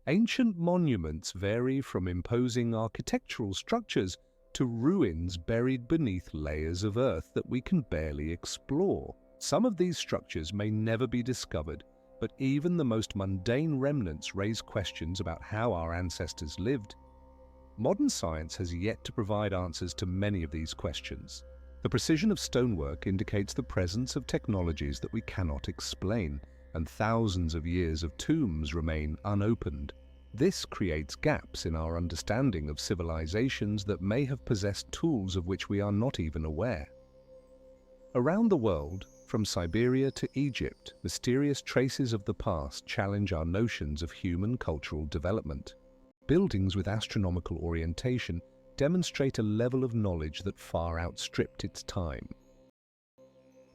Ancient monuments vary from imposing architectural structures to ruins buried beneath layers of earth that we can barely explore. Some of these structures may never be discovered, but even the most mundane remnants raise questions about how our ancestors lived. Modern science has yet to provide answers to many of these questions. The precision of stonework indicates the presence of technologies that we cannot explain, and thousands of years of tombs remain unopened. This creates gaps in our understanding of civilizations that may have possessed tools of which we are not even aware. Around the world, from Siberia to Egypt, mysterious traces of the past challenge our notions of human cultural development. Buildings with astronomical orientation demonstrate a level of knowledge that far outstripped its time.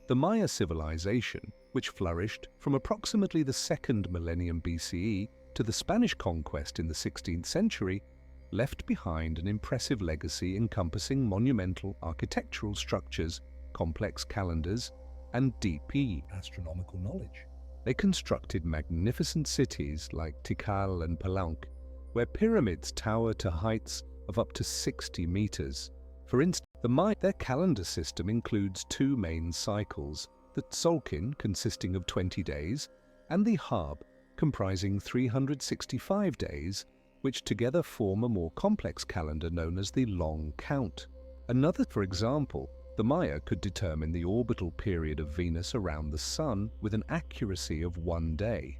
The Maya civilization, which flourished from approximately the 2nd millennium BCE to the Spanish conquest in the 16th century, left behind an impressive legacy encompassing monumental architectural structures, complex calendars, and deep astronomical knowledge. They constructed magnificent cities like Tikal and Palenque, where pyramids tower to heights of up to 60 meters. For instance, their calendar system includes two main cycles, the Tzolk'in, consisting of 20 days, and the Hab, comprising 365 days, which together form a more complex calendar known as the Long Count. For example, the Maya could determine the orbital period of Venus around the Sun with an accuracy of 1 day.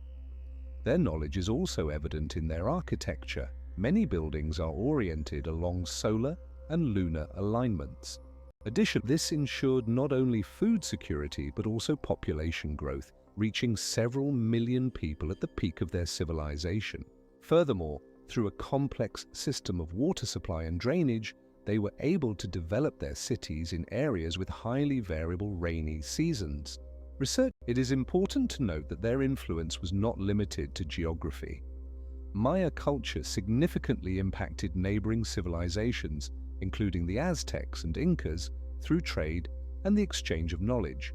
Their knowledge is also evident in their architecture. Many buildings are oriented along solar and lunar alignments. Additionally, this ensured not only food security but also population growth, reaching several million people at the peak of their civilization. Furthermore, through a complex system of water supply and drainage, they were able to develop their cities in areas with highly variable rainy seasons. It is important to note that their influence was not limited to geography. Maya culture significantly impacted neighboring civilizations, including the Aztecs and Incas, through trade and the exchange of knowledge.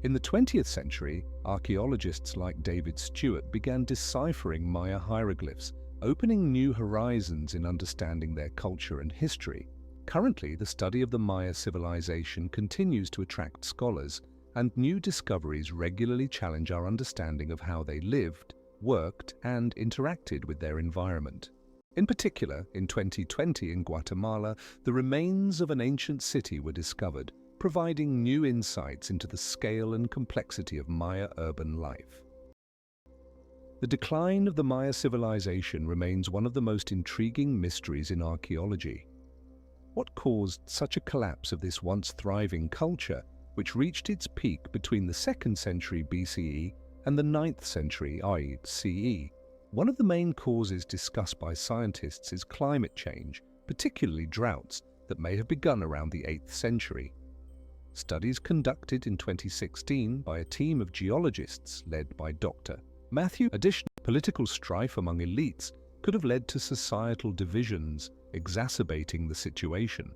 In the 20th century, archaeologists like David Stewart began deciphering Maya hieroglyphs, opening new horizons in understanding their culture and history. Currently, the study of the Maya civilization continues to attract scholars, and new discoveries regularly challenge our understanding of how they lived, worked, and interacted with their environment. In particular, in 2020 in Guatemala, the remains of an ancient city were discovered, providing new insights into the scale and complexity of Maya urban life. The decline of the Maya civilization remains one of the most intriguing mysteries in archaeology. What caused such a collapse of this once thriving culture, which reached its peak between the 2nd century BCE and the 9th century CE? One of the main causes discussed by scientists is climate change, particularly droughts that may have begun around the 8th century. Studies conducted in 2016 by a team of geologists led by Dr. Matthew. Additional political strife among elites could have led to societal divisions, exacerbating the situation.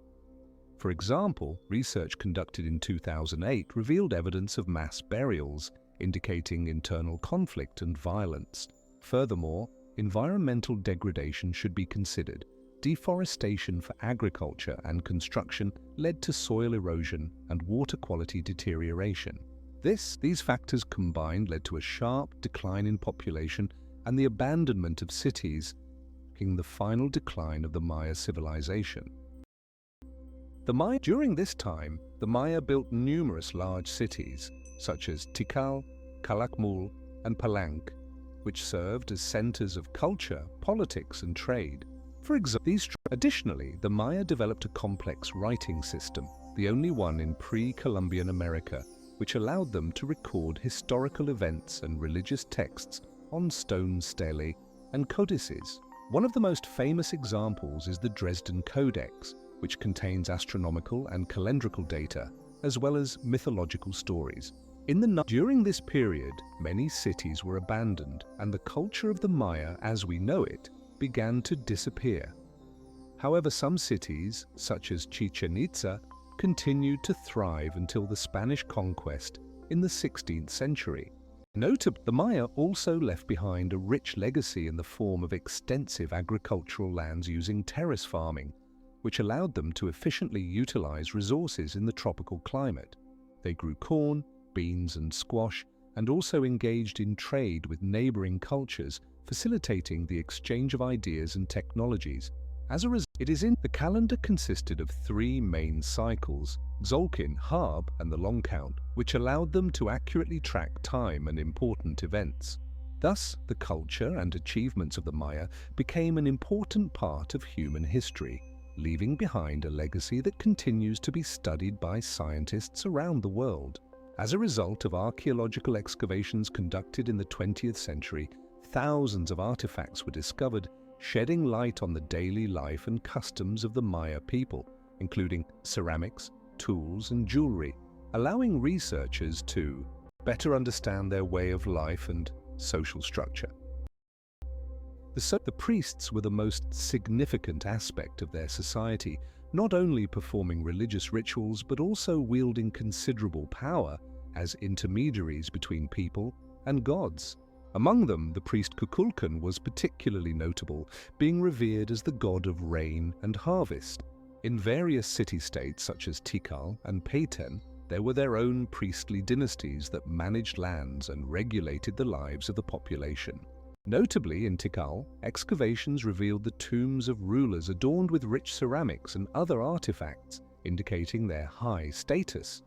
For example, research conducted in 2008 revealed evidence of mass burials, indicating internal conflict and violence. Furthermore, environmental degradation should be considered. Deforestation for agriculture and construction led to soil erosion and water quality deterioration. These factors combined led to a sharp decline in population and the abandonment of cities, marking the final decline of the Maya civilization. During this time, the Maya built numerous large cities, such as Tikal, Calakmul, and Palenque, which served as centers of culture, politics, and trade. Additionally, the Maya developed a complex writing system, the only one in pre-Columbian America, which allowed them to record historical events and religious texts on stone stelae and codices. One of the most famous examples is the Dresden Codex, which contains astronomical and calendrical data, as well as mythological stories. During this period, many cities were abandoned, and the culture of the Maya as we know it began to disappear. However, some cities, such as Chichen Itza, continued to thrive until the Spanish conquest in the 16th century. Notably, the Maya also left behind a rich legacy in the form of extensive agricultural lands using terrace farming, which allowed them to efficiently utilize resources in the tropical climate. They grew corn, beans, and squash, and also engaged in trade with neighboring cultures, facilitating the exchange of ideas and technologies. As a result, the calendar consisted of three main cycles: Tzolk'in, Harb, and the Long Count, which allowed them to accurately track time and important events. Thus, the culture and achievements of the Maya became an important part of human history, leaving behind a legacy that continues to be studied by scientists around the world. As a result of archaeological excavations conducted in the 20th century, thousands of artifacts were discovered, shedding light on the daily life and customs of the Maya people, including ceramics, tools, and jewelry, allowing researchers to better understand their way of life and social structure. The priests were the most significant aspect of their society, not only performing religious rituals but also wielding considerable power as intermediaries between people and gods. Among them, the priest Kukulkan was particularly notable, being revered as the god of rain and harvest. In various city-states such as Tikal and Payten, there were their own priestly dynasties that managed lands and regulated the lives of the population. Notably, in Tikal, excavations revealed the tombs of rulers adorned with rich ceramics and other artifacts, indicating their high status.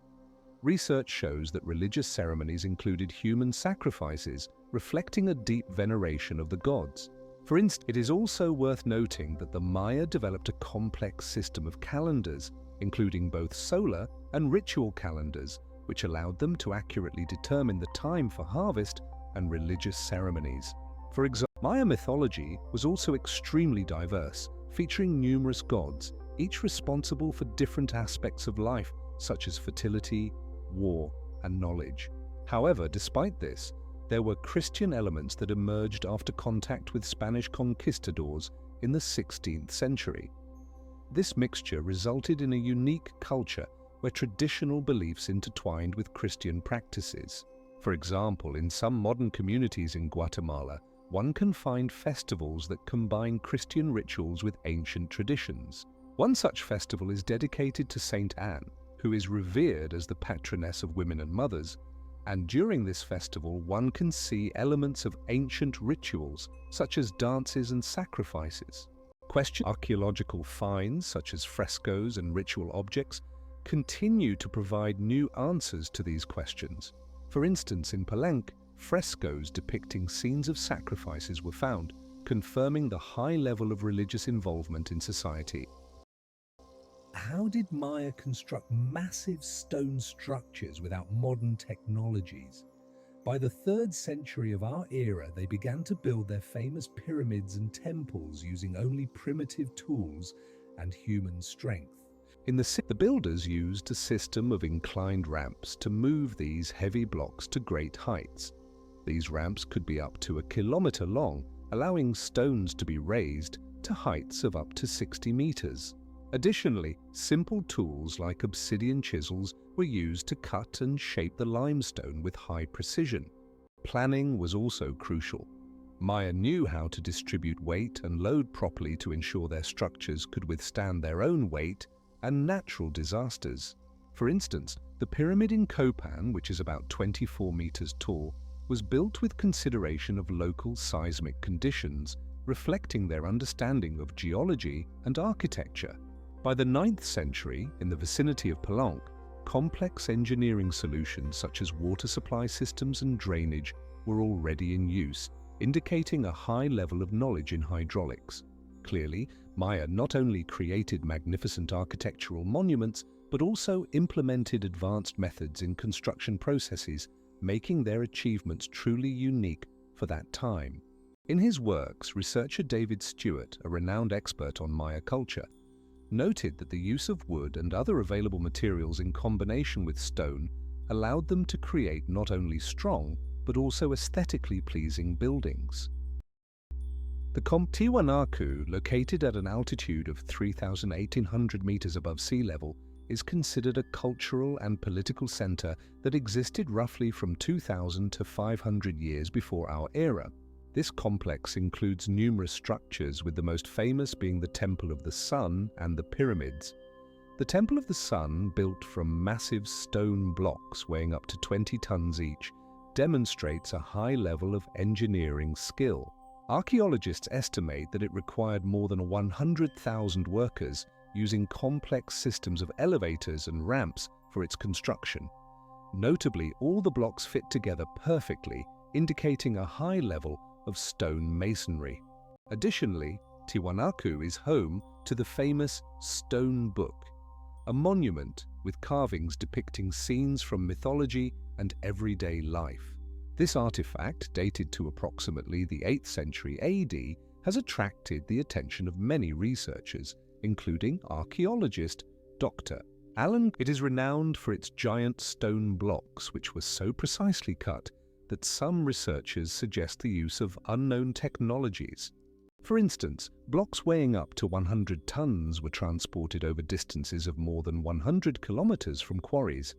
Research shows that religious ceremonies included human sacrifices, reflecting a deep veneration of the gods. For instance, it is also worth noting that the Maya developed a complex system of calendars, including both solar and ritual calendars, which allowed them to accurately determine the time for harvest and religious ceremonies. For example, Maya mythology was also extremely diverse, featuring numerous gods, each responsible for different aspects of life, such as fertility, war, and knowledge. However, despite this, there were Christian elements that emerged after contact with Spanish conquistadors in the 16th century. This mixture resulted in a unique culture where traditional beliefs intertwined with Christian practices. For example, in some modern communities in Guatemala, one can find festivals that combine Christian rituals with ancient traditions. One such festival is dedicated to Saint Anne, who is revered as the patroness of women and mothers, and during this festival one can see elements of ancient rituals such as dances and sacrifices. Archaeological finds such as frescoes and ritual objects continue to provide new answers to these questions. For instance, in Palenque, frescoes depicting scenes of sacrifices were found, confirming the high level of religious involvement in society. How did Maya construct massive stone structures without modern technologies? By the 3rd century of our era, they began to build their famous pyramids and temples using only primitive tools and human strength. The builders used a system of inclined ramps to move these heavy blocks to great heights. These ramps could be up to 1 kilometer long, allowing stones to be raised to heights of up to 60 meters. Additionally, simple tools like obsidian chisels were used to cut and shape the limestone with high precision. Planning was also crucial. Maya knew how to distribute weight and load properly to ensure their structures could withstand their own weight and natural disasters. For instance, the pyramid in Copan, which is about 24 meters tall, was built with consideration of local seismic conditions, reflecting their understanding of geology and architecture. By the 9th century, in the vicinity of Palenque, complex engineering solutions such as water supply systems and drainage were already in use, indicating a high level of knowledge in hydraulics. Clearly, Maya not only created magnificent architectural monuments, but also implemented advanced methods in construction processes, making their achievements truly unique for that time. In his works, researcher David Stewart, a renowned expert on Maya culture, noted that the use of wood and other available materials in combination with stone allowed them to create not only strong, but also aesthetically pleasing buildings. The Tiwanaku, located at an altitude of 3,800 meters above sea level, is considered a cultural and political center that existed roughly from 2000 to 500 years before our era. This complex includes numerous structures, with the most famous being the Temple of the Sun and the pyramids. The Temple of the Sun, built from massive stone blocks weighing up to 20 tons each, demonstrates a high level of engineering skill. Archaeologists estimate that it required more than 100,000 workers using complex systems of elevators and ramps for its construction. Notably, all the blocks fit together perfectly, indicating a high level of stone masonry. Additionally, Tiwanaku is home to the famous Stone Book, a monument with carvings depicting scenes from mythology and everyday life. This artifact, dated to approximately the 8th century AD, has attracted the attention of many researchers, including archaeologist Dr. Alan. It is renowned for its giant stone blocks, which were so precisely cut that some researchers suggest the use of unknown technologies. For instance, blocks weighing up to 100 tons were transported over distances of more than 100 kilometers from quarries.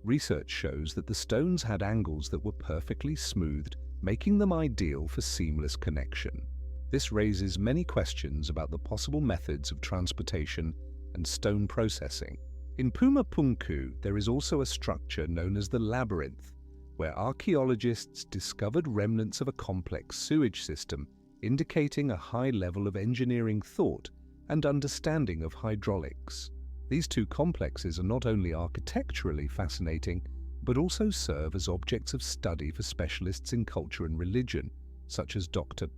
Research shows that the stones had angles that were perfectly smoothed, making them ideal for seamless connection. This raises many questions about the possible methods of transportation and stone processing. In Puma Punku, there is also a structure known as the Labyrinth, where archaeologists discovered remnants of a complex sewage system, indicating a high level of engineering thought and understanding of hydraulics. These two complexes are not only architecturally fascinating, but also serve as objects of study for specialists in culture and religion, such as Dr.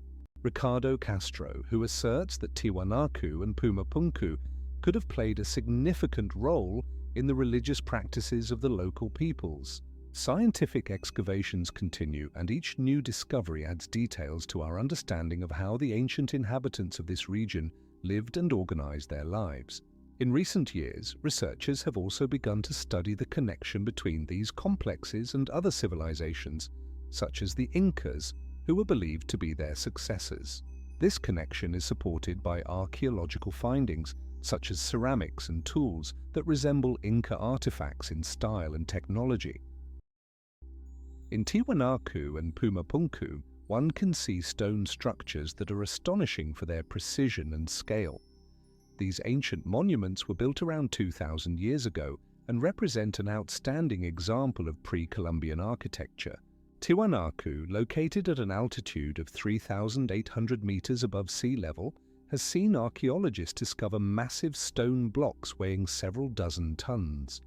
Ricardo Castro, who asserts that Tiwanaku and Puma Punku could have played a significant role in the religious practices of the local peoples. Scientific excavations continue, and each new discovery adds details to our understanding of how the ancient inhabitants of this region lived and organized their lives. In recent years, researchers have also begun to study the connection between these complexes and other civilizations, such as the Incas, who were believed to be their successors. This connection is supported by archaeological findings, such as ceramics and tools that resemble Inca artifacts in style and technology. In Tiwanaku and Puma Punku, one can see stone structures that are astonishing for their precision and scale. These ancient monuments were built around 2,000 years ago and represent an outstanding example of pre-Columbian architecture. Tiwanaku, located at an altitude of 3,800 meters above sea level, has seen archaeologists discover massive stone blocks weighing several dozen tons.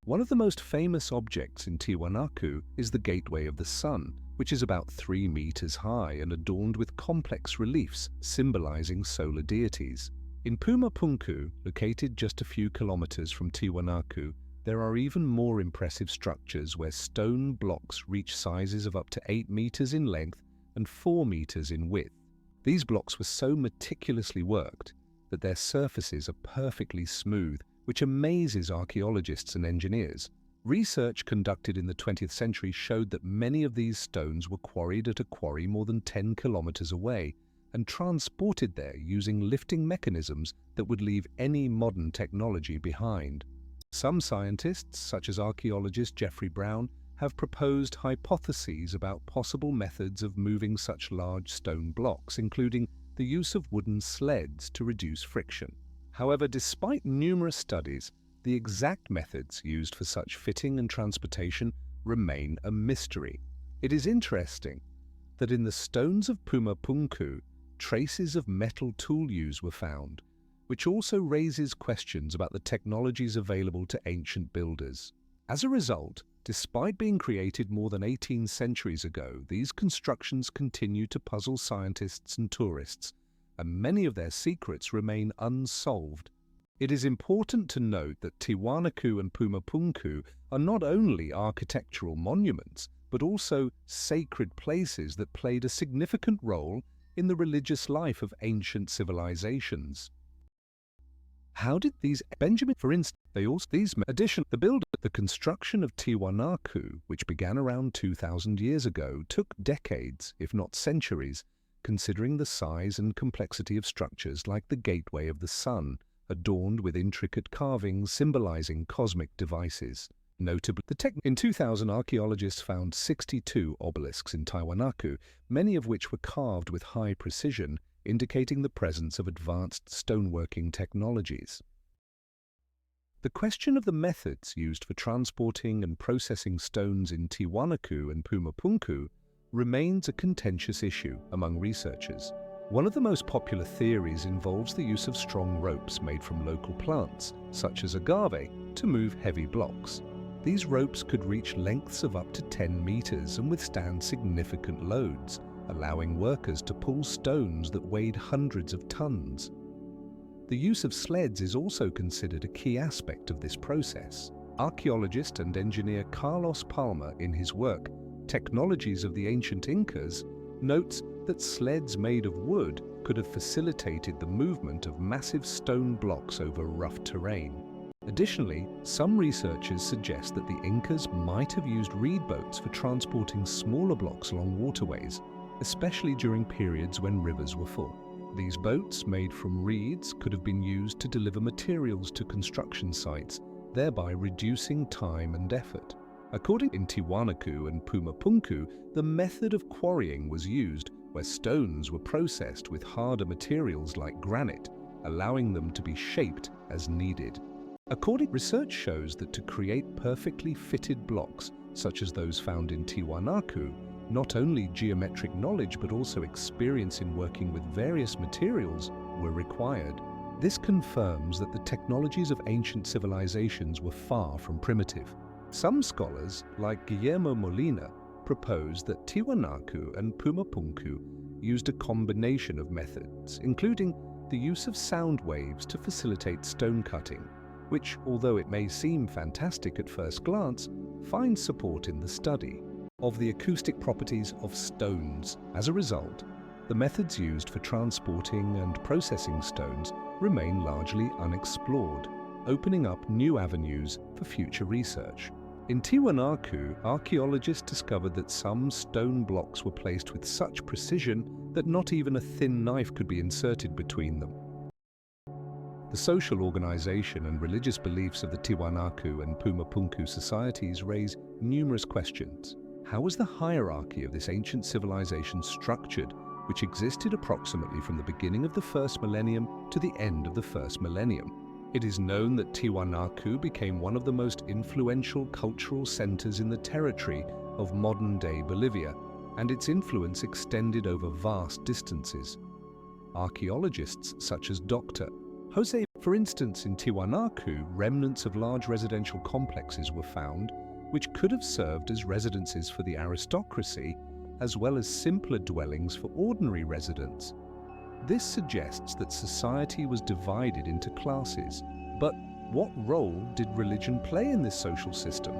One of the most famous objects in Tiwanaku is the Gateway of the Sun, which is about 3 meters high and adorned with complex reliefs symbolizing solar deities. In Puma Punku, located just a few kilometers from Tiwanaku, there are even more impressive structures where stone blocks reach sizes of up to 8 meters in length and 4 meters in width. These blocks were so meticulously worked that their surfaces are perfectly smooth, which amazes archaeologists and engineers. Research conducted in the 20th century showed that many of these stones were quarried at a quarry more than 10 kilometers away and transported there using lifting mechanisms that would leave any modern technology behind. Some scientists, such as archaeologist Jeffrey Brown, have proposed hypotheses about possible methods of moving such large stone blocks, including the use of wooden sleds to reduce friction. However, despite numerous studies, the exact methods used for such fitting and transportation remain a mystery. It is interesting that in the stones of Puma Punku, traces of metal tool use were found, which also raises questions about the technologies available to ancient builders. As a result, despite being created more than 18 centuries ago, these constructions continue to puzzle scientists and tourists, and many of their secrets remain unsolved. It is important to note that Tiwanaku and Puma Punku are not only architectural monuments, but also sacred places that played a significant role in the religious life of ancient civilizations. How did these for instance, the construction of Tiwanaku, which began around 2,000 years ago, took decades, if not centuries, considering the size and complexity of structures like the Gateway of the Sun, adorned with intricate carvings symbolizing cosmic devices. Notably, in 2000, archaeologists found 62 obelisks in Tiwanaku, many of which were carved with high precision, indicating the presence of advanced stoneworking technologies. The question of the methods used for transporting and processing stones in Tiwanaku and Puma Punku remains a contentious issue among researchers. One of the most popular theories involves the use of strong ropes made from local plants, such as agave, to move heavy blocks. These ropes could reach lengths of up to 10 meters and withstand significant loads, allowing workers to pull stones that weighed hundreds of tons. The use of sleds is also considered a key aspect of this process. Archaeologist and engineer Carlos Palma, in his work, Technologies of the Ancient Incas, notes that sleds made of wood could have facilitated the movement of massive stone blocks over rough terrain. Additionally, some researchers suggest that the Incas might have used reed boats for transporting smaller blocks along waterways, especially during periods when rivers were full. These boats, made from reeds, could have been used to deliver materials to construction sites, thereby reducing time and effort. According to Tiwanaku and Puma Punku, the method of quarrying was used where stones were processed with harder materials like granite, allowing them to be shaped as needed. Research shows that to create perfectly fitted blocks, such as those found in Tiwanaku, not only geometric knowledge but also experience in working with various materials were required. This confirms that the technologies of ancient civilizations were far from primitive. Some scholars, like Guillermo Molina, propose that Tiwanaku and Puma Punku used a combination of methods, including the use of sound waves to facilitate stone cutting, which, although it may seem fantastic at first glance, finds support in the study of the acoustic properties of stones. As a result, the methods used for transporting and processing stones remain largely unexplored, opening up new avenues for future research. In Tiwanaku, archaeologists discovered that some stone blocks were placed with such precision that not even a thin knife could be inserted between them. The social organization and religious beliefs of the Tiwanaku and Puma Punku societies raise numerous questions. How was the hierarchy of this ancient civilization structured, which existed approximately from the beginning of the first millennium to the end of the first millennium? It is known that Tiwanaku became one of the most influential cultural centers in the territory of modern-day Bolivia, and its influence extended over vast distances. Archaeologists such as Dr. For instance, in Tiwanaku, remnants of large residential complexes were found, which could have served as residences for the aristocracy, as well as simpler dwellings for ordinary residents. This suggests that society was divided into classes. But what role did religion play in this social system?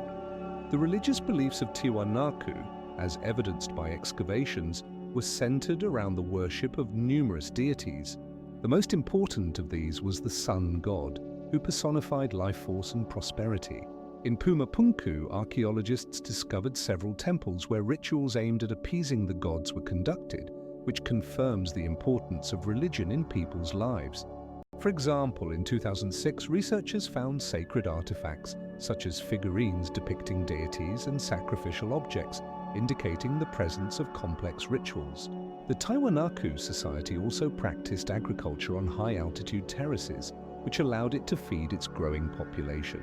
The religious beliefs of Tiwanaku, as evidenced by excavations, were centered around the worship of numerous deities. The most important of these was the sun god, who personified life force and prosperity. In Puma Punku, archaeologists discovered several temples where rituals aimed at appeasing the gods were conducted, which confirms the importance of religion in people's lives. For example, in 2006, researchers found sacred artifacts such as figurines depicting deities and sacrificial objects, indicating the presence of complex rituals. The Tiwanaku society also practiced agriculture on high-altitude terraces, which allowed it to feed its growing population.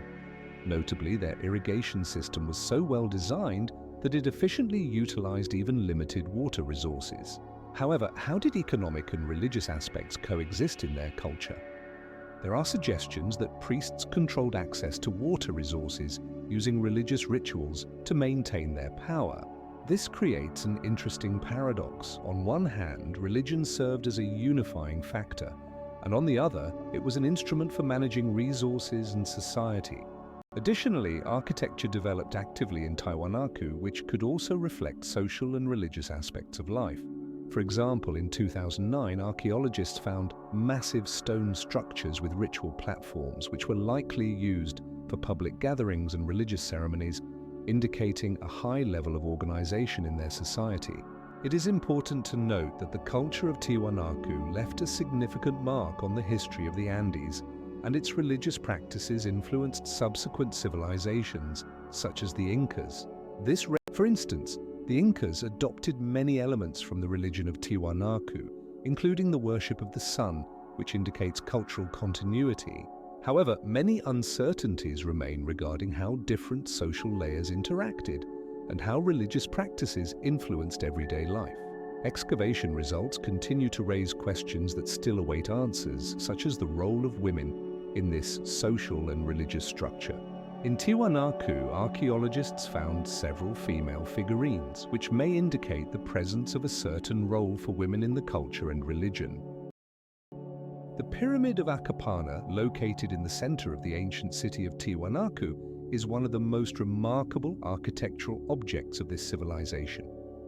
Notably, their irrigation system was so well designed that it efficiently utilized even limited water resources. However, how did economic and religious aspects coexist in their culture? There are suggestions that priests controlled access to water resources using religious rituals to maintain their power. This creates an interesting paradox. On one hand, religion served as a unifying factor, and on the other, it was an instrument for managing resources and society. Additionally, architecture developed actively in Tiwanaku, which could also reflect social and religious aspects of life. For example, in 2009, archaeologists found massive stone structures with ritual platforms, which were likely used for public gatherings and religious ceremonies, indicating a high level of organization in their society. It is important to note that the culture of Tiwanaku left a significant mark on the history of the Andes, and its religious practices influenced subsequent civilizations, such as the Incas. For instance, the Incas adopted many elements from the religion of Tiwanaku, including the worship of the sun, which indicates cultural continuity. However, many uncertainties remain regarding how different social layers interacted and how religious practices influenced everyday life. Excavation results continue to raise questions that still await answers, such as the role of women in this social and religious structure. In Tiwanaku, archaeologists found several female figurines, which may indicate the presence of a certain role for women in the culture and religion. The Pyramid of Akapana, located in the center of the ancient city of Tiwanaku, is one of the most remarkable architectural objects of this civilization.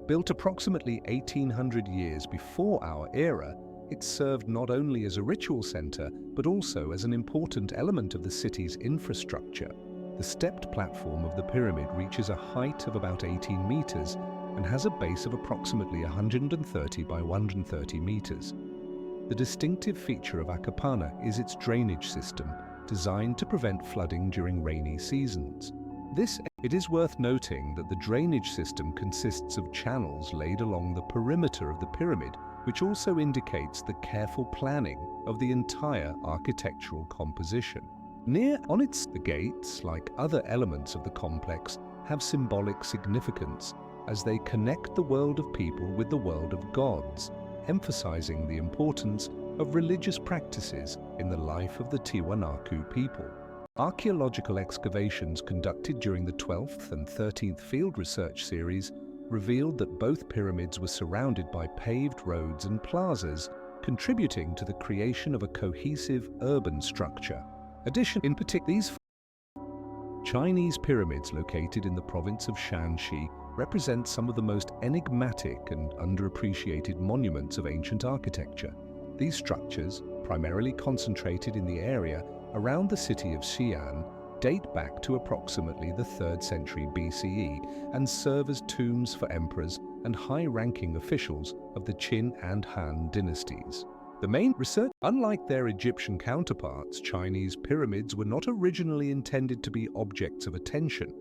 Built approximately 1800 years before our era, it served not only as a ritual center, but also as an important element of the city's infrastructure. The stepped platform of the pyramid reaches a height of about 18 meters and has a base of approximately 130 by 130 meters. The distinctive feature of Akapana is its drainage system, designed to prevent flooding during rainy seasons. It is worth noting that the drainage system consists of channels laid along the perimeter of the pyramid, which also indicates the careful planning of the entire architectural composition. The gates, like other elements of the complex, have symbolic significance as they connect the world of people with the world of gods, emphasizing the importance of religious practices in the life of the Tiwanaku people. Archaeological excavations conducted during the 12th and 13th Field Research Series revealed that both pyramids were surrounded by paved roads and plazas, contributing to the creation of a cohesive urban structure. In particular, these Chinese pyramids located in the province of Shanxi represent some of the most enigmatic and underappreciated monuments of ancient architecture. These structures, primarily concentrated in the area around the city of Xi'an, date back to approximately the 3rd century BCE and serve as tombs for emperors and high-ranking officials of the Qin and Han dynasties. Unlike their Egyptian counterparts, Chinese pyramids were not originally intended to be objects of attention.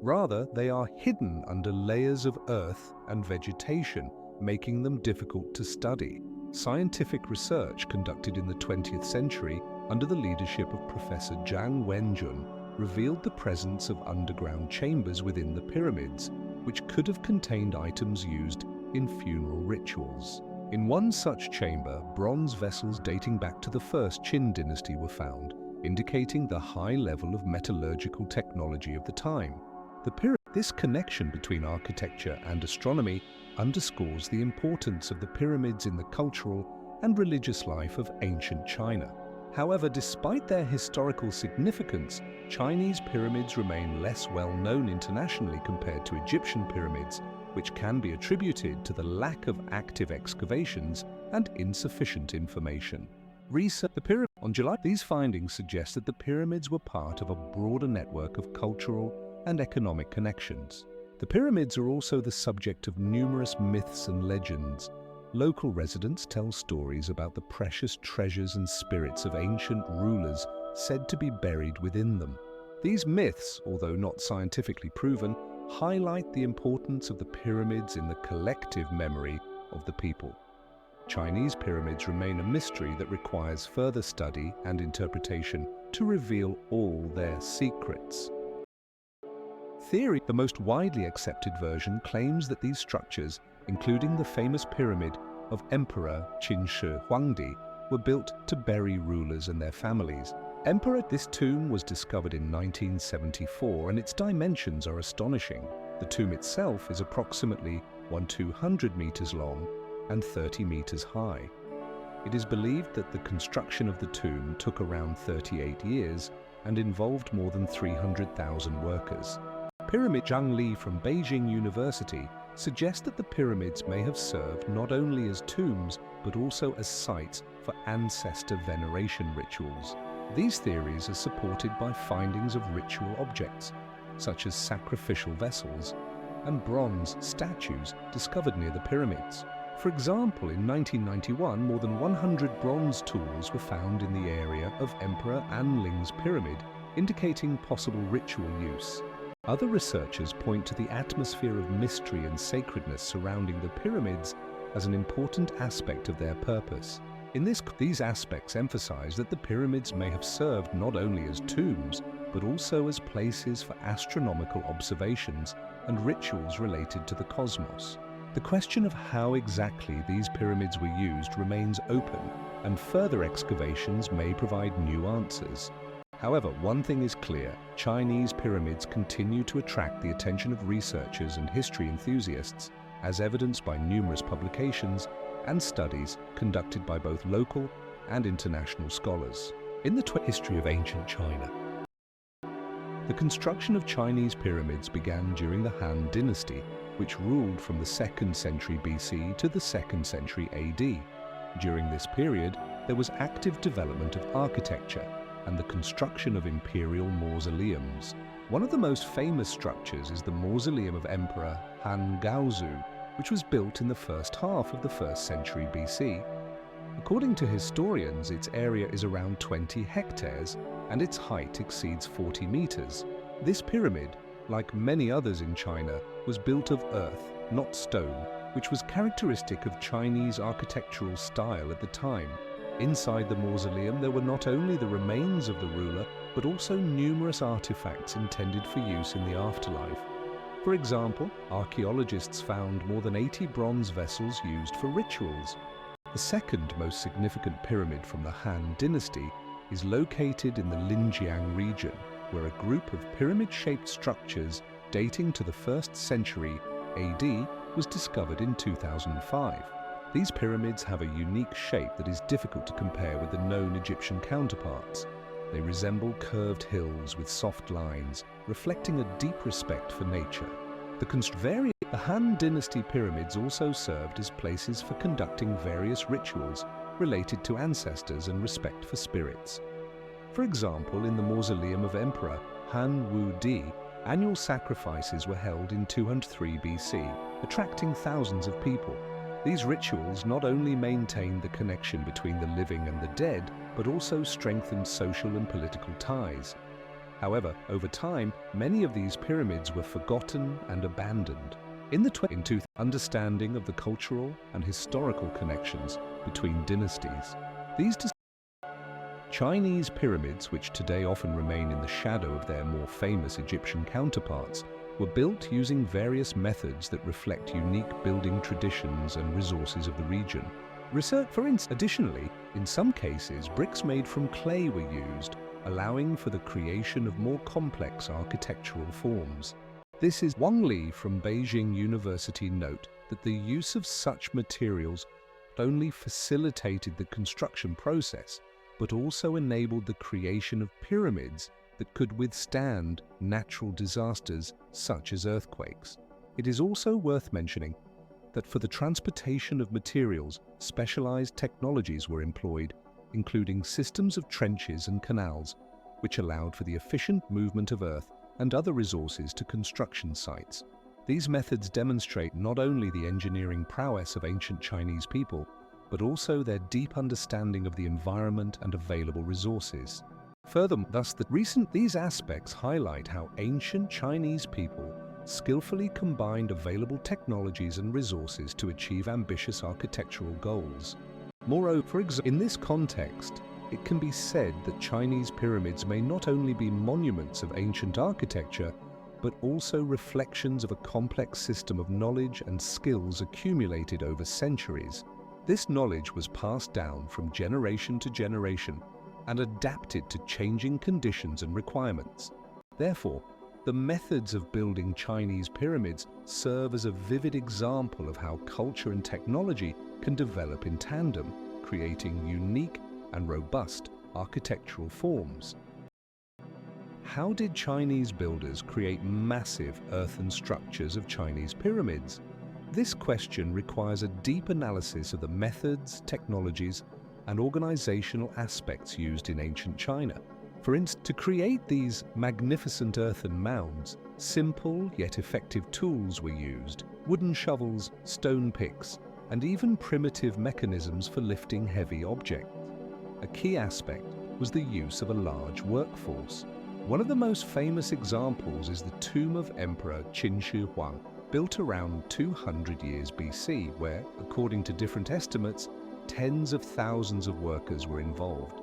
Rather, they are hidden under layers of earth and vegetation, making them difficult to study. Scientific research conducted in the 20th century under the leadership of Professor Zhang Wenjun revealed the presence of underground chambers within the pyramids, which could have contained items used in funeral rituals. In one such chamber, bronze vessels dating back to the first Qin dynasty were found, indicating the high level of metallurgical technology of the time. This connection between architecture and astronomy underscores the importance of the pyramids in the cultural and religious life of ancient China. However, despite their historical significance, Chinese pyramids remain less well known internationally compared to Egyptian pyramids, which can be attributed to the lack of active excavations and insufficient information. These findings suggest that the pyramids were part of a broader network of cultural and economic connections. The pyramids are also the subject of numerous myths and legends. Local residents tell stories about the precious treasures and spirits of ancient rulers said to be buried within them. These myths, although not scientifically proven, highlight the importance of the pyramids in the collective memory of the people. Chinese pyramids remain a mystery that requires further study and interpretation to reveal all their secrets. The most widely accepted version claims that these structures, including the famous pyramid of Emperor Qin Shi Huangdi, were built to bury rulers and their families. This tomb was discovered in 1974 and its dimensions are astonishing. The tomb itself is approximately 200 meters long and 30 meters high. It is believed that the construction of the tomb took around 38 years and involved more than 300,000 workers. Pyramid Zhang Li from Beijing University suggests that the pyramids may have served not only as tombs but also as sites for ancestor veneration rituals. These theories are supported by findings of ritual objects, such as sacrificial vessels and bronze statues discovered near the pyramids. For example, in 1991, more than 100 bronze tools were found in the area of Emperor Anling's pyramid, indicating possible ritual use. Other researchers point to the atmosphere of mystery and sacredness surrounding the pyramids as an important aspect of their purpose. These aspects emphasize that the pyramids may have served not only as tombs, but also as places for astronomical observations and rituals related to the cosmos. The question of how exactly these pyramids were used remains open, and further excavations may provide new answers. However, one thing is clear: Chinese pyramids continue to attract the attention of researchers and history enthusiasts, as evidenced by numerous publications and studies conducted by both local and international scholars. In the history of ancient China, the construction of Chinese pyramids began during the Han Dynasty, which ruled from the 2nd century BC to the 2nd century AD. During this period, there was active development of architecture and the construction of imperial mausoleums. One of the most famous structures is the Mausoleum of Emperor Han Gaozu, which was built in the first half of the 1st century BC. According to historians, its area is around 20 hectares and its height exceeds 40 meters. This pyramid, like many others in China, was built of earth, not stone, which was characteristic of Chinese architectural style at the time. Inside the mausoleum there were not only the remains of the ruler, but also numerous artifacts intended for use in the afterlife. For example, archaeologists found more than 80 bronze vessels used for rituals. The second most significant pyramid from the Han Dynasty is located in the Linjiang region, where a group of pyramid-shaped structures dating to the 1st century AD was discovered in 2005. These pyramids have a unique shape that is difficult to compare with the known Egyptian counterparts. They resemble curved hills with soft lines, reflecting a deep respect for nature. The Han Dynasty pyramids also served as places for conducting various rituals related to ancestors and respect for spirits. For example, in the Mausoleum of Emperor Han Wudi, annual sacrifices were held in 203 BC, attracting thousands of people. These rituals not only maintained the connection between the living and the dead, but also strengthened social and political ties. However, over time, many of these pyramids were forgotten and abandoned. Understanding of the cultural and historical connections between dynasties. Chinese pyramids, which today often remain in the shadow of their more famous Egyptian counterparts, were built using various methods that reflect unique building traditions and resources of the region. Additionally, in some cases, bricks made from clay were used, allowing for the creation of more complex architectural forms. This is Wang Li from Beijing University note that the use of such materials not only facilitated the construction process, but also enabled the creation of pyramids that could withstand natural disasters such as earthquakes. It is also worth mentioning that for the transportation of materials, specialized technologies were employed, including systems of trenches and canals, which allowed for the efficient movement of earth and other resources to construction sites. These methods demonstrate not only the engineering prowess of ancient Chinese people, but also their deep understanding of the environment and available resources. Furthermore, these aspects highlight how ancient Chinese people skillfully combined available technologies and resources to achieve ambitious architectural goals. Moreover, in this context, it can be said that Chinese pyramids may not only be monuments of ancient architecture, but also reflections of a complex system of knowledge and skills accumulated over centuries. This knowledge was passed down from generation to generation and adapted to changing conditions and requirements. Therefore, the methods of building Chinese pyramids serve as a vivid example of how culture and technology can develop in tandem, creating unique and robust architectural forms. How did Chinese builders create massive earthen structures of Chinese pyramids? This question requires a deep analysis of the methods, technologies, and organizational aspects used in ancient China. For instance, to create these magnificent earthen mounds, simple yet effective tools were used: wooden shovels, stone picks, and even primitive mechanisms for lifting heavy objects. A key aspect was the use of a large workforce. One of the most famous examples is the tomb of Emperor Qin Shi Huang, built around 200 years BC, where, according to different estimates, tens of thousands of workers were involved.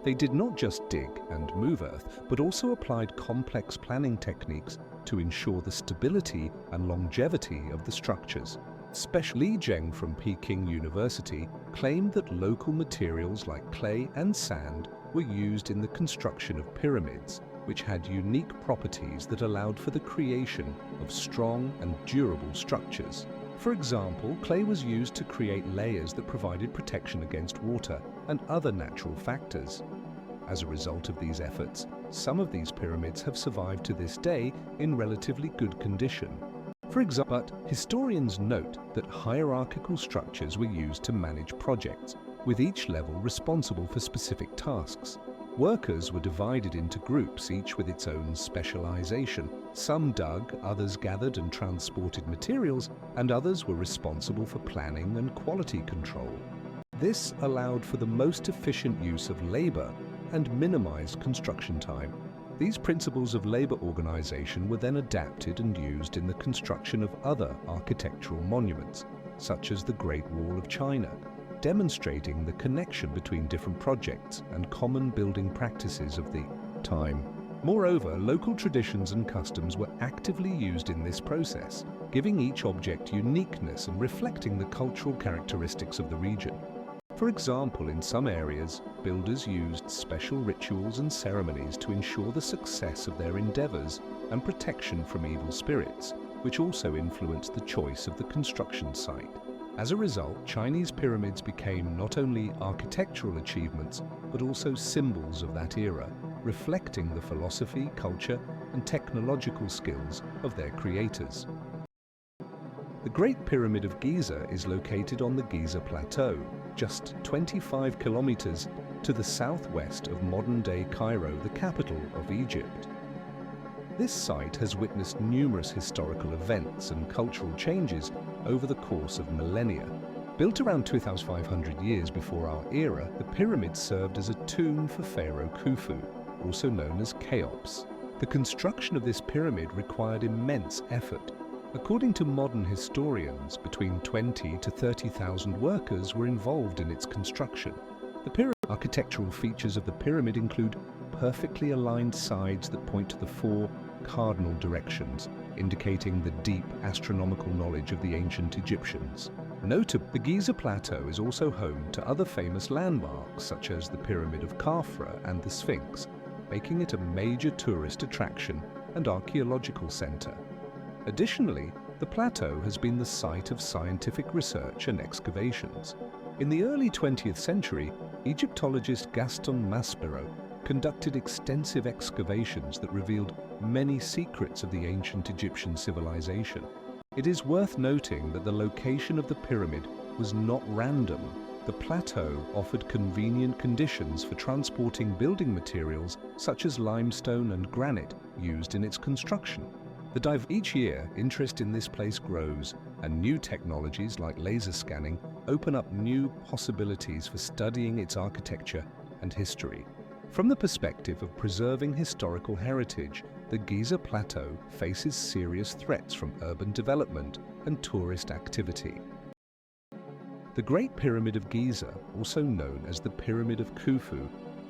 They did not just dig and move earth, but also applied complex planning techniques to ensure the stability and longevity of the structures. Li Zheng from Peking University claimed that local materials like clay and sand were used in the construction of pyramids, which had unique properties that allowed for the creation of strong and durable structures. For example, clay was used to create layers that provided protection against water and other natural factors. As a result of these efforts, some of these pyramids have survived to this day in relatively good condition. For example, but historians note that hierarchical structures were used to manage projects, with each level responsible for specific tasks. Workers were divided into groups, each with its own specialization. Some dug, others gathered and transported materials, and others were responsible for planning and quality control. This allowed for the most efficient use of labor and minimized construction time. These principles of labor organization were then adapted and used in the construction of other architectural monuments, such as the Great Wall of China, demonstrating the connection between different projects and common building practices of the time. Moreover, local traditions and customs were actively used in this process, giving each object uniqueness and reflecting the cultural characteristics of the region. For example, in some areas, builders used special rituals and ceremonies to ensure the success of their endeavors and protection from evil spirits, which also influenced the choice of the construction site. As a result, Chinese pyramids became not only architectural achievements, but also symbols of that era, reflecting the philosophy, culture, and technological skills of their creators. The Great Pyramid of Giza is located on the Giza Plateau, just 25 kilometers to the southwest of modern-day Cairo, the capital of Egypt. This site has witnessed numerous historical events and cultural changes over the course of millennia. Built around 2,500 years before our era, the pyramid served as a tomb for Pharaoh Khufu, also known as Cheops. The construction of this pyramid required immense effort. According to modern historians, between 20 to 30,000 workers were involved in its construction. The architectural features of the pyramid include perfectly aligned sides that point to the four cardinal directions, indicating the deep astronomical knowledge of the ancient Egyptians. Notably, the Giza Plateau is also home to other famous landmarks such as the Pyramid of Khafra and the Sphinx, making it a major tourist attraction and archaeological center. Additionally, the plateau has been the site of scientific research and excavations. In the early 20th century, Egyptologist Gaston Maspero conducted extensive excavations that revealed many secrets of the ancient Egyptian civilization. It is worth noting that the location of the pyramid was not random. The plateau offered convenient conditions for transporting building materials such as limestone and granite used in its construction. Each year, interest in this place grows, and new technologies like laser scanning open up new possibilities for studying its architecture and history. From the perspective of preserving historical heritage, the Giza Plateau faces serious threats from urban development and tourist activity. The Great Pyramid of Giza, also known as the Pyramid of Khufu,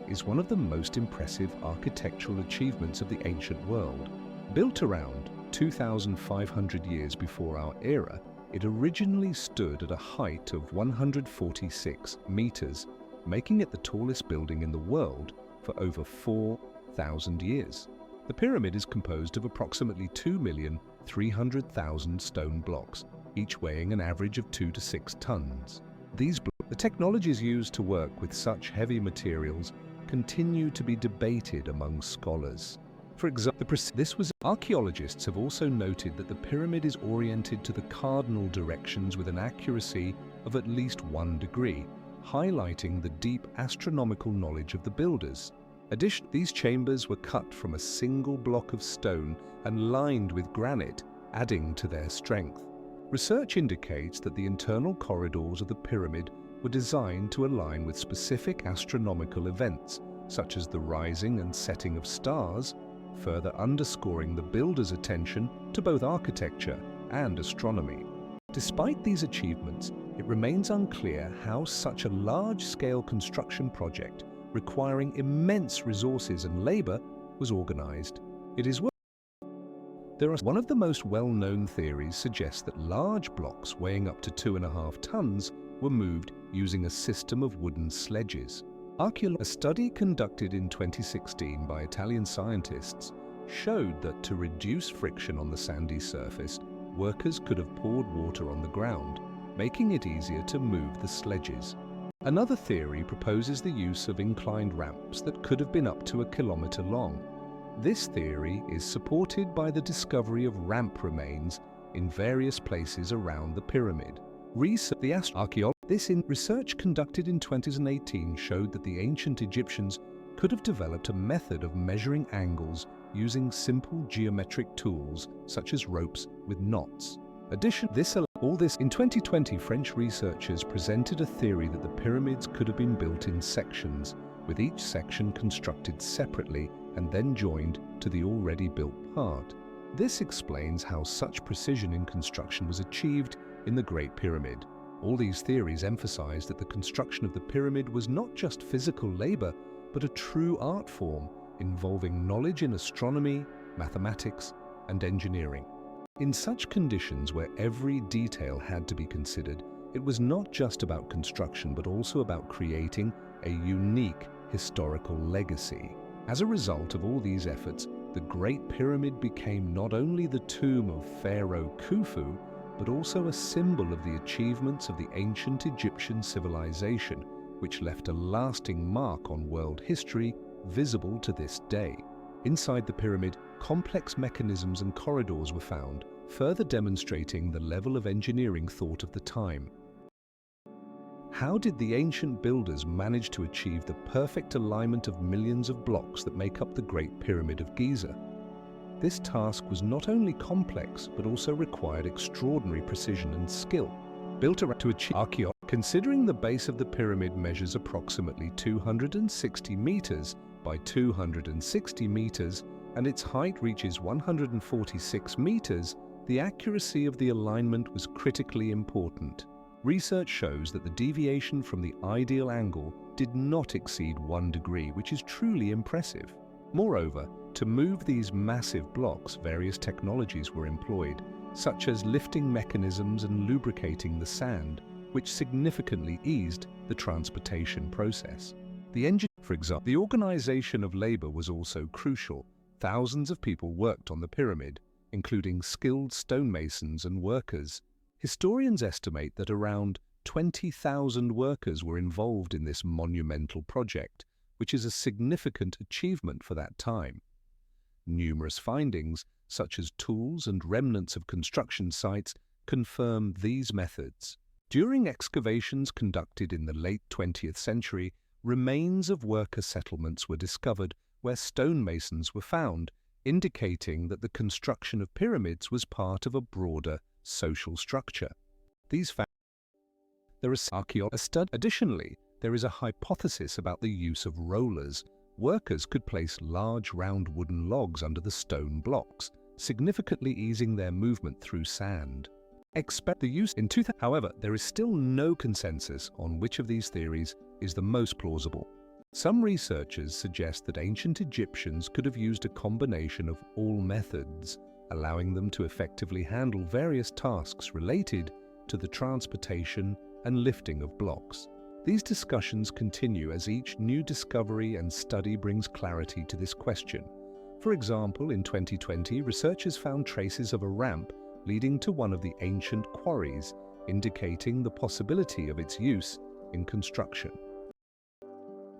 is one of the most impressive architectural achievements of the ancient world. Built around 2,500 years before our era, it originally stood at a height of 146 meters, making it the tallest building in the world for over 4,000 years. The pyramid is composed of approximately 2,300,000 stone blocks, each weighing an average of 2 to 6 tons. The technologies used to work with such heavy materials continue to be debated among scholars. For example, archaeologists have also noted that the pyramid is oriented to the cardinal directions with an accuracy of at least 1 degree, highlighting the deep astronomical knowledge of the builders. Additionally, these chambers were cut from a single block of stone and lined with granite, adding to their strength. Research indicates that the internal corridors of the pyramid were designed to align with specific astronomical events, such as the rising and setting of stars, further underscoring the builders' attention to both architecture and astronomy. Despite these achievements, it remains unclear how such a large-scale construction project, requiring immense resources and labor, was organized. One of the most well-known theories suggests that large blocks weighing up to 2.5 tons were moved using a system of wooden sledges. A study conducted in 2016 by Italian scientists showed that to reduce friction on the sandy surface, workers could have poured water on the ground, making it easier to move the sledges. Another theory proposes the use of inclined ramps that could have been up to 1 kilometer long. This theory is supported by the discovery of ramp remains in various places around the pyramid. Research conducted in 2018 showed that the ancient Egyptians could have developed a method of measuring angles using simple geometric tools such as ropes with knots. In 2020, French researchers presented a theory that the pyramids could have been built in sections, with each section constructed separately and then joined to the already built part. This explains how such precision in construction was achieved in the Great Pyramid. All these theories emphasize that the construction of the pyramid was not just physical labor, but a true art form involving knowledge in astronomy, mathematics, and engineering. In such conditions where every detail had to be considered, it was not just about construction, but also about creating a unique historical legacy. As a result of all these efforts, the Great Pyramid became not only the tomb of Pharaoh Khufu, but also a symbol of the achievements of the ancient Egyptian civilization, which left a lasting mark on world history visible to this day. Inside the pyramid, complex mechanisms and corridors were found, further demonstrating the level of engineering thought of the time. How did the ancient builders manage to achieve the perfect alignment of millions of blocks that make up the Great Pyramid of Giza? This task was not only complex, but also required extraordinary precision and skill. Built around to achieve Archaeology, considering the base of the pyramid measures approximately 260 meters by 260 meters, and its height reaches 146 meters, the accuracy of the alignment was critically important. Research shows that the deviation from the ideal angle did not exceed 1 degree, which is truly impressive. Moreover, to move these massive blocks, various technologies were employed, such as lifting mechanisms and lubricating the sand, which significantly eased the transportation process. For example, the organization of labor was also crucial. Thousands of people worked on the pyramid, including skilled stonemasons and workers. Historians estimate that around 20,000 workers were involved in this monumental project, which is a significant achievement for that time. Numerous findings, such as tools and remnants of construction sites, confirm these methods. During excavations conducted in the late 20th century, remains of worker settlements were discovered where stonemasons were found, indicating that the construction of pyramids was part of a broader social structure. Additionally, there is a hypothesis about the use of rollers. Workers could place large round wooden logs under the stone blocks, significantly easing their movement through sand. However, there is still no consensus on which of these theories is the most plausible. Some researchers suggest that ancient Egyptians could have used a combination of all methods, allowing them to effectively handle various tasks related to the transportation and lifting of blocks. These discussions continue as each new discovery and study brings clarity to this question. For example, in 2020, researchers found traces of a ramp leading to one of the ancient quarries, indicating the possibility of its use in construction.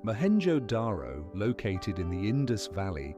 Mohenjo-Daro, located in the Indus Valley,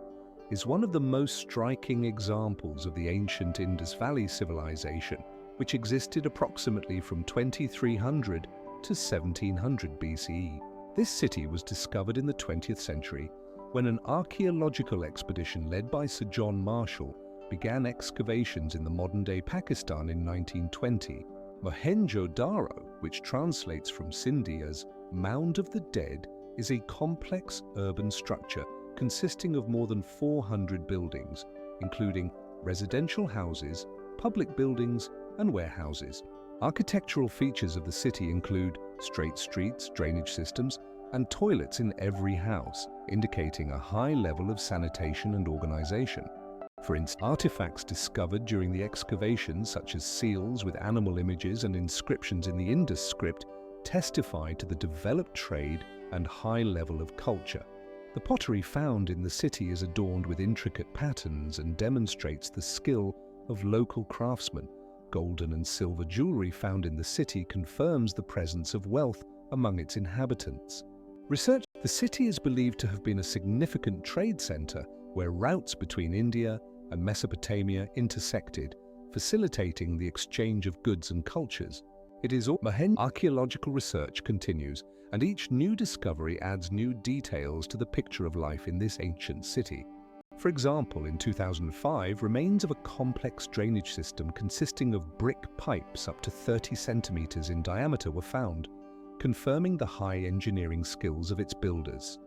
is one of the most striking examples of the ancient Indus Valley civilization, which existed approximately from 2300 to 1700 BCE. This city was discovered in the 20th century when an archaeological expedition led by Sir John Marshall began excavations in the modern-day Pakistan in 1920. Mohenjo-Daro, which translates from Sindhi as Mound of the Dead, is a complex urban structure consisting of more than 400 buildings, including residential houses, public buildings, and warehouses. Architectural features of the city include straight streets, drainage systems, and toilets in every house, indicating a high level of sanitation and organization. For instance, artifacts discovered during the excavations, such as seals with animal images and inscriptions in the Indus script, testify to the developed trade and high level of culture. The pottery found in the city is adorned with intricate patterns and demonstrates the skill of local craftsmen. Golden and silver jewelry found in the city confirms the presence of wealth among its inhabitants. The city is believed to have been a significant trade center where routes between India and Mesopotamia intersected, facilitating the exchange of goods and cultures. Archaeological research continues, and each new discovery adds new details to the picture of life in this ancient city. For example, in 2005, remains of a complex drainage system consisting of brick pipes up to 30 centimeters in diameter were found, confirming the high engineering skills of its builders.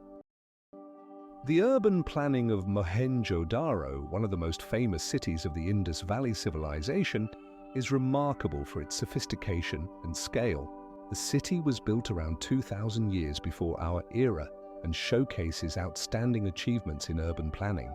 The urban planning of Mohenjo-Daro, one of the most famous cities of the Indus Valley civilization, is remarkable for its sophistication and scale. The city was built around 2,000 years before our era and showcases outstanding achievements in urban planning.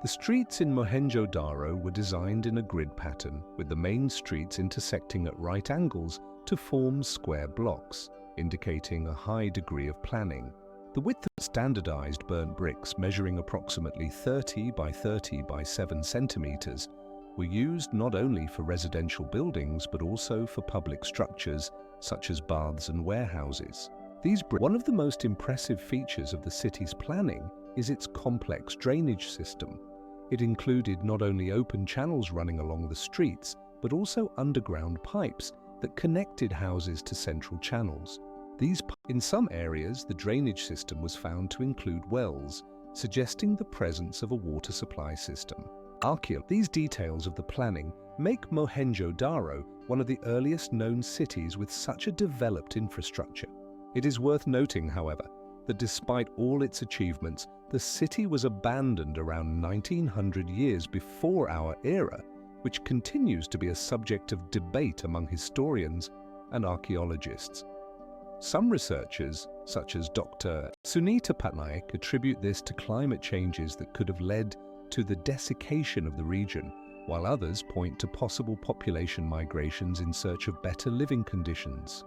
The streets in Mohenjo-Daro were designed in a grid pattern, with the main streets intersecting at right angles to form square blocks, indicating a high degree of planning. The width of standardized burnt bricks measuring approximately 30 by 30 by 7 centimeters were used not only for residential buildings but also for public structures such as baths and warehouses. One of the most impressive features of the city's planning is its complex drainage system. It included not only open channels running along the streets, but also underground pipes that connected houses to central channels. In some areas, the drainage system was found to include wells, suggesting the presence of a water supply system. These details of the planning make Mohenjo-Daro one of the earliest known cities with such a developed infrastructure. It is worth noting, however, that despite all its achievements, the city was abandoned around 1900 years before our era, which continues to be a subject of debate among historians and archaeologists. Some researchers, such as Dr. Sunita Patnaik, attribute this to climate changes that could have led to the desiccation of the region, while others point to possible population migrations in search of better living conditions.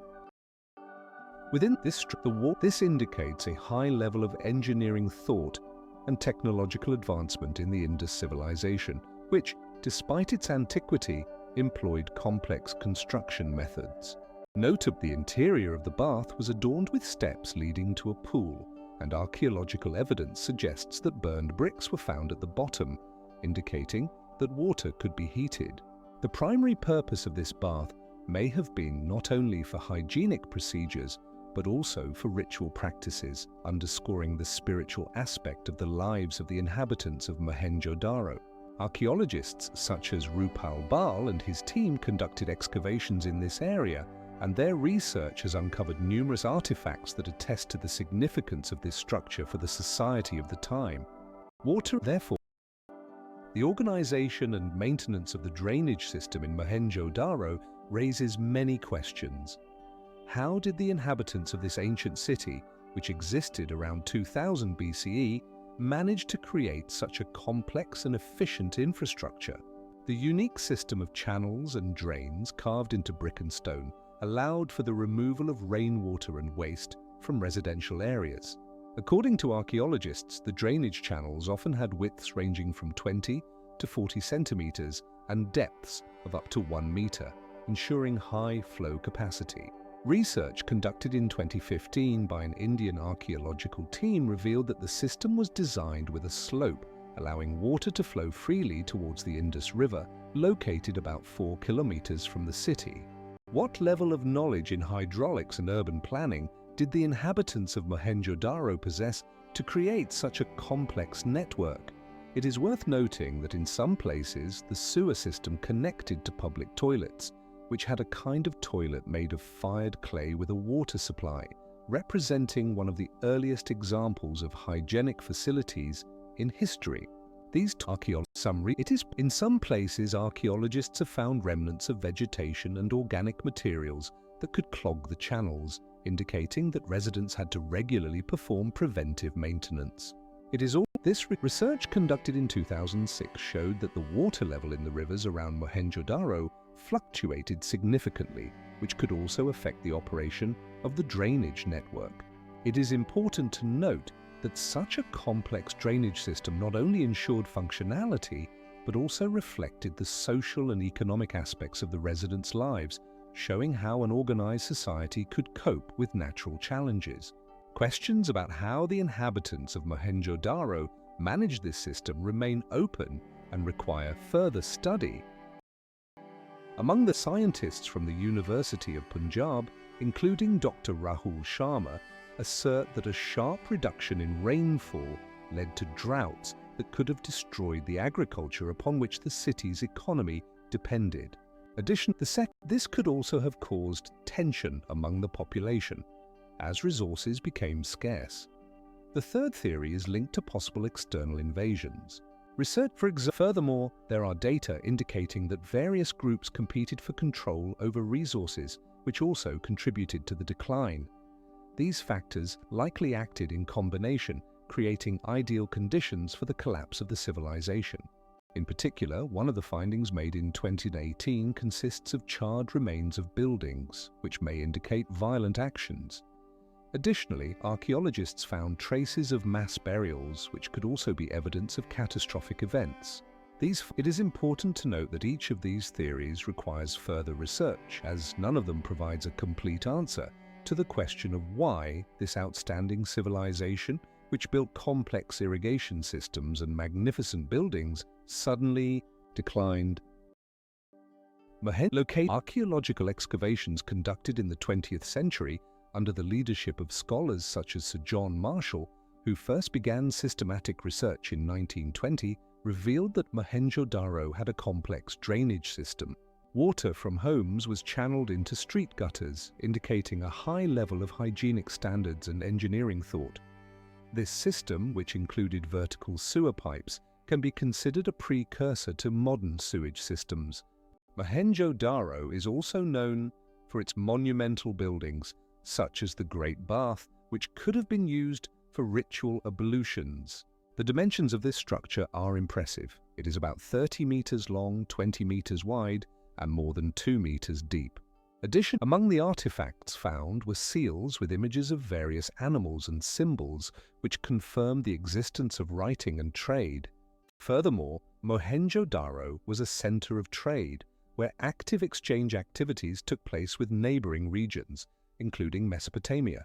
Within this indicates a high level of engineering thought and technological advancement in the Indus civilization, which, despite its antiquity, employed complex construction methods. Notably, the interior of the bath was adorned with steps leading to a pool, and archaeological evidence suggests that burned bricks were found at the bottom, indicating that water could be heated. The primary purpose of this bath may have been not only for hygienic procedures, but also for ritual practices, underscoring the spiritual aspect of the lives of the inhabitants of Mohenjo-Daro. Archaeologists such as Rupal Bal and his team conducted excavations in this area, and their research has uncovered numerous artifacts that attest to the significance of this structure for the society of the time. Therefore, the organization and maintenance of the drainage system in Mohenjo-Daro raises many questions. How did the inhabitants of this ancient city, which existed around 2000 BCE, manage to create such a complex and efficient infrastructure? The unique system of channels and drains carved into brick and stone allowed for the removal of rainwater and waste from residential areas. According to archaeologists, the drainage channels often had widths ranging from 20 to 40 centimeters and depths of up to 1 meter, ensuring high flow capacity. Research conducted in 2015 by an Indian archaeological team revealed that the system was designed with a slope, allowing water to flow freely towards the Indus River, located about 4 kilometers from the city. What level of knowledge in hydraulics and urban planning did the inhabitants of Mohenjo-Daro possess to create such a complex network? It is worth noting that in some places the sewer system connected to public toilets, which had a kind of toilet made of fired clay with a water supply, representing one of the earliest examples of hygienic facilities in history. In some places, archaeologists have found remnants of vegetation and organic materials that could clog the channels, indicating that residents had to regularly perform preventive maintenance. This research conducted in 2006 showed that the water level in the rivers around Mohenjo-Daro fluctuated significantly, which could also affect the operation of the drainage network. It is important to note that such a complex drainage system not only ensured functionality, but also reflected the social and economic aspects of the residents' lives, showing how an organized society could cope with natural challenges. Questions about how the inhabitants of Mohenjo-Daro managed this system remain open and require further study. Among the scientists from the University of Punjab, including Dr. Rahul Sharma, assert that a sharp reduction in rainfall led to droughts that could have destroyed the agriculture upon which the city's economy depended. Additionally, this could also have caused tension among the population, as resources became scarce. The third theory is linked to possible external invasions. Furthermore, there are data indicating that various groups competed for control over resources, which also contributed to the decline. These factors likely acted in combination, creating ideal conditions for the collapse of the civilization. In particular, one of the findings made in 2018 consists of charred remains of buildings, which may indicate violent actions. Additionally, archaeologists found traces of mass burials, which could also be evidence of catastrophic events. It is important to note that each of these theories requires further research, as none of them provides a complete answer to the question of why this outstanding civilization, which built complex irrigation systems and magnificent buildings, suddenly declined. Archaeological excavations conducted in the 20th century under the leadership of scholars such as Sir John Marshall, who first began systematic research in 1920, revealed that Mohenjo-Daro had a complex drainage system. Water from homes was channeled into street gutters, indicating a high level of hygienic standards and engineering thought. This system, which included vertical sewer pipes, can be considered a precursor to modern sewage systems. Mohenjo-Daro is also known for its monumental buildings, such as the Great Bath, which could have been used for ritual ablutions. The dimensions of this structure are impressive. It is about 30 meters long, 20 meters wide, and more than 2 meters deep. Among the artifacts found were seals with images of various animals and symbols which confirmed the existence of writing and trade. Furthermore, Mohenjo-Daro was a center of trade, where active exchange activities took place with neighboring regions, including Mesopotamia.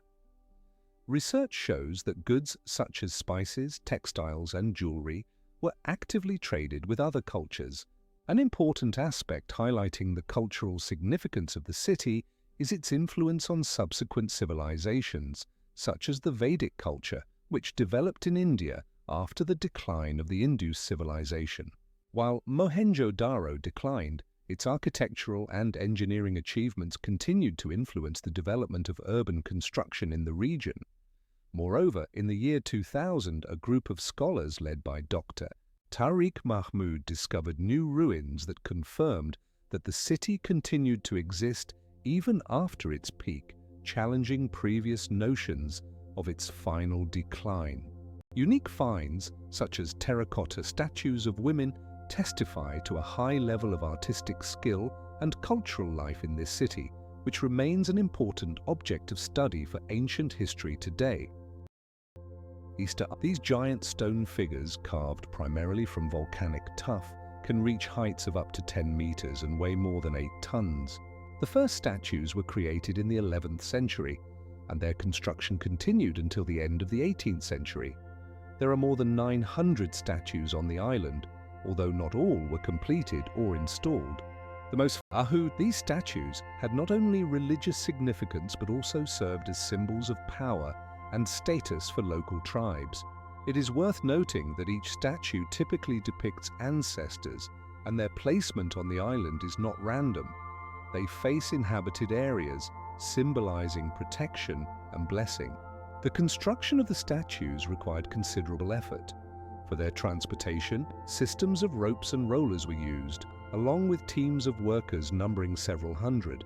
Research shows that goods such as spices, textiles, and jewelry were actively traded with other cultures. An important aspect highlighting the cultural significance of the city is its influence on subsequent civilizations, such as the Vedic culture, which developed in India after the decline of the Indus civilization. While Mohenjo-Daro declined, its architectural and engineering achievements continued to influence the development of urban construction in the region. Moreover, in the year 2000, a group of scholars led by Dr. Tariq Mahmood discovered new ruins that confirmed that the city continued to exist even after its peak, challenging previous notions of its final decline. Unique finds, such as terracotta statues of women, testify to a high level of artistic skill and cultural life in this city, which remains an important object of study for ancient history today. These giant stone figures, carved primarily from volcanic tuff, can reach heights of up to 10 meters and weigh more than 8 tons. The first statues were created in the 11th century, and their construction continued until the end of the 18th century. There are more than 900 statues on the island, although not all were completed or installed. These statues had not only religious significance but also served as symbols of power and status for local tribes. It is worth noting that each statue typically depicts ancestors, and their placement on the island is not random. They face inhabited areas, symbolizing protection and blessing. The construction of the statues required considerable effort. For their transportation, systems of ropes and rollers were used, along with teams of workers numbering several hundred.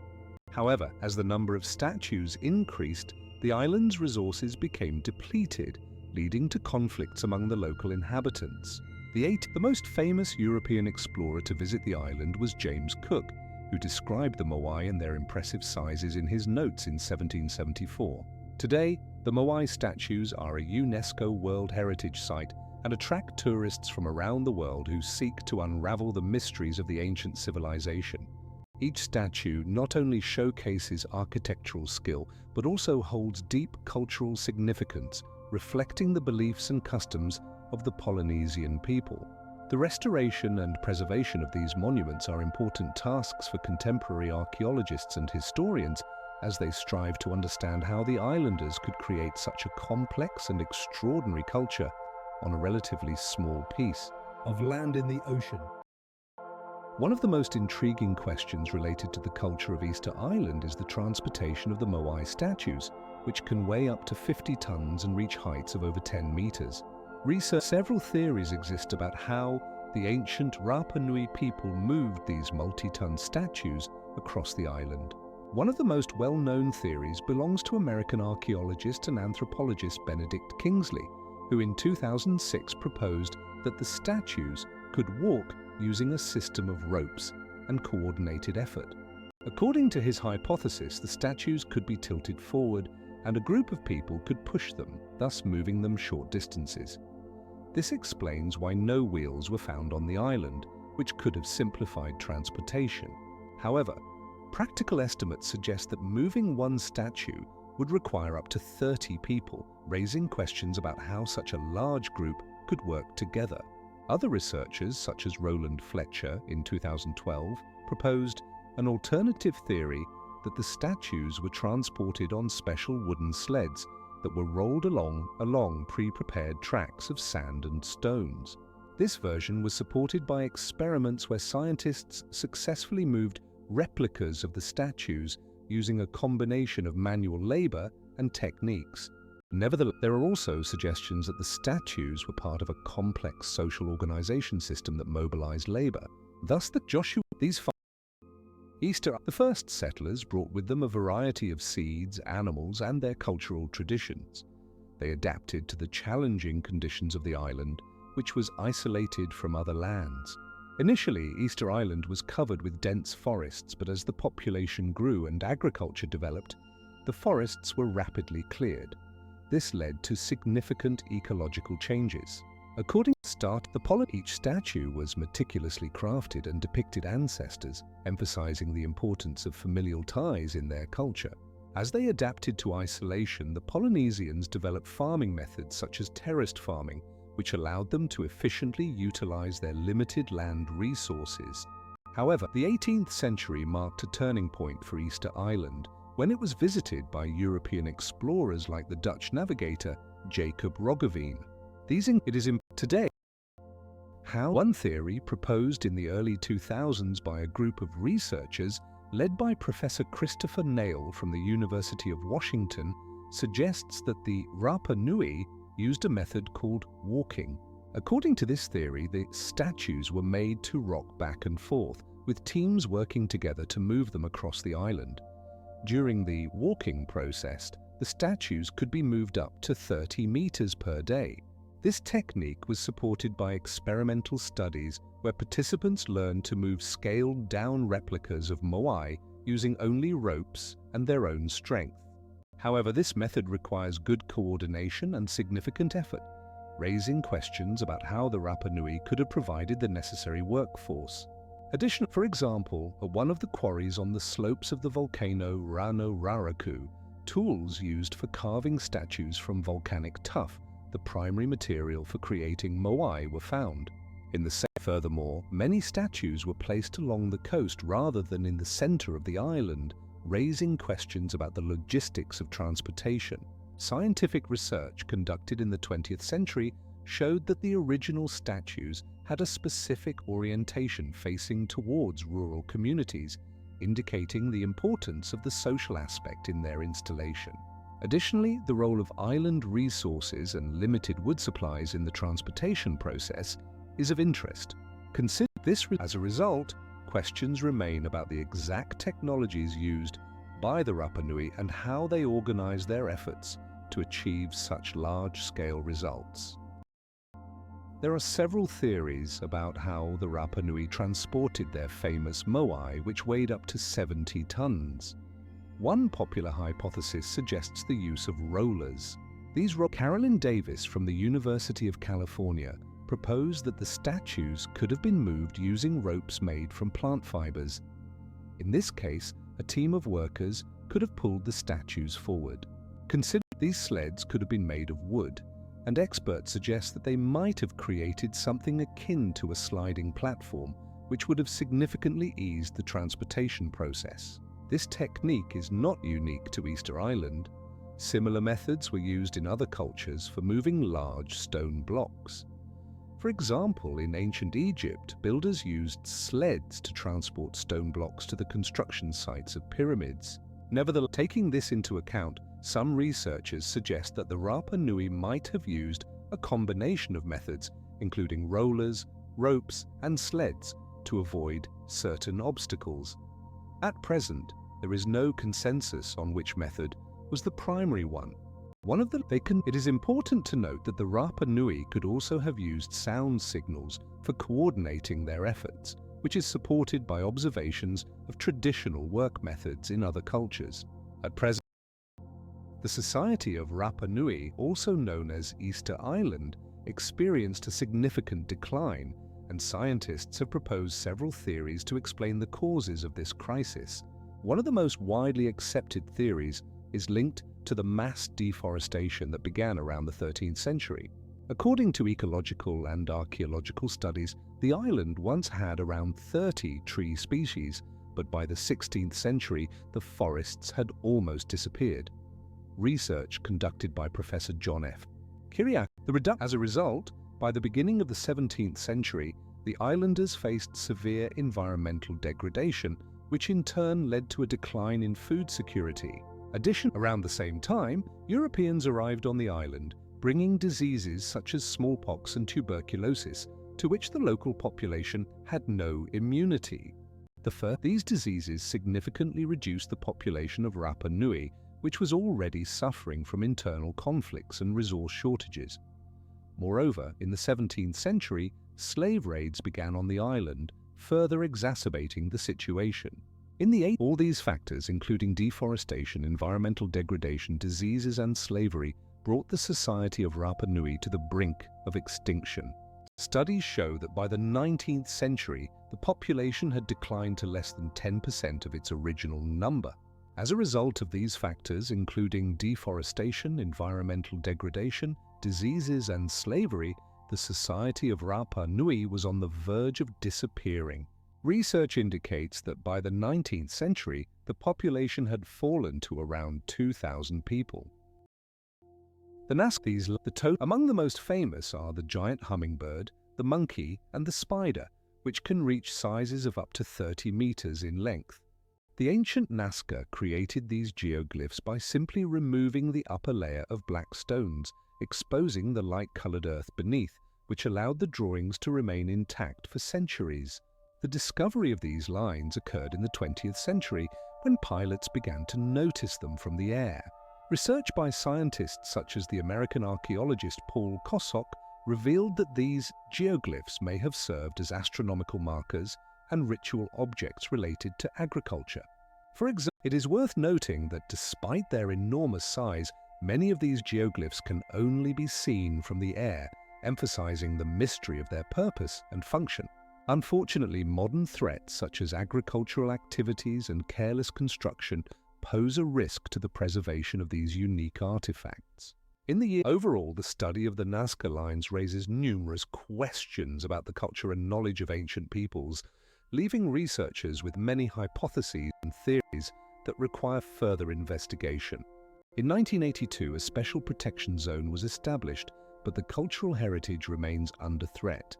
However, as the number of statues increased, the island's resources became depleted, leading to conflicts among the local inhabitants. The most famous European explorer to visit the island was James Cook, who described the Moai and their impressive sizes in his notes in 1774. Today, the Moai statues are a UNESCO World Heritage Site and attract tourists from around the world who seek to unravel the mysteries of the ancient civilization. Each statue not only showcases architectural skill, but also holds deep cultural significance, reflecting the beliefs and customs of the Polynesian people. The restoration and preservation of these monuments are important tasks for contemporary archaeologists and historians as they strive to understand how the islanders could create such a complex and extraordinary culture on a relatively small piece of land in the ocean. One of the most intriguing questions related to the culture of Easter Island is the transportation of the Moai statues, which can weigh up to 50 tons and reach heights of over 10 meters. Several theories exist about how the ancient Rapa Nui people moved these multi-ton statues across the island. One of the most well-known theories belongs to American archaeologist and anthropologist Benedict Kingsley, who in 2006 proposed that the statues could walk using a system of ropes and coordinated effort. According to his hypothesis, the statues could be tilted forward and a group of people could push them, thus moving them short distances. This explains why no wheels were found on the island, which could have simplified transportation. However, practical estimates suggest that moving one statue would require up to 30 people, raising questions about how such a large group could work together. Other researchers, such as Roland Fletcher in 2012, proposed an alternative theory that the statues were transported on special wooden sleds that were rolled along pre-prepared tracks of sand and stones. This version was supported by experiments where scientists successfully moved replicas of the statues using a combination of manual labor and techniques. Nevertheless, there are also suggestions that the statues were part of a complex social organization system that mobilized labor. Thus, the first settlers brought with them a variety of seeds, animals, and their cultural traditions. They adapted to the challenging conditions of the island, which was isolated from other lands. Initially, Easter Island was covered with dense forests, but as the population grew and agriculture developed, the forests were rapidly cleared. This led to significant ecological changes. According to each statue was meticulously crafted and depicted ancestors, emphasizing the importance of familial ties in their culture. As they adapted to isolation, the Polynesians developed farming methods such as terraced farming, which allowed them to efficiently utilize their limited land resources. However, the 18th century marked a turning point for Easter Island when it was visited by European explorers like the Dutch navigator Jacob Roggeveen. Today, one theory proposed in the early 2000s by a group of researchers led by Professor Christopher Nail from the University of Washington suggests that the Rapa Nui used a method called walking. According to this theory, the statues were made to rock back and forth, with teams working together to move them across the island. During the walking process, the statues could be moved up to 30 meters per day. This technique was supported by experimental studies where participants learned to move scaled-down replicas of Moai using only ropes and their own strength. However, this method requires good coordination and significant effort, raising questions about how the Rapa Nui could have provided the necessary workforce. Additionally, for example, at one of the quarries on the slopes of the volcano Rano Raraku, tools used for carving statues from volcanic tuff, the primary material for creating Moai, were found. Furthermore, many statues were placed along the coast rather than in the center of the island, raising questions about the logistics of transportation. Scientific research conducted in the 20th century showed that the original statues had a specific orientation facing towards rural communities, indicating the importance of the social aspect in their installation. Additionally, the role of island resources and limited wood supplies in the transportation process is of interest. Consider this. As a result, questions remain about the exact technologies used by the Rapa Nui and how they organize their efforts to achieve such large-scale results. There are several theories about how the Rapa Nui transported their famous moai, which weighed up to 70 tons. One popular hypothesis suggests the use of rollers. Carolyn Davis from the University of California proposed that the statues could have been moved using ropes made from plant fibers. In this case, a team of workers could have pulled the statues forward. Consider these sleds could have been made of wood, and experts suggest that they might have created something akin to a sliding platform, which would have significantly eased the transportation process. This technique is not unique to Easter Island. Similar methods were used in other cultures for moving large stone blocks. For example, in ancient Egypt, builders used sleds to transport stone blocks to the construction sites of pyramids. Nevertheless, taking this into account, some researchers suggest that the Rapa Nui might have used a combination of methods, including rollers, ropes, and sleds, to avoid certain obstacles. At present, there is no consensus on which method was the primary one. It is important to note that the Rapa Nui could also have used sound signals for coordinating their efforts, which is supported by observations of traditional work methods in other cultures. At present, the Society of Rapa Nui, also known as Easter Island, experienced a significant decline, and scientists have proposed several theories to explain the causes of this crisis. One of the most widely accepted theories is linked to the mass deforestation that began around the 13th century. According to ecological and archaeological studies, the island once had around 30 tree species, but by the 16th century, the forests had almost disappeared. Research conducted by Professor John F. Kiriak. As a result, by the beginning of the 17th century, the islanders faced severe environmental degradation, which in turn led to a decline in food security. Around the same time, Europeans arrived on the island, bringing diseases such as smallpox and tuberculosis, to which the local population had no immunity. These diseases significantly reduced the population of Rapa Nui, which was already suffering from internal conflicts and resource shortages. Moreover, in the 17th century, slave raids began on the island, further exacerbating the situation. All these factors, including deforestation, environmental degradation, diseases, and slavery, brought the Society of Rapa Nui to the brink of extinction. Studies show that by the 19th century, the population had declined to less than 10% of its original number. As a result of these factors, including deforestation, environmental degradation, diseases, and slavery, the Society of Rapa Nui was on the verge of disappearing. Research indicates that by the 19th century, the population had fallen to around 2,000 people. Among the most famous are the giant hummingbird, the monkey, and the spider, which can reach sizes of up to 30 meters in length. The ancient Nazca created these geoglyphs by simply removing the upper layer of black stones, exposing the light-colored earth beneath, which allowed the drawings to remain intact for centuries. The discovery of these lines occurred in the 20th century, when pilots began to notice them from the air. Research by scientists such as the American archaeologist Paul Kosok revealed that these geoglyphs may have served as astronomical markers and ritual objects related to agriculture. For example, it is worth noting that despite their enormous size, many of these geoglyphs can only be seen from the air, emphasizing the mystery of their purpose and function. Unfortunately, modern threats such as agricultural activities and careless construction pose a risk to the preservation of these unique artifacts. Overall, the study of the Nazca lines raises numerous questions about the culture and knowledge of ancient peoples, leaving researchers with many hypotheses and theories that require further investigation. In 1982, a special protection zone was established, but the cultural heritage remains under threat.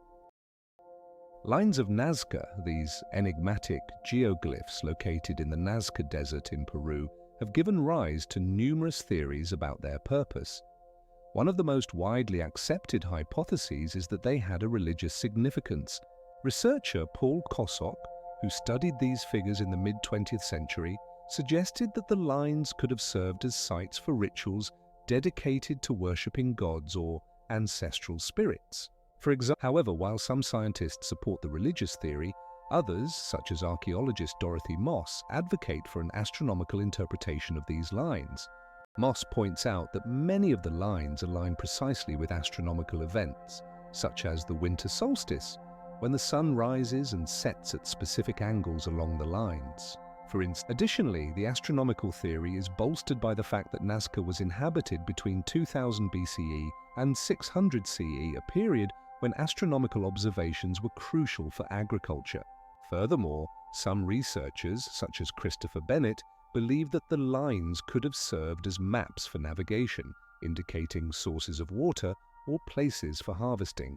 Lines of Nazca, these enigmatic geoglyphs located in the Nazca Desert in Peru, have given rise to numerous theories about their purpose. One of the most widely accepted hypotheses is that they had a religious significance. Researcher Paul Kosok, who studied these figures in the mid-20th century, suggested that the lines could have served as sites for rituals dedicated to worshipping gods or ancestral spirits. For example, however, while some scientists support the religious theory, others, such as archaeologist Dorothy Moss, advocate for an astronomical interpretation of these lines. Moss points out that many of the lines align precisely with astronomical events, such as the winter solstice, when the sun rises and sets at specific angles along the lines. Additionally, the astronomical theory is bolstered by the fact that Nazca was inhabited between 2000 BCE and 600 CE, a period when astronomical observations were crucial for agriculture. Furthermore, some researchers, such as Christopher Bennett, believe that the lines could have served as maps for navigation, indicating sources of water or places for harvesting.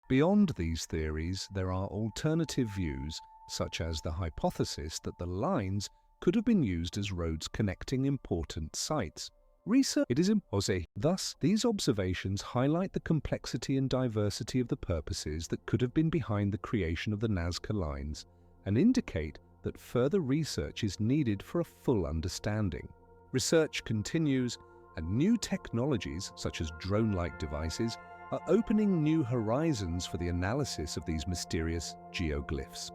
Beyond these theories, there are alternative views, such as the hypothesis that the lines could have been used as roads connecting important sites. Thus, these observations highlight the complexity and diversity of the purposes that could have been behind the creation of the Nazca lines and indicate that further research is needed for a full understanding. Research continues, and new technologies, such as drone-like devices, are opening new horizons for the analysis of these mysterious geoglyphs.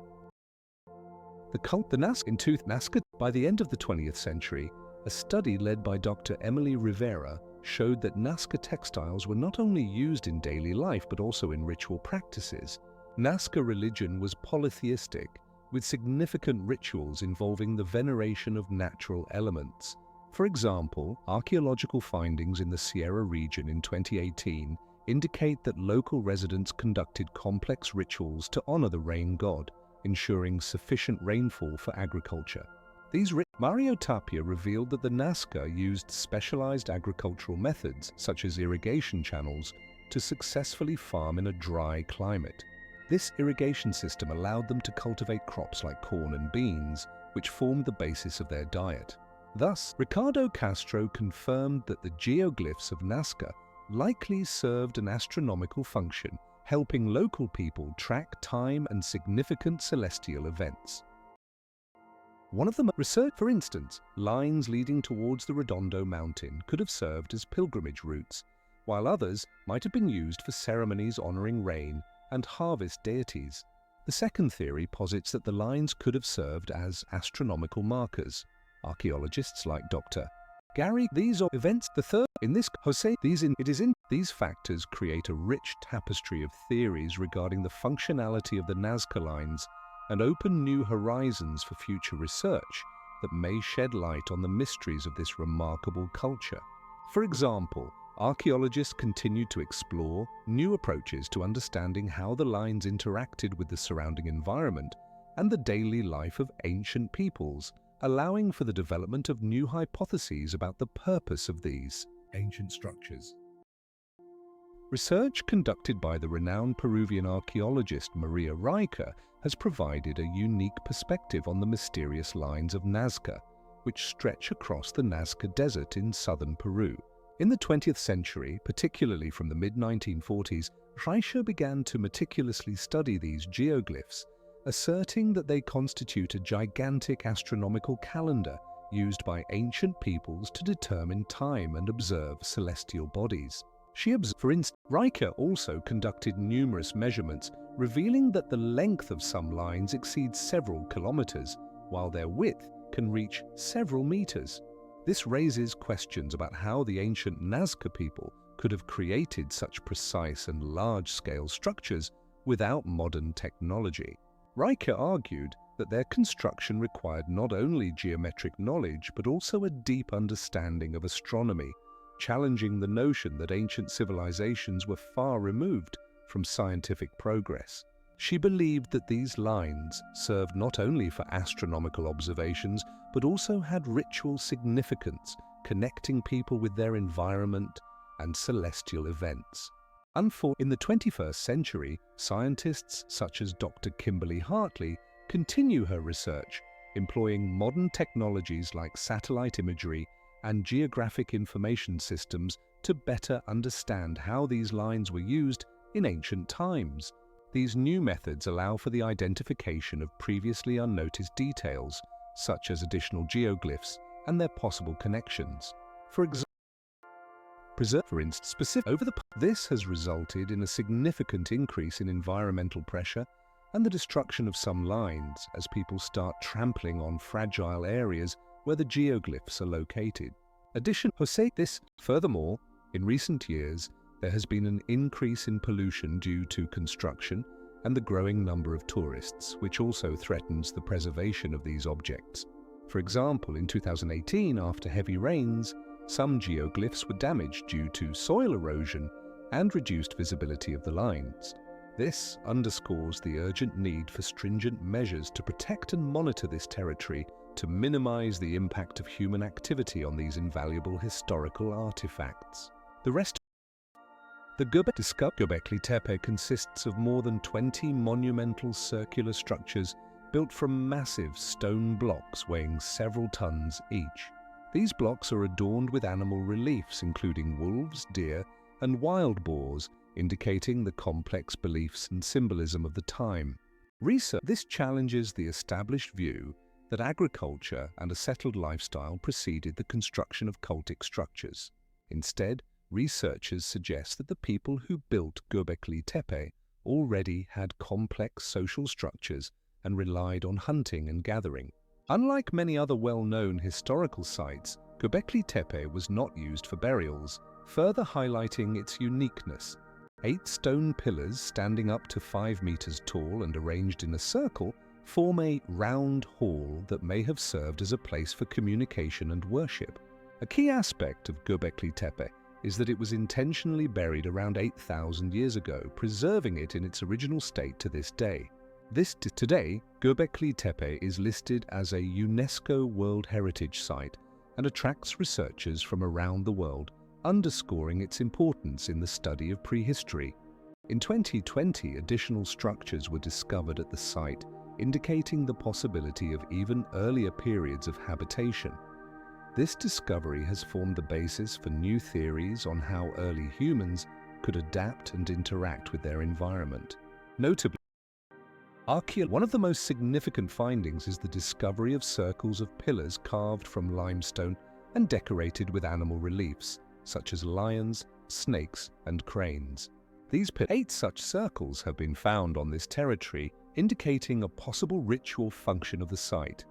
Nazca. By the end of the 20th century, a study led by Dr. Emily Rivera showed that Nazca textiles were not only used in daily life but also in ritual practices. Nazca religion was polytheistic, with significant rituals involving the veneration of natural elements. For example, archaeological findings in the Sierra region in 2018 indicate that local residents conducted complex rituals to honor the rain god, ensuring sufficient rainfall for agriculture. Mario Tapia revealed that the Nazca used specialized agricultural methods, such as irrigation channels, to successfully farm in a dry climate. This irrigation system allowed them to cultivate crops like corn and beans, which formed the basis of their diet. Thus, Ricardo Castro confirmed that the geoglyphs of Nazca likely served an astronomical function, helping local people track time and significant celestial events. One of them research, for instance, lines leading towards the Redondo mountain could have served as pilgrimage routes, while others might have been used for ceremonies honoring rain and harvest deities. The second theory posits that the lines could have served as astronomical markers. Archaeologists like Dr. Gary, these events, the third, in this, these factors create a rich tapestry of theories regarding the functionality of the Nazca lines and open new horizons for future research that may shed light on the mysteries of this remarkable culture. For example, archaeologists continued to explore new approaches to understanding how the lines interacted with the surrounding environment and the daily life of ancient peoples, allowing for the development of new hypotheses about the purpose of these ancient structures. Research conducted by the renowned Peruvian archaeologist Maria Riker has provided a unique perspective on the mysterious lines of Nazca, which stretch across the Nazca Desert in southern Peru. In the 20th century, particularly from the mid-1940s, Riker began to meticulously study these geoglyphs, asserting that they constitute a gigantic astronomical calendar used by ancient peoples to determine time and observe celestial bodies. For instance, Riker also conducted numerous measurements, revealing that the length of some lines exceeds several kilometers, while their width can reach several meters. This raises questions about how the ancient Nazca people could have created such precise and large-scale structures without modern technology. Riker argued that their construction required not only geometric knowledge but also a deep understanding of astronomy, challenging the notion that ancient civilizations were far removed from scientific progress. She believed that these lines served not only for astronomical observations but also had ritual significance, connecting people with their environment and celestial events. In the 21st century, scientists such as Dr. Kimberly Hartley continue her research, employing modern technologies like satellite imagery and geographic information systems to better understand how these lines were used in ancient times. These new methods allow for the identification of previously unnoticed details, such as additional geoglyphs and their possible connections. For instance, this has resulted in a significant increase in environmental pressure and the destruction of some lines as people start trampling on fragile areas where the geoglyphs are located. Furthermore, in recent years, there has been an increase in pollution due to construction and the growing number of tourists, which also threatens the preservation of these objects. For example, in 2018, after heavy rains, some geoglyphs were damaged due to soil erosion and reduced visibility of the lines. This underscores the urgent need for stringent measures to protect and monitor this territory to minimize the impact of human activity on these invaluable historical artifacts. The Göbekli Tepe consists of more than 20 monumental circular structures built from massive stone blocks weighing several tons each. These blocks are adorned with animal reliefs including wolves, deer, and wild boars, indicating the complex beliefs and symbolism of the time. This challenges the established view that agriculture and a settled lifestyle preceded the construction of cultic structures. Instead, researchers suggest that the people who built Göbekli Tepe already had complex social structures and relied on hunting and gathering. Unlike many other well-known historical sites, Göbekli Tepe was not used for burials, further highlighting its uniqueness. 8 stone pillars standing up to 5 meters tall and arranged in a circle form a round hall that may have served as a place for communication and worship. A key aspect of Göbekli Tepe is that it was intentionally buried around 8,000 years ago, preserving it in its original state to this day. Today, Göbekli Tepe is listed as a UNESCO World Heritage Site and attracts researchers from around the world, underscoring its importance in the study of prehistory. In 2020, additional structures were discovered at the site, indicating the possibility of even earlier periods of habitation. This discovery has formed the basis for new theories on how early humans could adapt and interact with their environment. Notably, one of the most significant findings is the discovery of circles of pillars carved from limestone and decorated with animal reliefs, such as lions, snakes, and cranes. 8 such circles have been found on this territory, indicating a possible ritual function of the site.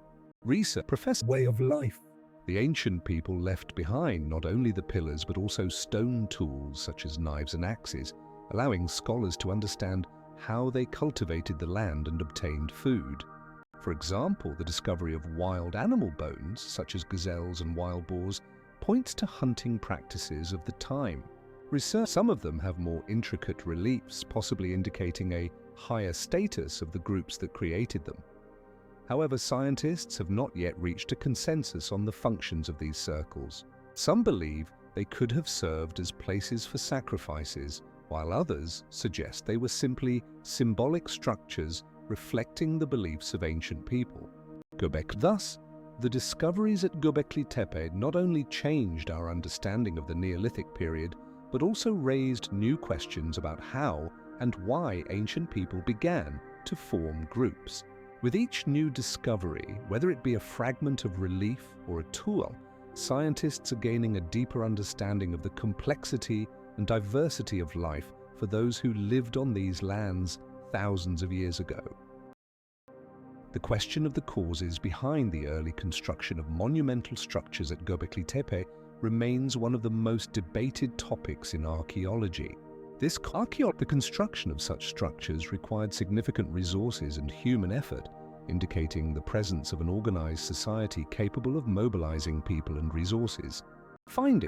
Professor Way of Life. The ancient people left behind not only the pillars but also stone tools such as knives and axes, allowing scholars to understand how they cultivated the land and obtained food. For example, the discovery of wild animal bones, such as gazelles and wild boars, points to hunting practices of the time. Some of them have more intricate reliefs, possibly indicating a higher status of the groups that created them. However, scientists have not yet reached a consensus on the functions of these circles. Some believe they could have served as places for sacrifices, while others suggest they were simply symbolic structures reflecting the beliefs of ancient people. Thus, the discoveries at Göbekli Tepe not only changed our understanding of the Neolithic period, but also raised new questions about how and why ancient people began to form groups. With each new discovery, whether it be a fragment of relief or a tool, scientists are gaining a deeper understanding of the complexity and diversity of life for those who lived on these lands thousands of years ago. The question of the causes behind the early construction of monumental structures at Göbekli Tepe remains one of the most debated topics in archaeology. The construction of such structures required significant resources and human effort, indicating the presence of an organized society capable of mobilizing people and resources.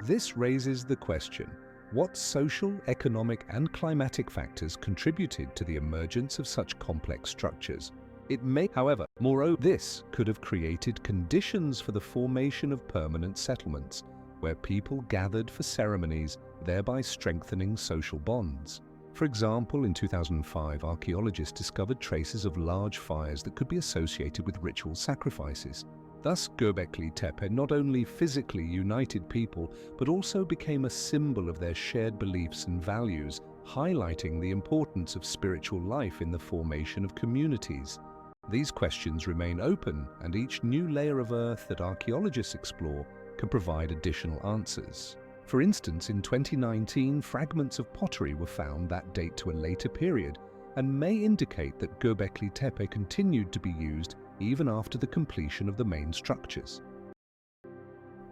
This raises the question: what social, economic, and climatic factors contributed to the emergence of such complex structures? Moreover, this could have created conditions for the formation of permanent settlements, where people gathered for ceremonies, thereby strengthening social bonds. For example, in 2005, archaeologists discovered traces of large fires that could be associated with ritual sacrifices. Thus, Göbekli Tepe not only physically united people, but also became a symbol of their shared beliefs and values, highlighting the importance of spiritual life in the formation of communities. These questions remain open, and each new layer of earth that archaeologists explore can provide additional answers. For instance, in 2019, fragments of pottery were found that date to a later period and may indicate that Göbekli Tepe continued to be used even after the completion of the main structures.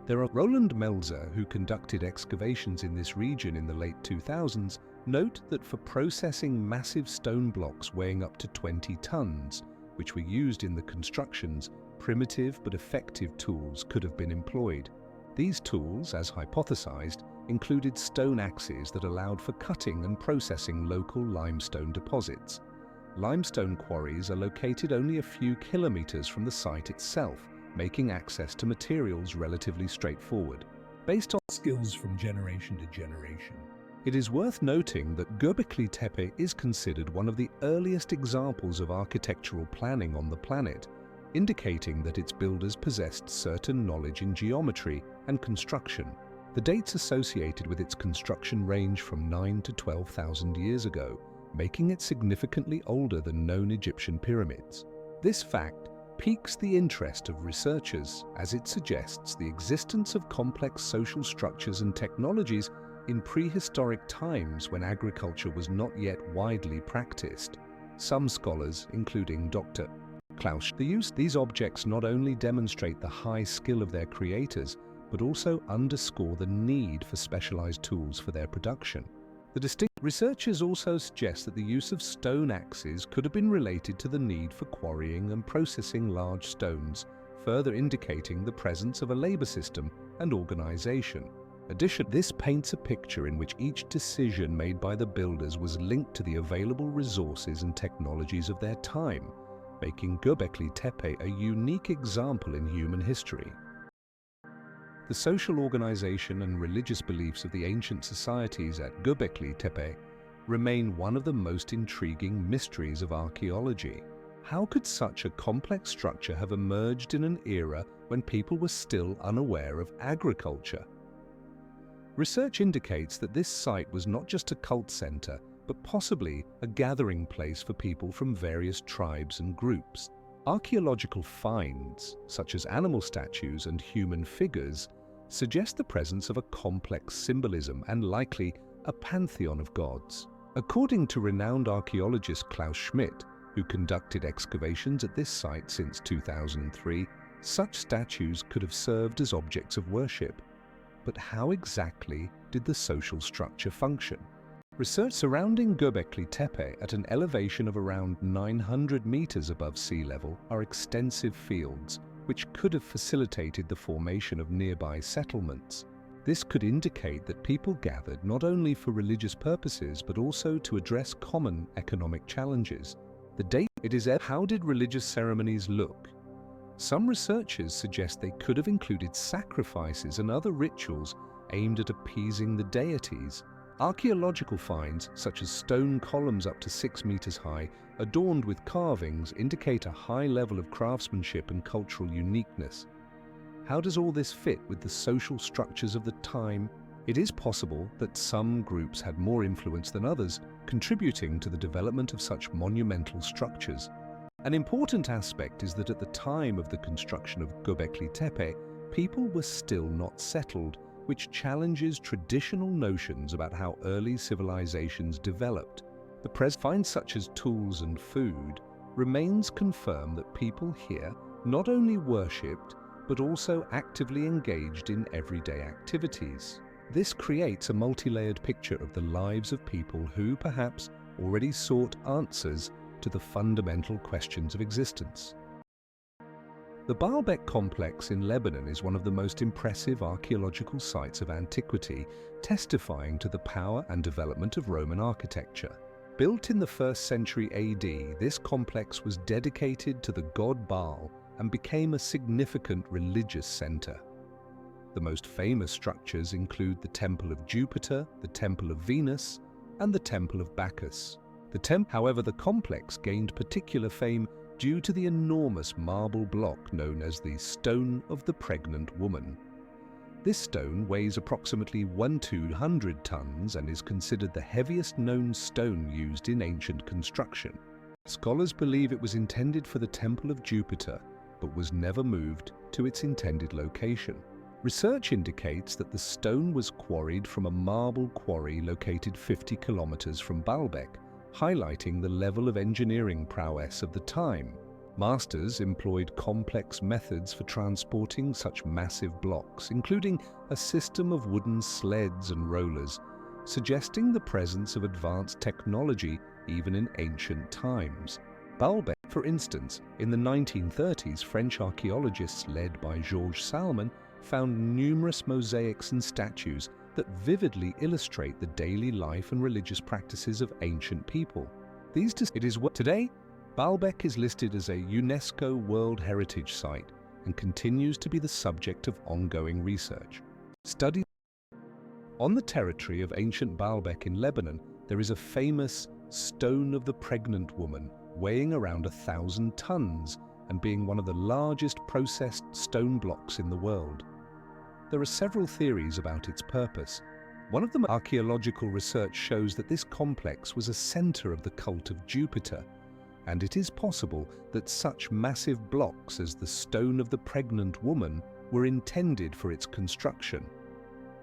There are Roland Melzer, who conducted excavations in this region in the late 2000s, note that for processing massive stone blocks weighing up to 20 tons, which were used in the constructions, primitive but effective tools could have been employed. These tools, as hypothesized, included stone axes that allowed for cutting and processing local limestone deposits. Limestone quarries are located only a few kilometers from the site itself, making access to materials relatively straightforward. Based on skills from generation to generation, it is worth noting that Göbekli Tepe is considered one of the earliest examples of architectural planning on the planet, indicating that its builders possessed certain knowledge in geometry and construction. The dates associated with its construction range from 9,000 to 12,000 years ago, making it significantly older than known Egyptian pyramids. This fact piques the interest of researchers, as it suggests the existence of complex social structures and technologies in prehistoric times when agriculture was not yet widely practiced. Some scholars, including Dr. Klaus, these objects not only demonstrate the high skill of their creators, but also underscore the need for specialized tools for their production. Researchers also suggest that the use of stone axes could have been related to the need for quarrying and processing large stones, further indicating the presence of a labor system and organization. Additionally, this paints a picture in which each decision made by the builders was linked to the available resources and technologies of their time, making Göbekli Tepe a unique example in human history. The social organization and religious beliefs of the ancient societies at Göbekli Tepe remain one of the most intriguing mysteries of archaeology. How could such a complex structure have emerged in an era when people were still unaware of agriculture? Research indicates that this site was not just a cult center, but possibly a gathering place for people from various tribes and groups. Archaeological finds, such as animal statues and human figures, suggest the presence of a complex symbolism and likely a pantheon of gods. According to renowned archaeologist Klaus Schmidt, who conducted excavations at this site since 2003, such statues could have served as objects of worship. But how exactly did the social structure function? Research surrounding Göbekli Tepe at an elevation of around 900 meters above sea level are extensive fields, which could have facilitated the formation of nearby settlements. This could indicate that people gathered not only for religious purposes but also to address common economic challenges. How did religious ceremonies look? Some researchers suggest they could have included sacrifices and other rituals aimed at appeasing the deities. Archaeological finds, such as stone columns up to 6 meters high, adorned with carvings, indicate a high level of craftsmanship and cultural uniqueness. How does all this fit with the social structures of the time? It is possible that some groups had more influence than others, contributing to the development of such monumental structures. An important aspect is that at the time of the construction of Göbekli Tepe, people were still not settled, which challenges traditional notions about how early civilizations developed. The finds such as tools and food remains confirm that people here not only worshipped, but also actively engaged in everyday activities. This creates a multi-layered picture of the lives of people who perhaps already sought answers to the fundamental questions of existence. The Baalbek complex in Lebanon is one of the most impressive archaeological sites of antiquity, testifying to the power and development of Roman architecture. Built in the 1st century AD, this complex was dedicated to the god Baal and became a significant religious center. The most famous structures include the Temple of Jupiter, the Temple of Venus, and the Temple of Bacchus. However, the complex gained particular fame due to the enormous marble block known as the Stone of the Pregnant Woman. This stone weighs approximately 1/200 tons and is considered the heaviest known stone used in ancient construction. Scholars believe it was intended for the Temple of Jupiter, but was never moved to its intended location. Research indicates that the stone was quarried from a marble quarry located 50 kilometers from Baalbek, highlighting the level of engineering prowess of the time. Masters employed complex methods for transporting such massive blocks, including a system of wooden sleds and rollers, suggesting the presence of advanced technology even in ancient times. Baalbek, for instance, in the 1930s, French archaeologists led by Georges Salmon found numerous mosaics and statues that vividly illustrate the daily life and religious practices of ancient people. Today, Baalbek is listed as a UNESCO World Heritage Site and continues to be the subject of ongoing research. Studies on the territory of ancient Baalbek in Lebanon, there is a famous Stone of the Pregnant Woman weighing around 1,000 tons and being one of the largest processed stone blocks in the world. There are several theories about its purpose. One of them, archaeological research shows that this complex was a center of the cult of Jupiter, and it is possible that such massive blocks as the Stone of the Pregnant Woman were intended for its construction.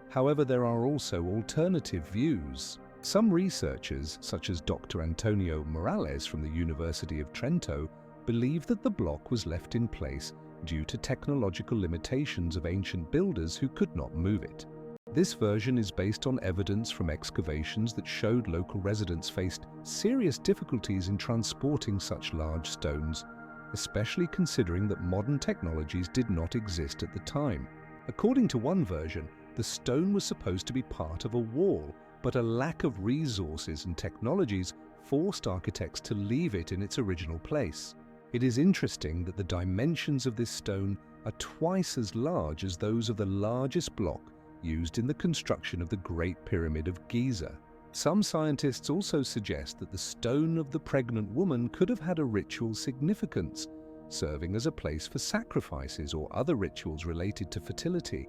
However, there are also alternative views. Some researchers, such as Dr. Antonio Morales from the University of Trento, believe that the block was left in place due to technological limitations of ancient builders who could not move it. This version is based on evidence from excavations that showed local residents faced serious difficulties in transporting such large stones, especially considering that modern technologies did not exist at the time. According to one version, the stone was supposed to be part of a wall, but a lack of resources and technologies forced architects to leave it in its original place. It is interesting that the dimensions of this stone are twice as large as those of the largest block used in the construction of the Great Pyramid of Giza. Some scientists also suggest that the Stone of the Pregnant Woman could have had a ritual significance, serving as a place for sacrifices or other rituals related to fertility,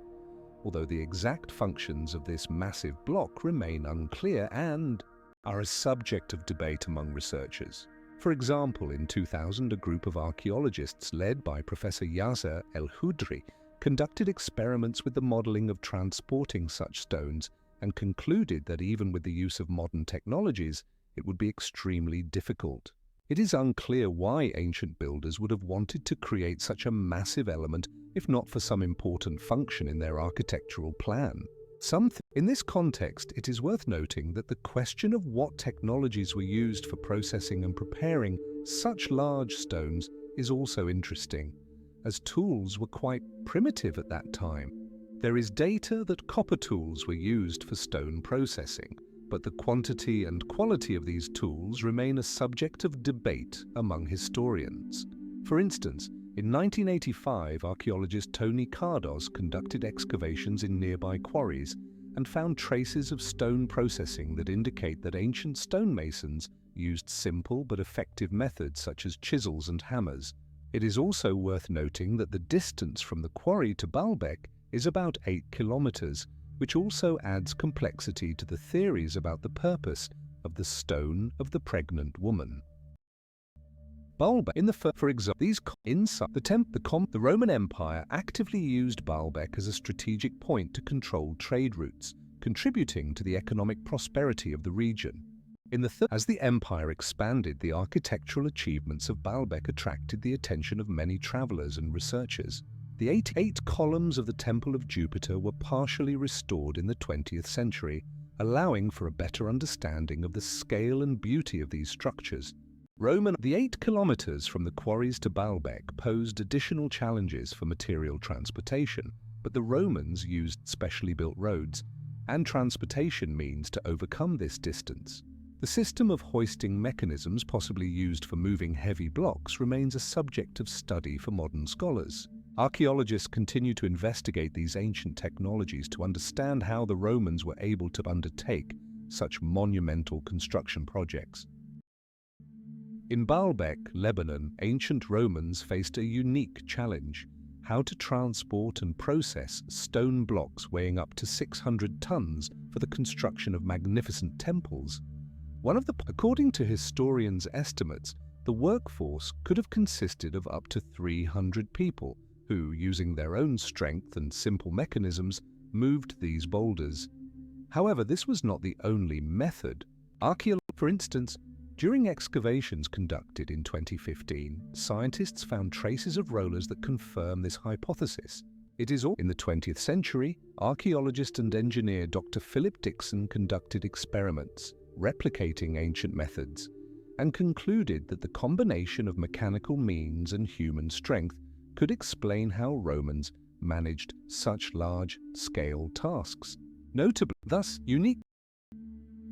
although the exact functions of this massive block remain unclear and are a subject of debate among researchers. For example, in 2000, a group of archaeologists led by Professor Yasser El-Houdri conducted experiments with the modeling of transporting such stones and concluded that even with the use of modern technologies, it would be extremely difficult. It is unclear why ancient builders would have wanted to create such a massive element if not for some important function in their architectural plan. In this context, it is worth noting that the question of what technologies were used for processing and preparing such large stones is also interesting, as tools were quite primitive at that time. There is data that copper tools were used for stone processing, but the quantity and quality of these tools remain a subject of debate among historians. For instance, in 1985, archaeologist Tony Cardos conducted excavations in nearby quarries and found traces of stone processing that indicate that ancient stonemasons used simple but effective methods such as chisels and hammers. It is also worth noting that the distance from the quarry to Baalbek is about 8 kilometers, which also adds complexity to the theories about the purpose of the Stone of the Pregnant Woman. Baalbek, for example, the Roman Empire actively used Baalbek as a strategic point to control trade routes, contributing to the economic prosperity of the region. As the empire expanded, the architectural achievements of Baalbek attracted the attention of many travelers and researchers. The eight columns of the Temple of Jupiter were partially restored in the 20th century, allowing for a better understanding of the scale and beauty of these structures. The 8 kilometers from the quarries to Baalbek posed additional challenges for material transportation, but the Romans used specially built roads and transportation means to overcome this distance. The system of hoisting mechanisms possibly used for moving heavy blocks remains a subject of study for modern scholars. Archaeologists continue to investigate these ancient technologies to understand how the Romans were able to undertake such monumental construction projects. In Baalbek, Lebanon, ancient Romans faced a unique challenge: how to transport and process stone blocks weighing up to 600 tons for the construction of magnificent temples. According to historians' estimates, the workforce could have consisted of up to 300 people who, using their own strength and simple mechanisms, moved these boulders. However, this was not the only method. For instance, during excavations conducted in 2015, scientists found traces of rollers that confirm this hypothesis. In the 20th century, archaeologist and engineer Dr. Philip Dixon conducted experiments replicating ancient methods and concluded that the combination of mechanical means and human strength could explain how Romans managed such large-scale tasks. Notably, thus unique.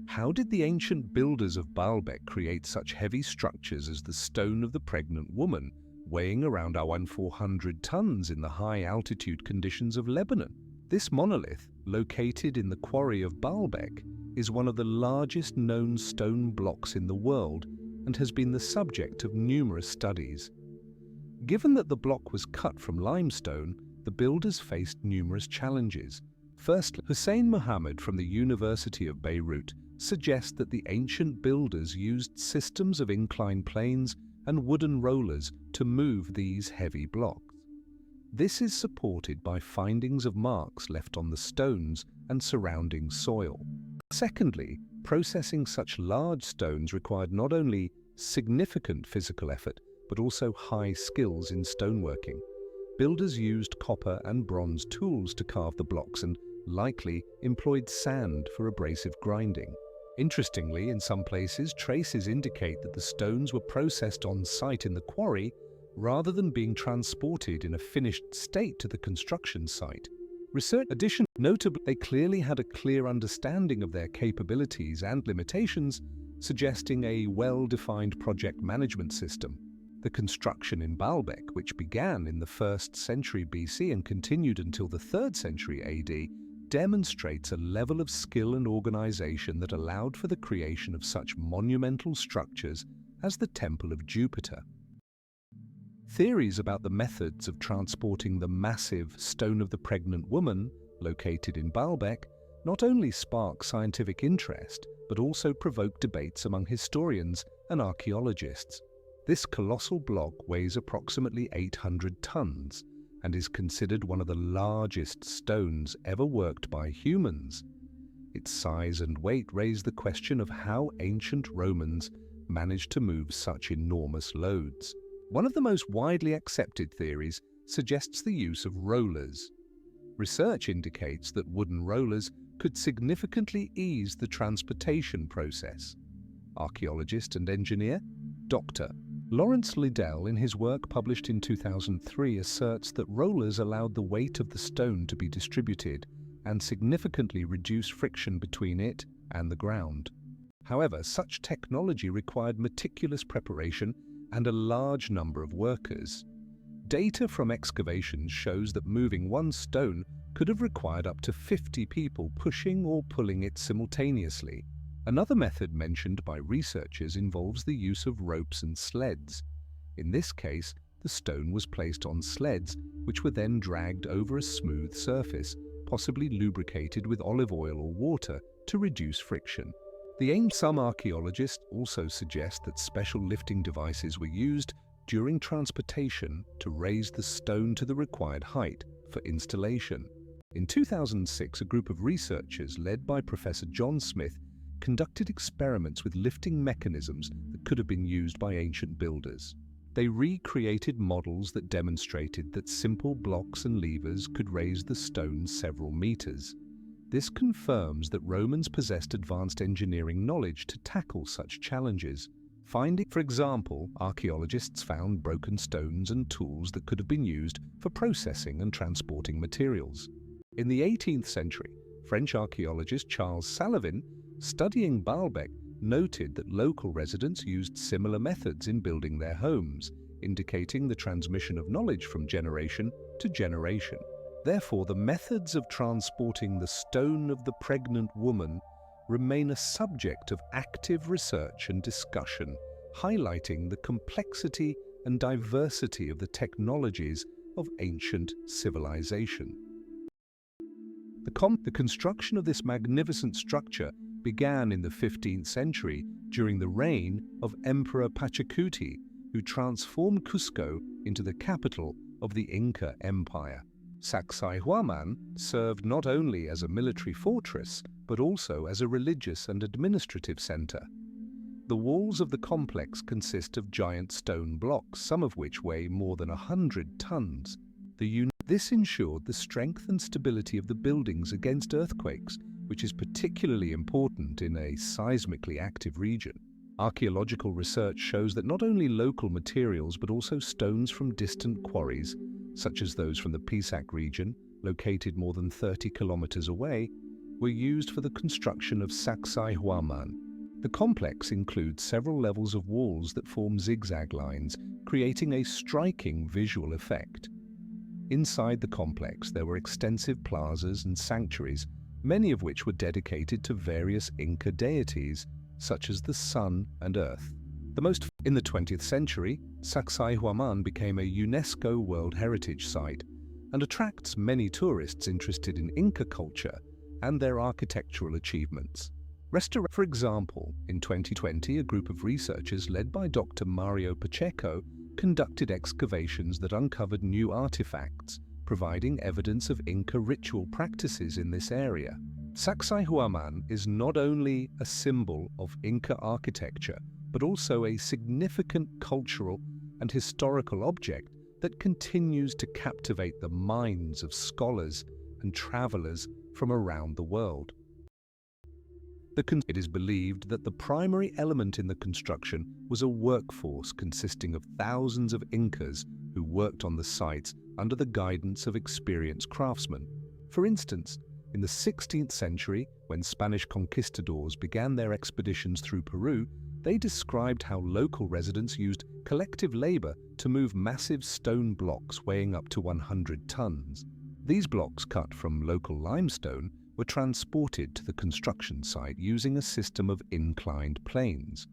How did the ancient builders of Baalbek create such heavy structures as the stone of the pregnant woman, weighing around 400 tons in the high-altitude conditions of Lebanon? This monolith, located in the quarry of Baalbek, is one of the largest known stone blocks in the world and has been the subject of numerous studies. Given that the block was cut from limestone, the builders faced numerous challenges. Firstly, Hussein Mohammed from the University of Beirut suggests that the ancient builders used systems of inclined planes and wooden rollers to move these heavy blocks. This is supported by findings of marks left on the stones and surrounding soil. Secondly, processing such large stones required not only significant physical effort, but also high skills in stoneworking. Builders used copper and bronze tools to carve the blocks and likely employed sand for abrasive grinding. Interestingly, in some places, traces indicate that the stones were processed on site in the quarry rather than being transported in a finished state to the construction site. Notably, they clearly had a clear understanding of their capabilities and limitations, suggesting a well-defined project management system. The construction in Baalbek, which began in the 1st century BC and continued until the 3rd century AD, demonstrates a level of skill and organization that allowed for the creation of such monumental structures as the Temple of Jupiter. Theories about the methods of transporting the massive stone of the pregnant woman, located in Baalbek, not only spark scientific interest, but also provoke debates among historians and archaeologists. This colossal block weighs approximately 800 tons and is considered one of the largest stones ever worked by humans. Its size and weight raise the question of how ancient Romans managed to move such enormous loads. One of the most widely accepted theories suggests the use of rollers. Research indicates that wooden rollers could significantly ease the transportation process. Archaeologist and engineer Dr. Lawrence Liddell, in his work published in 2003, asserts that rollers allowed the weight of the stone to be distributed and significantly reduce friction between it and the ground. However, such technology required meticulous preparation and a large number of workers. Data from excavations shows that moving one stone could have required up to 50 people pushing or pulling it simultaneously. Another method mentioned by researchers involves the use of ropes and sleds. In this case, the stone was placed on sleds, which were then dragged over a smooth surface, possibly lubricated with olive oil or water to reduce friction. Some archaeologists also suggest that special lifting devices were used during transportation to raise the stone to the required height for installation. In 2006, a group of researchers led by Professor John Smith conducted experiments with lifting mechanisms that could have been used by ancient builders. They recreated models that demonstrated that simple blocks and levers could raise the stone several meters. This confirms that Romans possessed advanced engineering knowledge to tackle such challenges. For example, archaeologists found broken stones and tools that could have been used for processing and transporting materials. In the 18th century, French archaeologist Charles Salavin, studying Baalbek, noted that local residents used similar methods in building their homes, indicating the transmission of knowledge from generation to generation. Therefore, the methods of transporting the stone of the pregnant woman remain a subject of active research and discussion, highlighting the complexity and diversity of the technologies of ancient civilization. The construction of this magnificent structure began in the 15th century during the reign of Emperor Pachacuti, who transformed Cusco into the capital of the Inca Empire. Sacsayhuaman served not only as a military fortress, but also as a religious and administrative center. The walls of the complex consist of giant stone blocks, some of which weigh more than 100 tons. This ensured the strength and stability of the buildings against earthquakes, which is particularly important in a seismically active region. Archaeological research shows that not only local materials but also stones from distant quarries, such as those from the Pisac region, located more than 30 kilometers away, were used for the construction of Sacsayhuaman. The complex includes several levels of walls that form zigzag lines, creating a striking visual effect. Inside the complex, there were extensive plazas and sanctuaries, many of which were dedicated to various Inca deities, such as the sun and earth. In the 20th century, Sacsayhuaman became a UNESCO World Heritage Site and attracts many tourists interested in Inca culture and their architectural achievements. For example, in 2020, a group of researchers led by Dr. Mario Pacheco conducted excavations that uncovered new artifacts, providing evidence of Inca ritual practices in this area. Sacsayhuaman is not only a symbol of Inca architecture, but also a significant cultural and historical object that continues to captivate the minds of scholars and travelers from around the world. It is believed that the primary element in the construction was a workforce consisting of thousands of Incas who worked on the sites under the guidance of experienced craftsmen. For instance, in the 16th century, when Spanish conquistadors began their expeditions through Peru, they described how local residents used collective labor to move massive stone blocks weighing up to 100 tons. These blocks, cut from local limestone, were transported to the construction site using a system of inclined planes.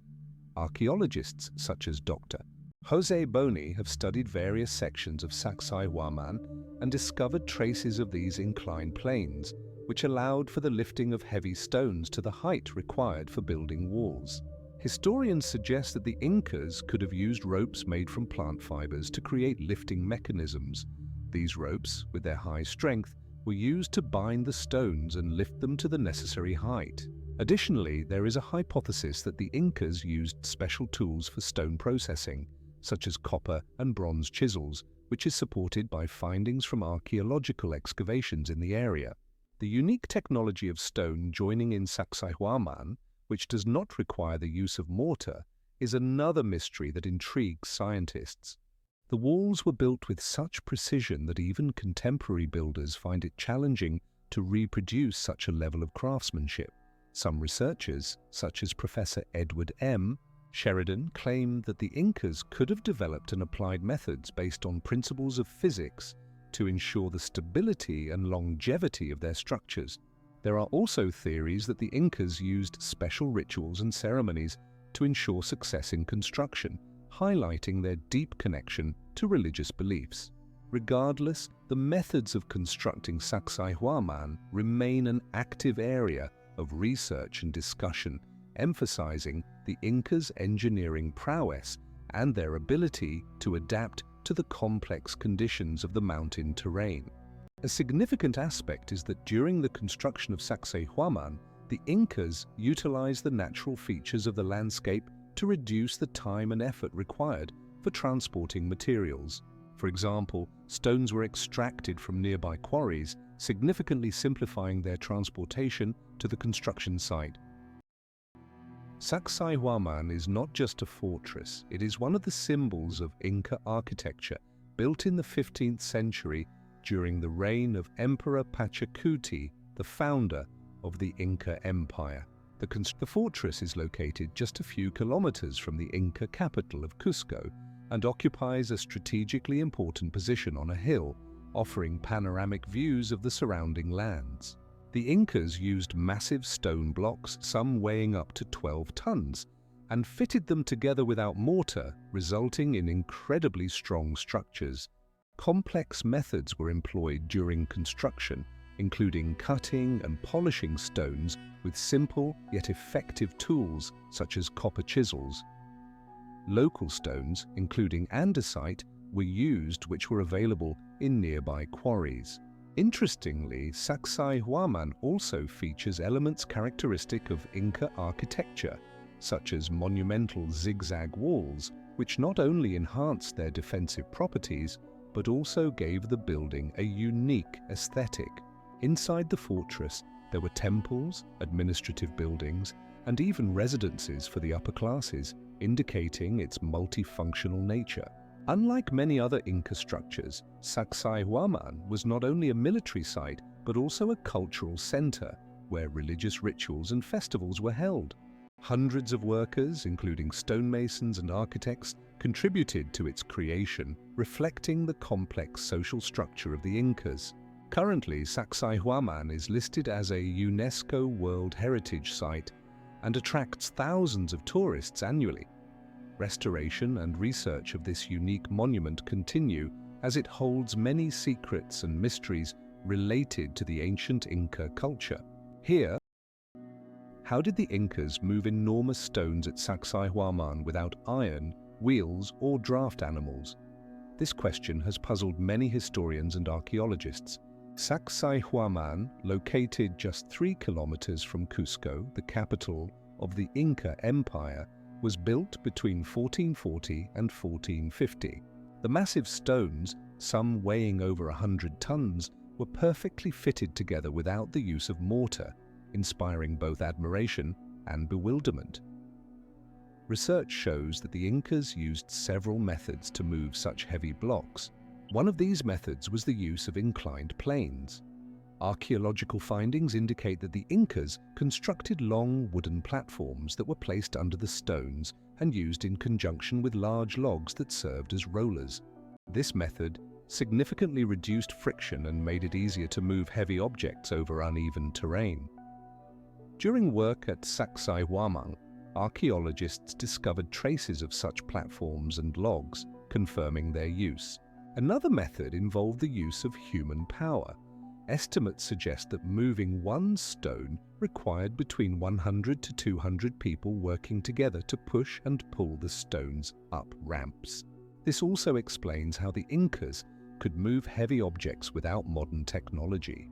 Archaeologists such as Dr. Jose Boni have studied various sections of Sacsayhuaman and discovered traces of these inclined planes, which allowed for the lifting of heavy stones to the height required for building walls. Historians suggest that the Incas could have used ropes made from plant fibers to create lifting mechanisms. These ropes, with their high strength, were used to bind the stones and lift them to the necessary height. Additionally, there is a hypothesis that the Incas used special tools for stone processing, such as copper and bronze chisels, which is supported by findings from archaeological excavations in the area. The unique technology of stone joining in Sacsayhuaman, which does not require the use of mortar, is another mystery that intrigues scientists. The walls were built with such precision that even contemporary builders find it challenging to reproduce such a level of craftsmanship. Some researchers, such as Professor Edward M. Sheridan, claim that the Incas could have developed and applied methods based on principles of physics to ensure the stability and longevity of their structures. There are also theories that the Incas used special rituals and ceremonies to ensure success in construction, highlighting their deep connection to religious beliefs. Regardless, the methods of constructing Sacsayhuaman remain an active area of research and discussion, emphasizing the Incas' engineering prowess and their ability to adapt to the complex conditions of the mountain terrain. A significant aspect is that during the construction of Sacsayhuaman, the Incas utilized the natural features of the landscape to reduce the time and effort required for transporting materials. For example, stones were extracted from nearby quarries, significantly simplifying their transportation to the construction site. Sacsayhuaman is not just a fortress, it is one of the symbols of Inca architecture, built in the 15th century during the reign of Emperor Pachacuti, the founder of the Inca Empire. The fortress is located just a few kilometers from the Inca capital of Cusco and occupies a strategically important position on a hill, offering panoramic views of the surrounding lands. The Incas used massive stone blocks, some weighing up to 12 tons, and fitted them together without mortar, resulting in incredibly strong structures. Complex methods were employed during construction, including cutting and polishing stones with simple yet effective tools such as copper chisels. Local stones, including andesite, were used, which were available in nearby quarries. Interestingly, Sacsayhuaman also features elements characteristic of Inca architecture, such as monumental zigzag walls, which not only enhanced their defensive properties, but also gave the building a unique aesthetic. Inside the fortress, there were temples, administrative buildings, and even residences for the upper classes, indicating its multifunctional nature. Unlike many other Inca structures, Sacsayhuaman was not only a military site, but also a cultural center, where religious rituals and festivals were held. Hundreds of workers, including stonemasons and architects, contributed to its creation, reflecting the complex social structure of the Incas. Currently, Sacsayhuaman is listed as a UNESCO World Heritage Site and attracts thousands of tourists annually. Restoration and research of this unique monument continue, as it holds many secrets and mysteries related to the ancient Inca culture. Here, how did the Incas move enormous stones at Sacsayhuaman without iron, wheels, or draft animals? This question has puzzled many historians and archaeologists. Sacsayhuaman, located just 3 kilometers from Cusco, the capital of the Inca Empire, was built between 1440 and 1450. The massive stones, some weighing over 100 tons, were perfectly fitted together without the use of mortar, inspiring both admiration and bewilderment. Research shows that the Incas used several methods to move such heavy blocks. One of these methods was the use of inclined planes. Archaeological findings indicate that the Incas constructed long wooden platforms that were placed under the stones and used in conjunction with large logs that served as rollers. This method significantly reduced friction and made it easier to move heavy objects over uneven terrain. During work at Sacsayhuaman, archaeologists discovered traces of such platforms and logs, confirming their use. Another method involved the use of human power. Estimates suggest that moving one stone required between 100 to 200 people working together to push and pull the stones up ramps. This also explains how the Incas could move heavy objects without modern technology.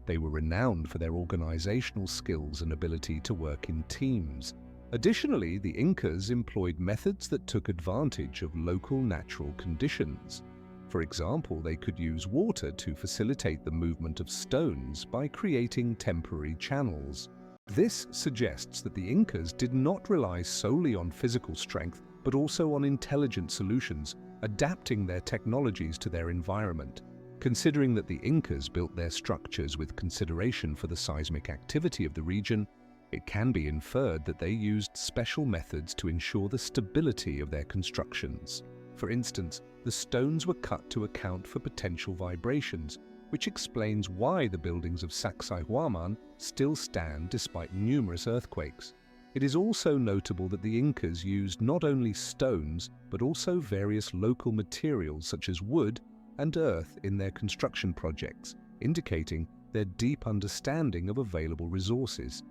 They were renowned for their organizational skills and ability to work in teams. Additionally, the Incas employed methods that took advantage of local natural conditions. For example, they could use water to facilitate the movement of stones by creating temporary channels. This suggests that the Incas did not rely solely on physical strength, but also on intelligent solutions, adapting their technologies to their environment. Considering that the Incas built their structures with consideration for the seismic activity of the region, it can be inferred that they used special methods to ensure the stability of their constructions. For instance, the stones were cut to account for potential vibrations, which explains why the buildings of Sacsayhuaman still stand despite numerous earthquakes. It is also notable that the Incas used not only stones, but also various local materials such as wood and earth in their construction projects, indicating their deep understanding of available resources.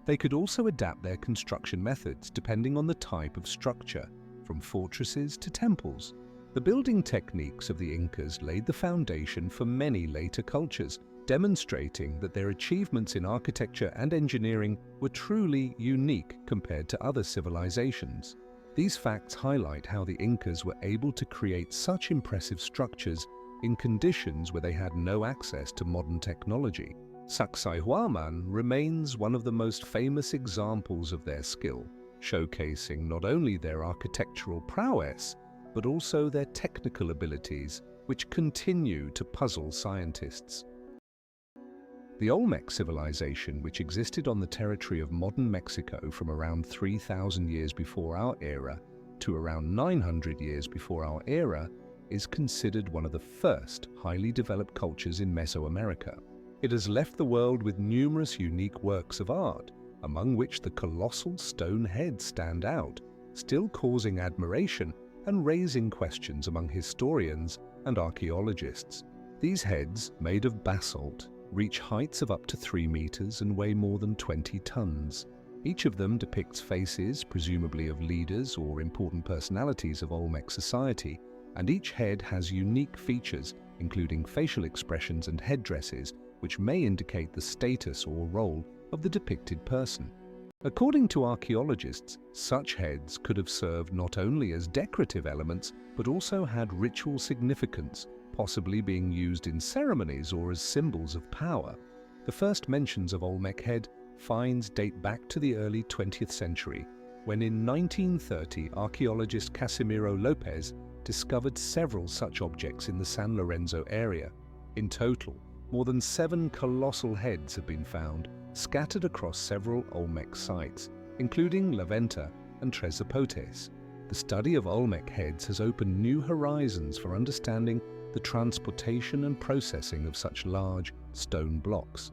They could also adapt their construction methods depending on the type of structure, from fortresses to temples. The building techniques of the Incas laid the foundation for many later cultures, demonstrating that their achievements in architecture and engineering were truly unique compared to other civilizations. These facts highlight how the Incas were able to create such impressive structures in conditions where they had no access to modern technology. Sacsayhuaman remains one of the most famous examples of their skill, showcasing not only their architectural prowess, but also their technical abilities, which continue to puzzle scientists. The Olmec civilization, which existed on the territory of modern Mexico from around 3,000 years before our era to around 900 years before our era, is considered one of the first highly developed cultures in Mesoamerica. It has left the world with numerous unique works of art, among which the colossal stone heads stand out, still causing admiration and raising questions among historians and archaeologists. These heads, made of basalt, reach heights of up to 3 meters and weigh more than 20 tons. Each of them depicts faces, presumably of leaders or important personalities of Olmec society, and each head has unique features, including facial expressions and headdresses, which may indicate the status or role of the depicted person. According to archaeologists, such heads could have served not only as decorative elements, but also had ritual significance, possibly being used in ceremonies or as symbols of power. The first mentions of Olmec head finds date back to the early 20th century, when in 1930 archaeologist Casimiro Lopez discovered several such objects in the San Lorenzo area. In total, more than 7 colossal heads have been found, scattered across several Olmec sites, including La Venta and Tres Zapotes. The study of Olmec heads has opened new horizons for understanding the transportation and processing of such large stone blocks,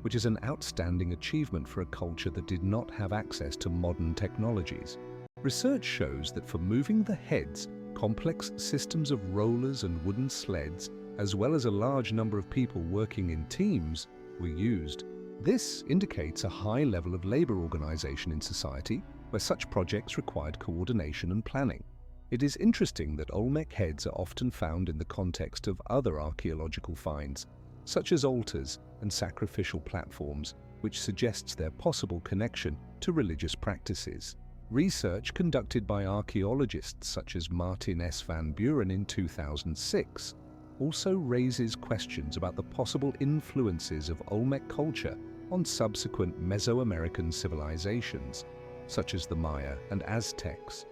which is an outstanding achievement for a culture that did not have access to modern technologies. Research shows that for moving the heads, complex systems of rollers and wooden sleds, as well as a large number of people working in teams, were used. This indicates a high level of labor organization in society, where such projects required coordination and planning. It is interesting that Olmec heads are often found in the context of other archaeological finds, such as altars and sacrificial platforms, which suggests their possible connection to religious practices. Research conducted by archaeologists such as Martin S. van Buren in 2006 also raises questions about the possible influences of Olmec culture on subsequent Mesoamerican civilizations, such as the Maya and Aztecs.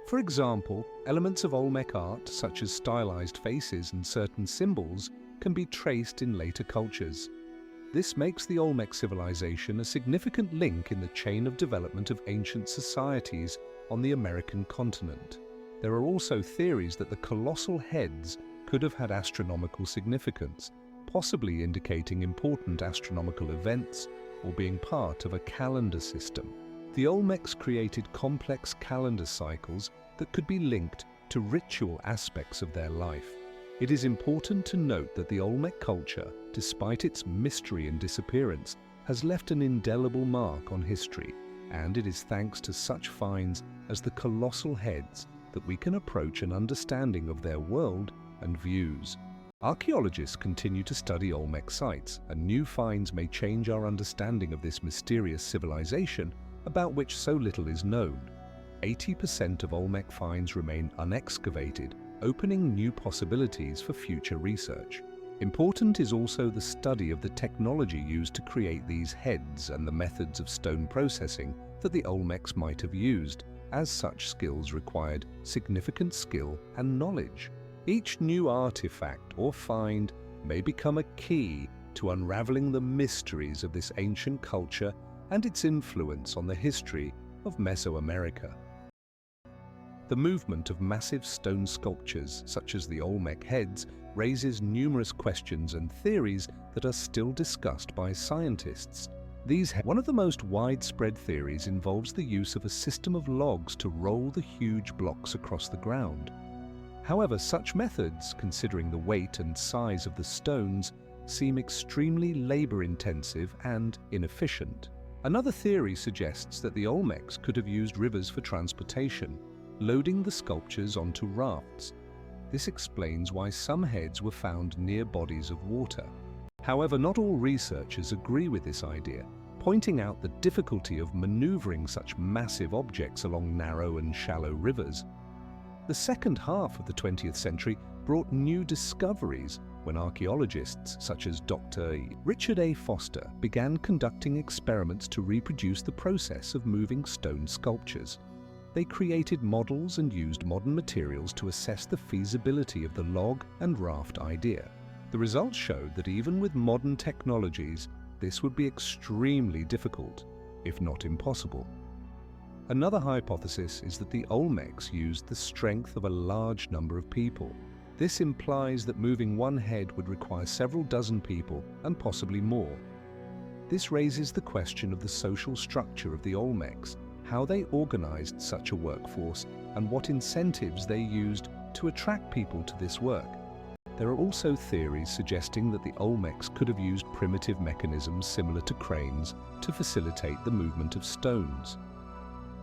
For example, elements of Olmec art, such as stylized faces and certain symbols, can be traced in later cultures. This makes the Olmec civilization a significant link in the chain of development of ancient societies on the American continent. There are also theories that the colossal heads could have had astronomical significance, possibly indicating important astronomical events or being part of a calendar system. The Olmecs created complex calendar cycles that could be linked to ritual aspects of their life. It is important to note that the Olmec culture, despite its mystery and disappearance, has left an indelible mark on history, and it is thanks to such finds as the colossal heads that we can approach an understanding of their world and views. Archaeologists continue to study Olmec sites, and new finds may change our understanding of this mysterious civilization about which so little is known. 80% of Olmec finds remain unexcavated, opening new possibilities for future research. Important is also the study of the technology used to create these heads and the methods of stone processing that the Olmecs might have used, as such skills required significant skill and knowledge. Each new artifact or find may become a key to unraveling the mysteries of this ancient culture and its influence on the history of Mesoamerica. The movement of massive stone sculptures, such as the Olmec heads, raises numerous questions and theories that are still discussed by scientists. One of the most widespread theories involves the use of a system of logs to roll the huge blocks across the ground. However, such methods, considering the weight and size of the stones, seem extremely labor-intensive and inefficient. Another theory suggests that the Olmecs could have used rivers for transportation, loading the sculptures onto rafts. This explains why some heads were found near bodies of water. However, not all researchers agree with this idea, pointing out the difficulty of maneuvering such massive objects along narrow and shallow rivers. The second half of the 20th century brought new discoveries when archaeologists such as Dr. Richard A. Foster began conducting experiments to reproduce the process of moving stone sculptures. They created models and used modern materials to assess the feasibility of the log and raft idea. The results showed that even with modern technologies, this would be extremely difficult, if not impossible. Another hypothesis is that the Olmecs used the strength of a large number of people. This implies that moving one head would require several dozen people and possibly more. This raises the question of the social structure of the Olmecs, how they organized such a workforce, and what incentives they used to attract people to this work. There are also theories suggesting that the Olmecs could have used primitive mechanisms similar to cranes to facilitate the movement of stones.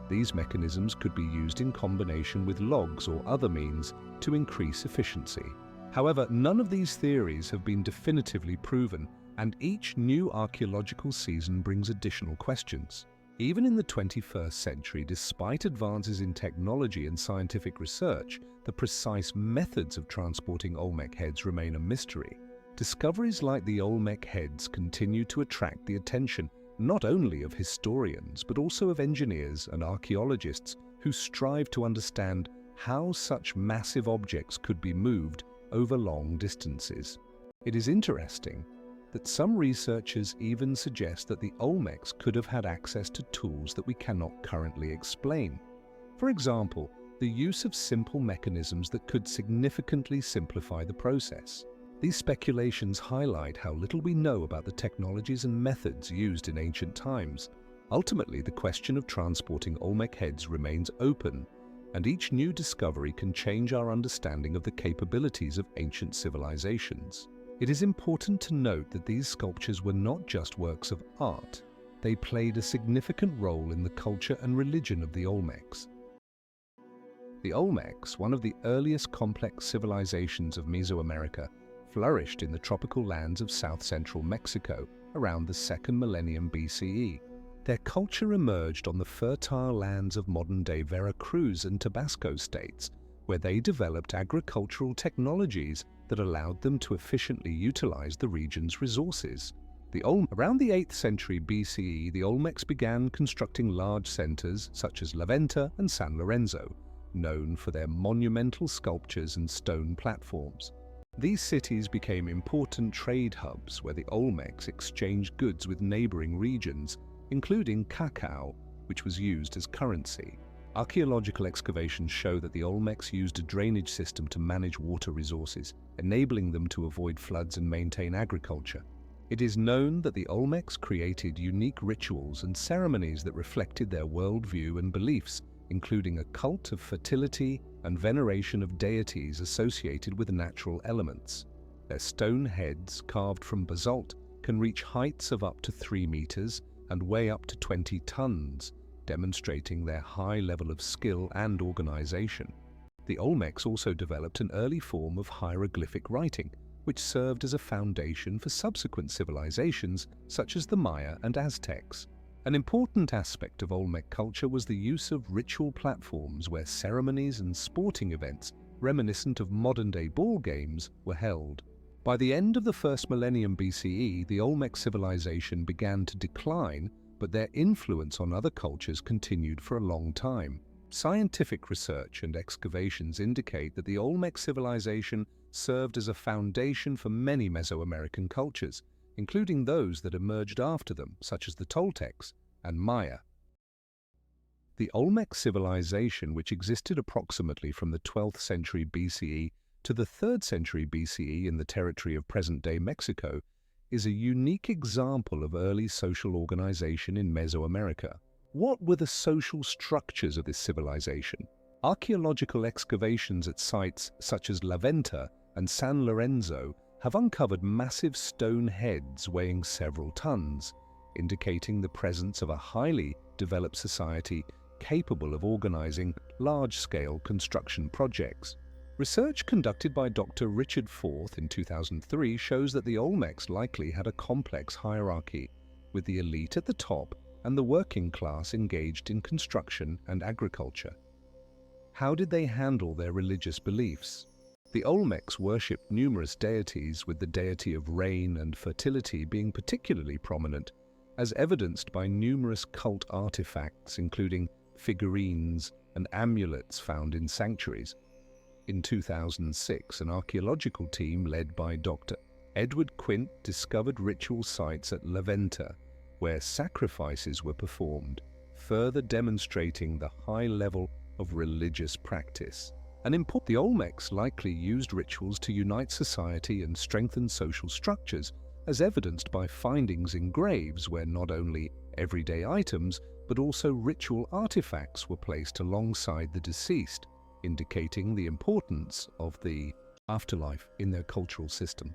These mechanisms could be used in combination with logs or other means to increase efficiency. However, none of these theories have been definitively proven, and each new archaeological season brings additional questions. Even in the 21st century, despite advances in technology and scientific research, the precise methods of transporting Olmec heads remain a mystery. Discoveries like the Olmec heads continue to attract the attention not only of historians, but also of engineers and archaeologists who strive to understand how such massive objects could be moved over long distances. It is interesting that some researchers even suggest that the Olmecs could have had access to tools that we cannot currently explain. For example, the use of simple mechanisms that could significantly simplify the process. These speculations highlight how little we know about the technologies and methods used in ancient times. Ultimately, the question of transporting Olmec heads remains open, and each new discovery can change our understanding of the capabilities of ancient civilizations. It is important to note that these sculptures were not just works of art. They played a significant role in the culture and religion of the Olmecs. The Olmecs, one of the earliest complex civilizations of Mesoamerica, flourished in the tropical lands of south-central Mexico around the 2nd millennium BCE. Their culture emerged on the fertile lands of modern-day Veracruz and Tabasco states, where they developed agricultural technologies that allowed them to efficiently utilize the region's resources. Around the 8th century BCE, the Olmecs began constructing large centers such as La Venta and San Lorenzo, known for their monumental sculptures and stone platforms. These cities became important trade hubs where the Olmecs exchanged goods with neighboring regions, including cacao, which was used as currency. Archaeological excavations show that the Olmecs used a drainage system to manage water resources, enabling them to avoid floods and maintain agriculture. It is known that the Olmecs created unique rituals and ceremonies that reflected their worldview and beliefs, including a cult of fertility and veneration of deities associated with natural elements. Their stone heads, carved from basalt, can reach heights of up to 3 meters and weigh up to 20 tons, demonstrating their high level of skill and organization. The Olmecs also developed an early form of hieroglyphic writing, which served as a foundation for subsequent civilizations such as the Maya and Aztecs. An important aspect of Olmec culture was the use of ritual platforms where ceremonies and sporting events reminiscent of modern-day ball games were held. By the end of the 1st millennium BCE, the Olmec civilization began to decline, but their influence on other cultures continued for a long time. Scientific research and excavations indicate that the Olmec civilization served as a foundation for many Mesoamerican cultures, including those that emerged after them, such as the Toltecs and Maya. The Olmec civilization, which existed approximately from the 12th century BCE to the 3rd century BCE in the territory of present-day Mexico, is a unique example of early social organization in Mesoamerica. What were the social structures of this civilization? Archaeological excavations at sites such as La Venta and San Lorenzo have uncovered massive stone heads weighing several tons, indicating the presence of a highly developed society capable of organizing large-scale construction projects. Research conducted by Dr. Richard Forth in 2003 shows that the Olmecs likely had a complex hierarchy, with the elite at the top and the working class engaged in construction and agriculture. How did they handle their religious beliefs? The Olmecs worshipped numerous deities, with the deity of rain and fertility being particularly prominent, as evidenced by numerous cult artifacts including figurines and amulets found in sanctuaries. In 2006, an archaeological team led by Dr. Edward Quint discovered ritual sites at La Venta, where sacrifices were performed, further demonstrating the high level of religious practice. The Olmecs likely used rituals to unite society and strengthen social structures, as evidenced by findings in graves where not only everyday items but also ritual artifacts were placed alongside the deceased, indicating the importance of the afterlife in their cultural system.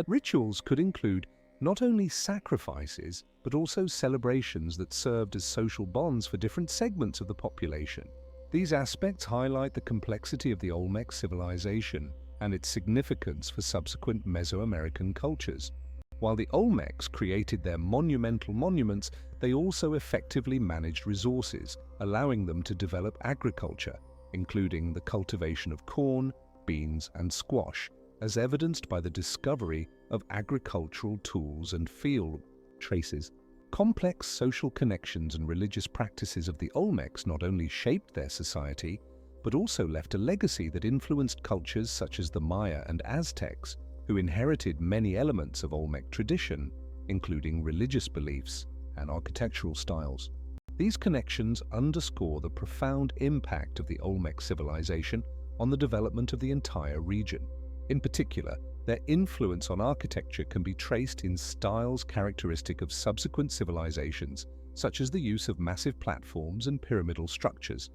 Rituals could include not only sacrifices but also celebrations that served as social bonds for different segments of the population. These aspects highlight the complexity of the Olmec civilization and its significance for subsequent Mesoamerican cultures. While the Olmecs created their monumental monuments, they also effectively managed resources, allowing them to develop agriculture, including the cultivation of corn, beans, and squash, as evidenced by the discovery of agricultural tools and field traces. Complex social connections and religious practices of the Olmecs not only shaped their society, but also left a legacy that influenced cultures such as the Maya and Aztecs, who inherited many elements of Olmec tradition, including religious beliefs and architectural styles. These connections underscore the profound impact of the Olmec civilization on the development of the entire region. In particular, their influence on architecture can be traced in styles characteristic of subsequent civilizations, such as the use of massive platforms and pyramidal structures.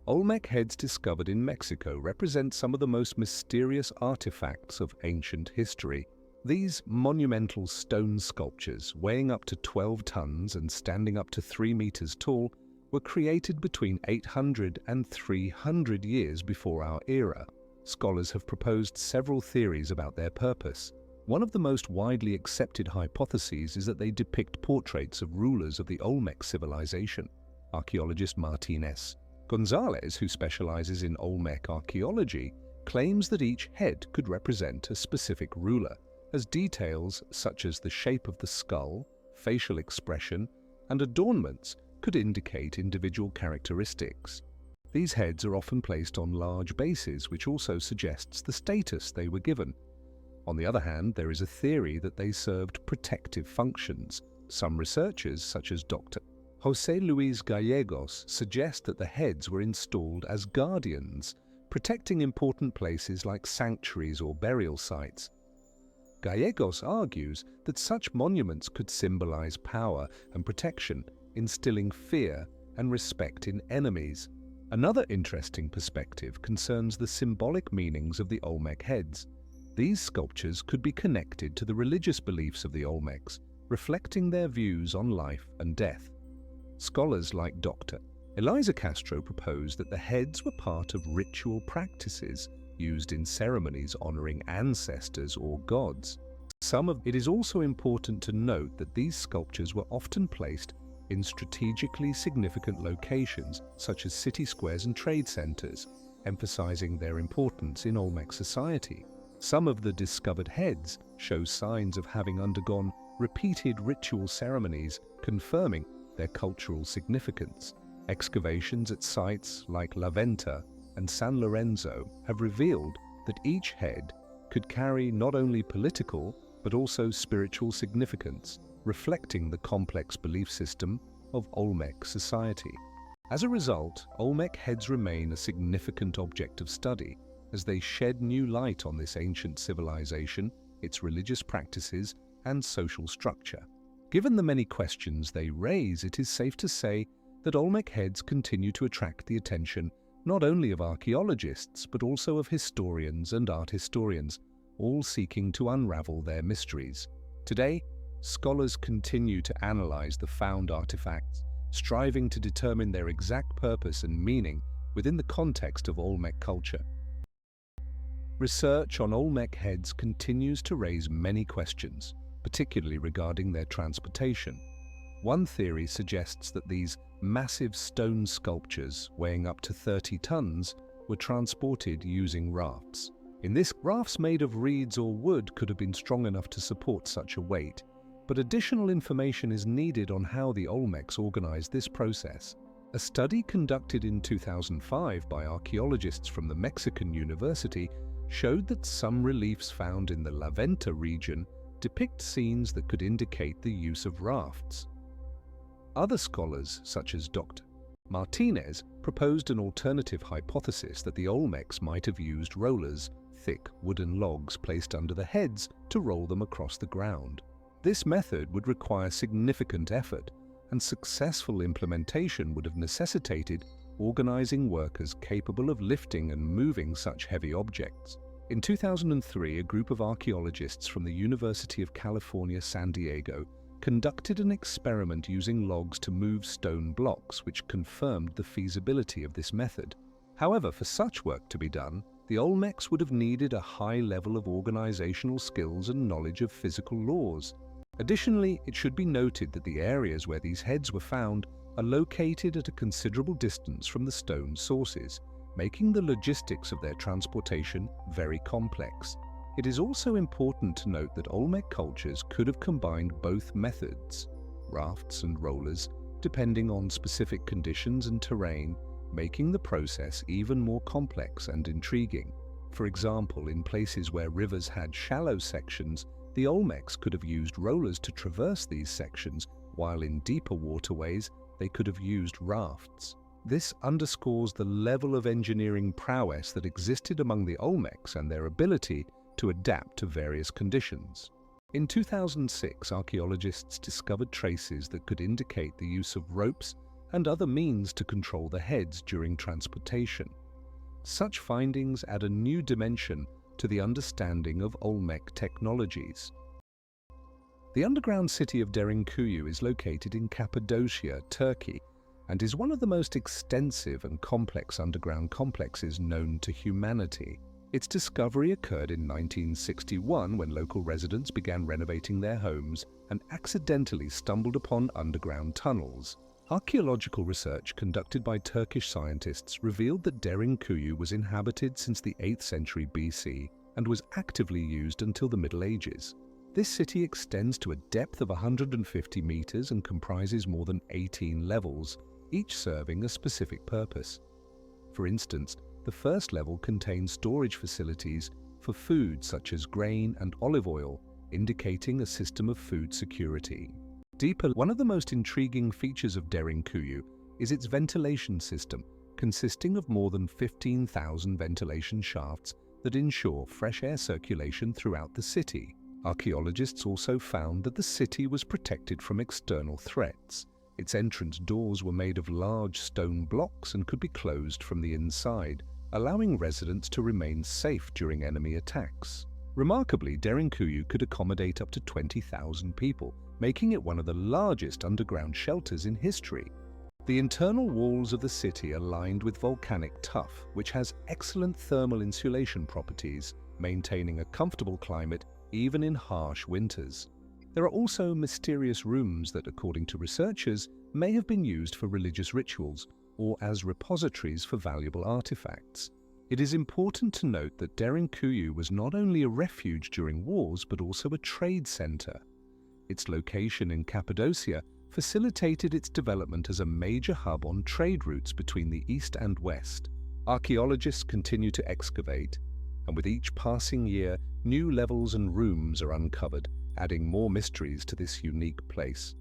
Olmec heads discovered in Mexico represent some of the most mysterious artifacts of ancient history. These monumental stone sculptures, weighing up to 12 tons and standing up to 3 meters tall, were created between 800 and 300 years before our era. Scholars have proposed several theories about their purpose. One of the most widely accepted hypotheses is that they depict portraits of rulers of the Olmec civilization. Archaeologist Martinez Gonzalez, who specializes in Olmec archaeology, claims that each head could represent a specific ruler, as details such as the shape of the skull, facial expression, and adornments could indicate individual characteristics. These heads are often placed on large bases, which also suggests the status they were given. On the other hand, there is a theory that they served protective functions. Some researchers, such as Dr. José Luis Gallegos, suggest that the heads were installed as guardians, protecting important places like sanctuaries or burial sites. Gallegos argues that such monuments could symbolize power and protection, instilling fear and respect in enemies. Another interesting perspective concerns the symbolic meanings of the Olmec heads. These sculptures could be connected to the religious beliefs of the Olmecs, reflecting their views on life and death. Scholars like Dr. Eliza Castro propose that the heads were part of ritual practices used in ceremonies honoring ancestors or gods. It is also important to note that these sculptures were often placed in strategically significant locations such as city squares and trade centers, emphasizing their importance in Olmec society. Some of the discovered heads show signs of having undergone repeated ritual ceremonies, confirming their cultural significance. Excavations at sites like La Venta and San Lorenzo have revealed that each head could carry not only political but also spiritual significance, reflecting the complex belief system of Olmec society. As a result, Olmec heads remain a significant object of study as they shed new light on this ancient civilization, its religious practices, and social structure. Given the many questions they raise, it is safe to say that Olmec heads continue to attract the attention not only of archaeologists but also of historians and art historians, all seeking to unravel their mysteries. Today, scholars continue to analyze the found artifacts, striving to determine their exact purpose and meaning within the context of Olmec culture. Research on Olmec heads continues to raise many questions, particularly regarding their transportation. One theory suggests that these massive stone sculptures, weighing up to 30 tons, were transported using rafts. Rafts made of reeds or wood could have been strong enough to support such a weight, but additional information is needed on how the Olmecs organized this process. A study conducted in 2005 by archaeologists from the Mexican University showed that some reliefs found in the La Venta region depict scenes that could indicate the use of rafts. Other scholars, such as Dr. Martinez proposed an alternative hypothesis that the Olmecs might have used rollers, thick wooden logs placed under the heads, to roll them across the ground. This method would require significant effort, and successful implementation would have necessitated organizing workers capable of lifting and moving such heavy objects. In 2003, a group of archaeologists from the University of California, San Diego, conducted an experiment using logs to move stone blocks, which confirmed the feasibility of this method. However, for such work to be done, the Olmecs would have needed a high level of organizational skills and knowledge of physical laws. Additionally, it should be noted that the areas where these heads were found are located at a considerable distance from the stone sources, making the logistics of their transportation very complex. It is also important to note that Olmec cultures could have combined both methods, rafts and rollers, depending on specific conditions and terrain, making the process even more complex and intriguing. For example, in places where rivers had shallow sections, the Olmecs could have used rollers to traverse these sections, while in deeper waterways, they could have used rafts. This underscores the level of engineering prowess that existed among the Olmecs and their ability to adapt to various conditions. In 2006, archaeologists discovered traces that could indicate the use of ropes and other means to control the heads during transportation. Such findings add a new dimension to the understanding of Olmec technologies. The underground city of Derinkuyu is located in Cappadocia, Turkey, and is one of the most extensive and complex underground complexes known to humanity. Its discovery occurred in 1961 when local residents began renovating their homes and accidentally stumbled upon underground tunnels. Archaeological research conducted by Turkish scientists revealed that Derinkuyu was inhabited since the 8th century BC and was actively used until the Middle Ages. This city extends to a depth of 150 meters and comprises more than 18 levels, each serving a specific purpose. For instance, the first level contains storage facilities for food such as grain and olive oil, indicating a system of food security. Deeper, one of the most intriguing features of Derinkuyu is its ventilation system, consisting of more than 15,000 ventilation shafts that ensure fresh air circulation throughout the city. Archaeologists also found that the city was protected from external threats. Its entrance doors were made of large stone blocks and could be closed from the inside, allowing residents to remain safe during enemy attacks. Remarkably, Derinkuyu could accommodate up to 20,000 people, making it one of the largest underground shelters in history. The internal walls of the city are lined with volcanic tuff, which has excellent thermal insulation properties, maintaining a comfortable climate even in harsh winters. There are also mysterious rooms that, according to researchers, may have been used for religious rituals or as repositories for valuable artifacts. It is important to note that Derinkuyu was not only a refuge during wars but also a trade center. Its location in Cappadocia facilitated its development as a major hub on trade routes between the east and west. Archaeologists continue to excavate, and with each passing year, new levels and rooms are uncovered, adding more mysteries to this unique place.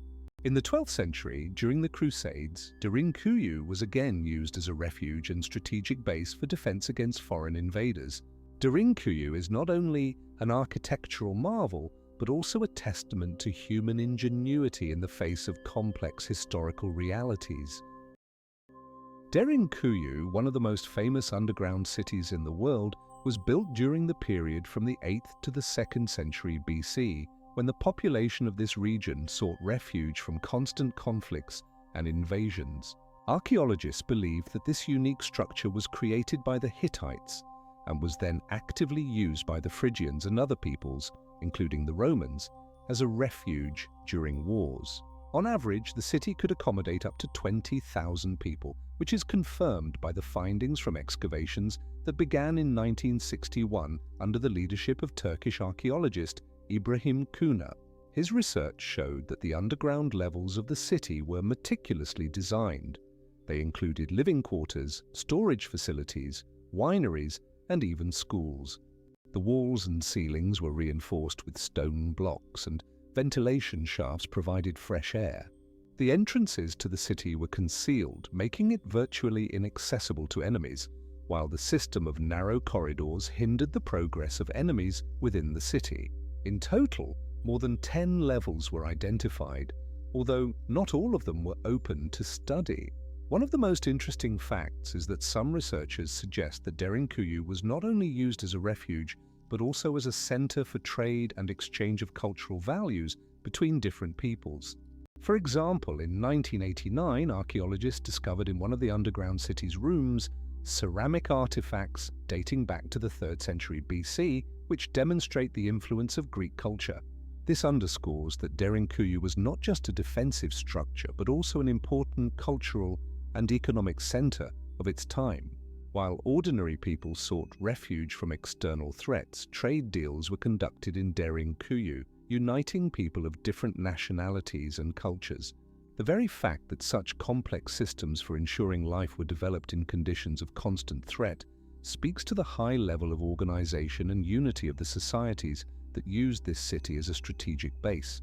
In the 12th century, during the Crusades, Derinkuyu was again used as a refuge and strategic base for defense against foreign invaders. Derinkuyu is not only an architectural marvel, but also a testament to human ingenuity in the face of complex historical realities. Derinkuyu, one of the most famous underground cities in the world, was built during the period from the 8th to the 2nd century BC, when the population of this region sought refuge from constant conflicts and invasions. Archaeologists believe that this unique structure was created by the Hittites and was then actively used by the Phrygians and other peoples, including the Romans, as a refuge during wars. On average, the city could accommodate up to 20,000 people, which is confirmed by the findings from excavations that began in 1961 under the leadership of Turkish archaeologist Ibrahim Kuna. His research showed that the underground levels of the city were meticulously designed. They included living quarters, storage facilities, wineries, and even schools. The walls and ceilings were reinforced with stone blocks, and ventilation shafts provided fresh air. The entrances to the city were concealed, making it virtually inaccessible to enemies, while the system of narrow corridors hindered the progress of enemies within the city. In total, more than 10 levels were identified, although not all of them were open to study. One of the most interesting facts is that some researchers suggest that Derinkuyu was not only used as a refuge, but also as a center for trade and exchange of cultural values between different peoples. For example, in 1989, archaeologists discovered in one of the underground city's rooms ceramic artifacts dating back to the 3rd century BC, which demonstrate the influence of Greek culture. This underscores that Derinkuyu was not just a defensive structure, but also an important cultural and economic center of its time. While ordinary people sought refuge from external threats, trade deals were conducted in Derinkuyu, uniting people of different nationalities and cultures. The very fact that such complex systems for ensuring life were developed in conditions of constant threat speaks to the high level of organization and unity of the societies that used this city as a strategic base.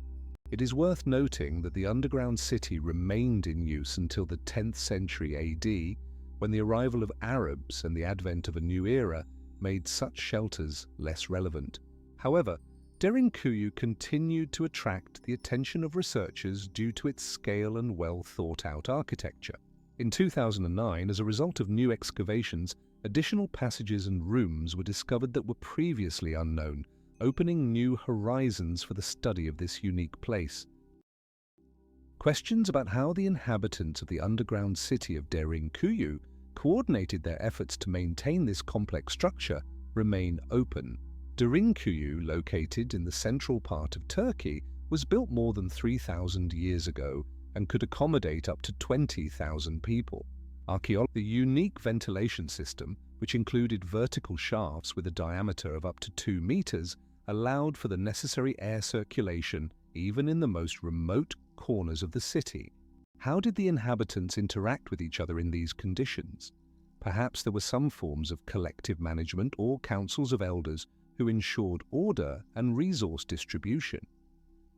It is worth noting that the underground city remained in use until the 10th century AD, when the arrival of Arabs and the advent of a new era made such shelters less relevant. However, Derinkuyu continued to attract the attention of researchers due to its scale and well-thought-out architecture. In 2009, as a result of new excavations, additional passages and rooms were discovered that were previously unknown, opening new horizons for the study of this unique place. Questions about how the inhabitants of the underground city of Derinkuyu coordinated their efforts to maintain this complex structure remain open. Derinkuyu, located in the central part of Turkey, was built more than 3,000 years ago and could accommodate up to 20,000 people. The unique ventilation system, which included vertical shafts with a diameter of up to 2 meters, allowed for the necessary air circulation even in the most remote corners of the city. How did the inhabitants interact with each other in these conditions? Perhaps there were some forms of collective management or councils of elders who ensured order and resource distribution.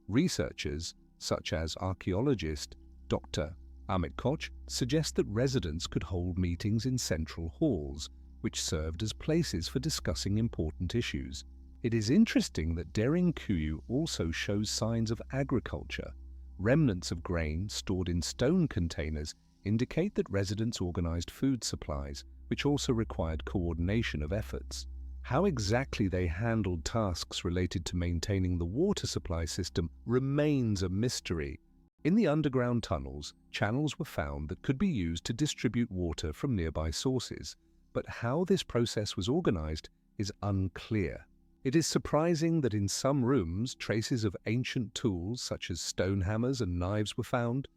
Researchers, such as archaeologist Dr. Ahmet Koç, suggest that residents could hold meetings in central halls, which served as places for discussing important issues. It is interesting that Derinkuyu also shows signs of agriculture. Remnants of grain stored in stone containers indicate that residents organized food supplies, which also required coordination of efforts. How exactly they handled tasks related to maintaining the water supply system remains a mystery. In the underground tunnels, channels were found that could be used to distribute water from nearby sources, but how this process was organized is unclear. It is surprising that in some rooms, traces of ancient tools such as stone hammers and knives were found,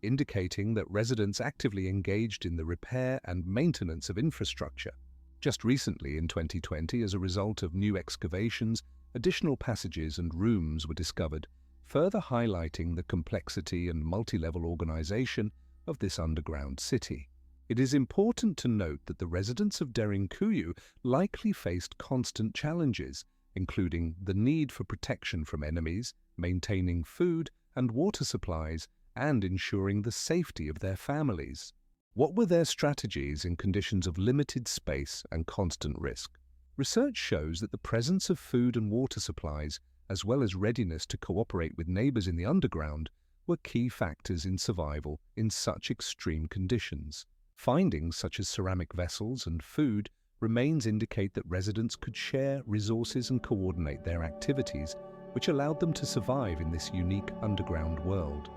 indicating that residents actively engaged in the repair and maintenance of infrastructure. Just recently, in 2020, as a result of new excavations, additional passages and rooms were discovered, further highlighting the complexity and multi-level organization of this underground city. It is important to note that the residents of Derinkuyu likely faced constant challenges, including the need for protection from enemies, maintaining food and water supplies, and ensuring the safety of their families. What were their strategies in conditions of limited space and constant risk? Research shows that the presence of food and water supplies, as well as readiness to cooperate with neighbors in the underground, were key factors in survival in such extreme conditions. Findings such as ceramic vessels and food remains indicate that residents could share resources and coordinate their activities, which allowed them to survive in this unique underground world.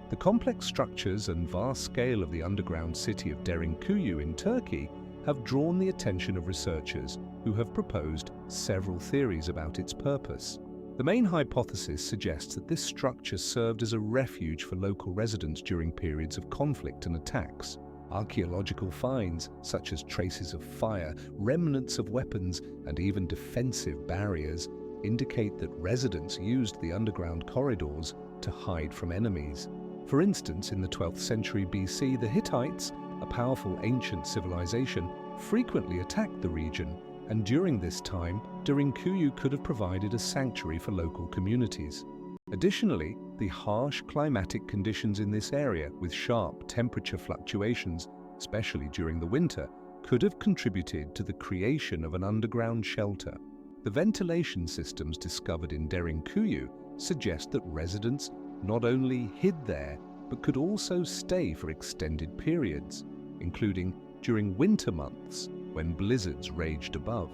The complex structures and vast scale of the underground city of Derinkuyu in Turkey have drawn the attention of researchers who have proposed several theories about its purpose. The main hypothesis suggests that this structure served as a refuge for local residents during periods of conflict and attacks. Archaeological finds, such as traces of fire, remnants of weapons, and even defensive barriers, indicate that residents used the underground corridors to hide from enemies. For instance, in the 12th century BC, the Hittites, a powerful ancient civilization, frequently attacked the region, and during this time, Derinkuyu could have provided a sanctuary for local communities. Additionally, The harsh climatic conditions in this area, with sharp temperature fluctuations, especially during the winter, could have contributed to the creation of an underground shelter. The ventilation systems discovered in Derinkuyu suggest that residents not only hid there, but could also stay for extended periods, including during winter months when blizzards raged above.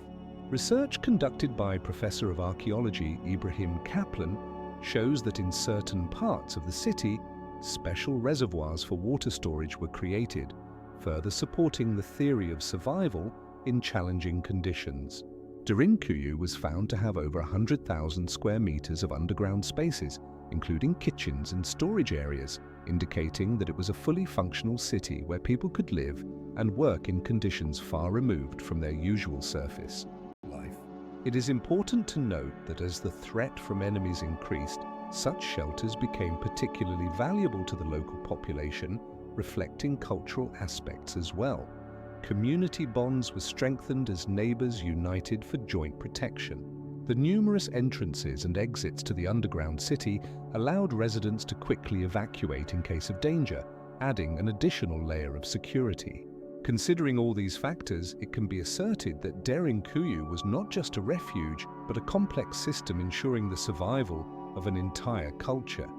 Research conducted by Professor of Archaeology Ibrahim Kaplan shows that in certain parts of the city, special reservoirs for water storage were created, further supporting the theory of survival in challenging conditions. Derinkuyu was found to have over 100,000 square meters of underground spaces, including kitchens and storage areas, indicating that it was a fully functional city where people could live and work in conditions far removed from their usual surface life. It is important to note that as the threat from enemies increased, such shelters became particularly valuable to the local population, reflecting cultural aspects as well. Community bonds were strengthened as neighbors united for joint protection. The numerous entrances and exits to the underground city allowed residents to quickly evacuate in case of danger, adding an additional layer of security. Considering all these factors, it can be asserted that Derinkuyu was not just a refuge, but a complex system ensuring the survival of an entire culture.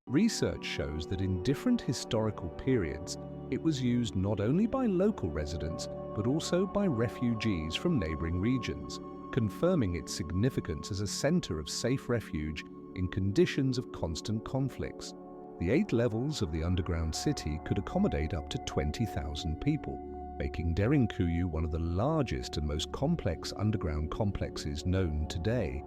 Research shows that in different historical periods, it was used not only by local residents, but also by refugees from neighboring regions, confirming its significance as a center of safe refuge in conditions of constant conflicts. The 8 levels of the underground city could accommodate up to 20,000 people, making Derinkuyu one of the largest and most complex underground complexes known today.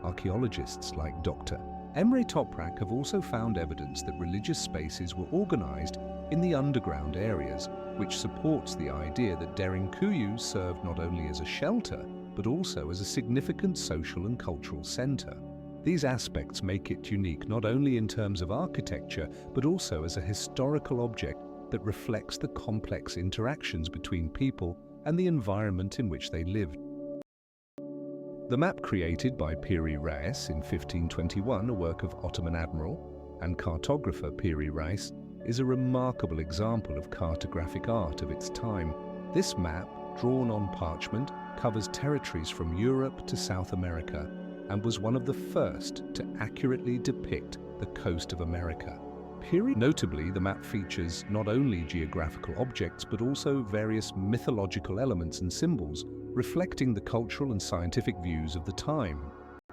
Archaeologists like Dr. Emre Toprak have also found evidence that religious spaces were organized in the underground areas, which supports the idea that Derinkuyu served not only as a shelter, but also as a significant social and cultural center. These aspects make it unique not only in terms of architecture, but also as a historical object that reflects the complex interactions between people and the environment in which they lived. The map created by Piri Reis in 1521, a work of Ottoman admiral and cartographer Piri Reis, is a remarkable example of cartographic art of its time. This map, drawn on parchment, covers territories from Europe to South America and was one of the first to accurately depict the coast of America. Notably, the map features not only geographical objects but also various mythological elements and symbols, reflecting the cultural and scientific views of the time.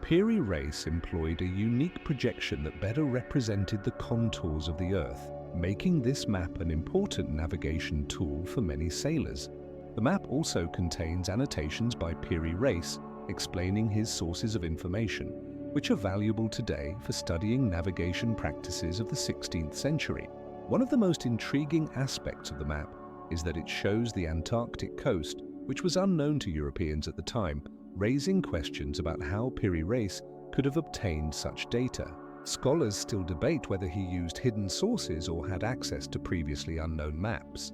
Piri Reis employed a unique projection that better represented the contours of the Earth, making this map an important navigation tool for many sailors. The map also contains annotations by Piri Reis explaining his sources of information, which are valuable today for studying navigation practices of the 16th century. One of the most intriguing aspects of the map is that it shows the Antarctic coast, which was unknown to Europeans at the time, raising questions about how Piri Reis could have obtained such data. Scholars still debate whether he used hidden sources or had access to previously unknown maps.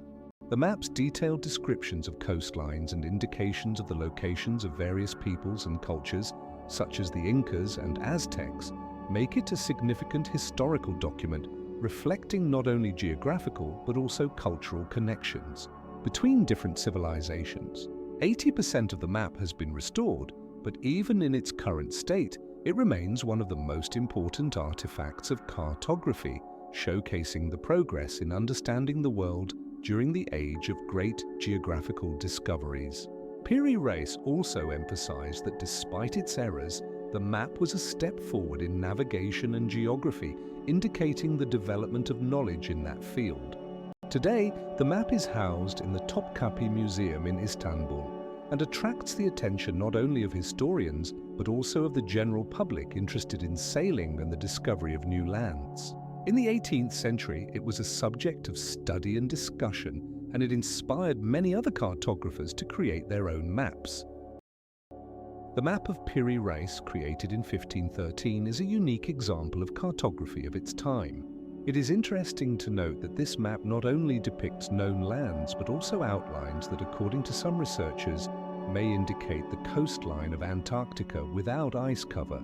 The map's detailed descriptions of coastlines and indications of the locations of various peoples and cultures, such as the Incas and Aztecs, make it a significant historical document reflecting not only geographical but also cultural connections between different civilizations. 80% of the map has been restored, but even in its current state, it remains one of the most important artifacts of cartography, showcasing the progress in understanding the world during the age of great geographical discoveries. Piri Reis also emphasized that despite its errors, the map was a step forward in navigation and geography, indicating the development of knowledge in that field. Today, the map is housed in the Topkapi Museum in Istanbul and attracts the attention not only of historians, but also of the general public interested in sailing and the discovery of new lands. In the 18th century, it was a subject of study and discussion, and it inspired many other cartographers to create their own maps. The map of Piri Reis, created in 1513, is a unique example of cartography of its time. It is interesting to note that this map not only depicts known lands, but also outlines that, according to some researchers, may indicate the coastline of Antarctica without ice cover.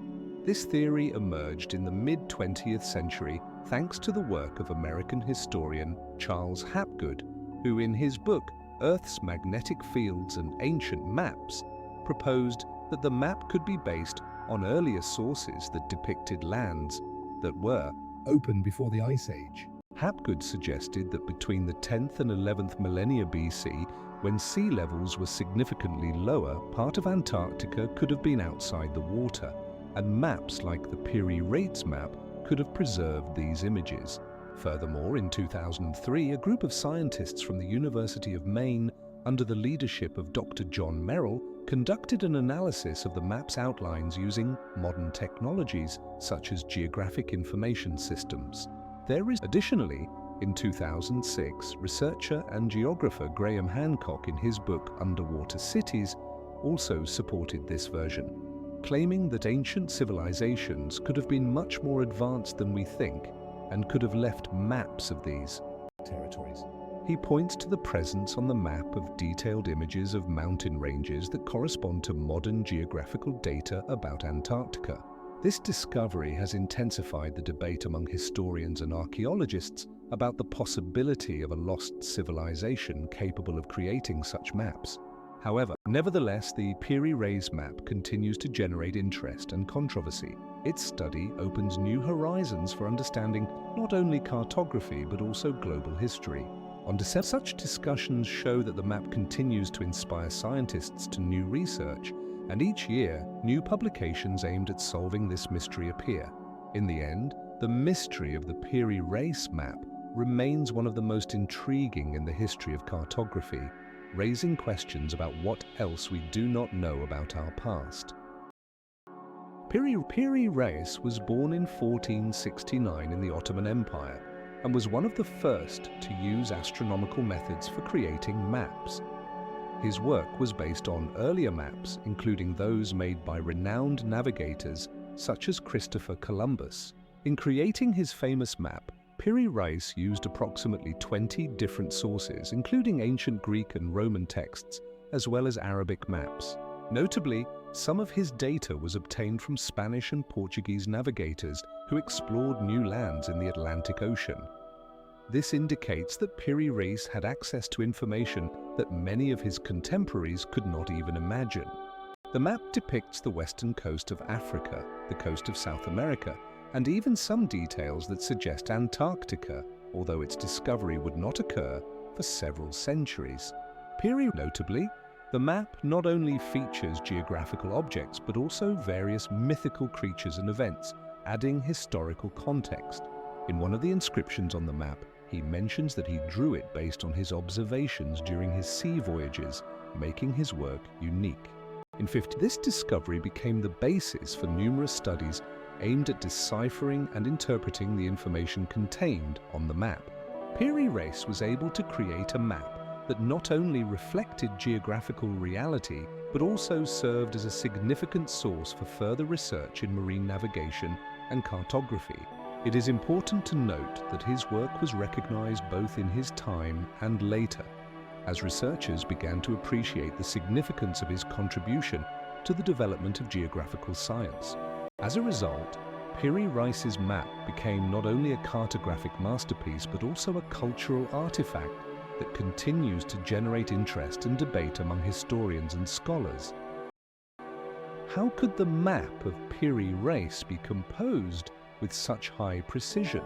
This theory emerged in the mid-20th century thanks to the work of American historian Charles Hapgood, who in his book Earth's Magnetic Fields and Ancient Maps proposed that the map could be based on earlier sources that depicted lands that were open before the Ice Age. Hapgood suggested that between the 10th and 11th millennia BC, when sea levels were significantly lower, part of Antarctica could have been outside the water, and maps like the Piri Reis map could have preserved these images. Furthermore, in 2003, a group of scientists from the University of Maine, under the leadership of Dr. John Merrill, conducted an analysis of the map's outlines using modern technologies such as geographic information systems. Additionally, in 2006, researcher and geographer Graham Hancock in his book Underwater Cities also supported this version, claiming that ancient civilizations could have been much more advanced than we think and could have left maps of these territories. He points to the presence on the map of detailed images of mountain ranges that correspond to modern geographical data about Antarctica. This discovery has intensified the debate among historians and archaeologists about the possibility of a lost civilization capable of creating such maps. However, nevertheless, the Piri Reis map continues to generate interest and controversy. Its study opens new horizons for understanding not only cartography but also global history. Such discussions show that the map continues to inspire scientists to new research, and each year, new publications aimed at solving this mystery appear. In the end, the mystery of the Piri Reis map remains one of the most intriguing in the history of cartography, raising questions about what else we do not know about our past. Piri Reis was born in 1469 in the Ottoman Empire and was one of the first to use astronomical methods for creating maps. His work was based on earlier maps, including those made by renowned navigators such as Christopher Columbus. In creating his famous map, Piri Reis used approximately 20 different sources, including ancient Greek and Roman texts, as well as Arabic maps. Notably, some of his data was obtained from Spanish and Portuguese navigators who explored new lands in the Atlantic Ocean. This indicates that Piri Reis had access to information that many of his contemporaries could not even imagine. The map depicts the western coast of Africa, the coast of South America, and even some details that suggest Antarctica, although its discovery would not occur for several centuries. Notably, the map not only features geographical objects but also various mythical creatures and events, adding historical context. In one of the inscriptions on the map, he mentions that he drew it based on his observations during his sea voyages, making his work unique. This discovery became the basis for numerous studies aimed at deciphering and interpreting the information contained on the map. Piri Reis was able to create a map that not only reflected geographical reality, but also served as a significant source for further research in marine navigation and cartography. It is important to note that his work was recognized both in his time and later, as researchers began to appreciate the significance of his contribution to the development of geographical science. As a result, Piri Reis's map became not only a cartographic masterpiece but also a cultural artifact that continues to generate interest and debate among historians and scholars. How could the map of Piri Reis be composed with such high precision?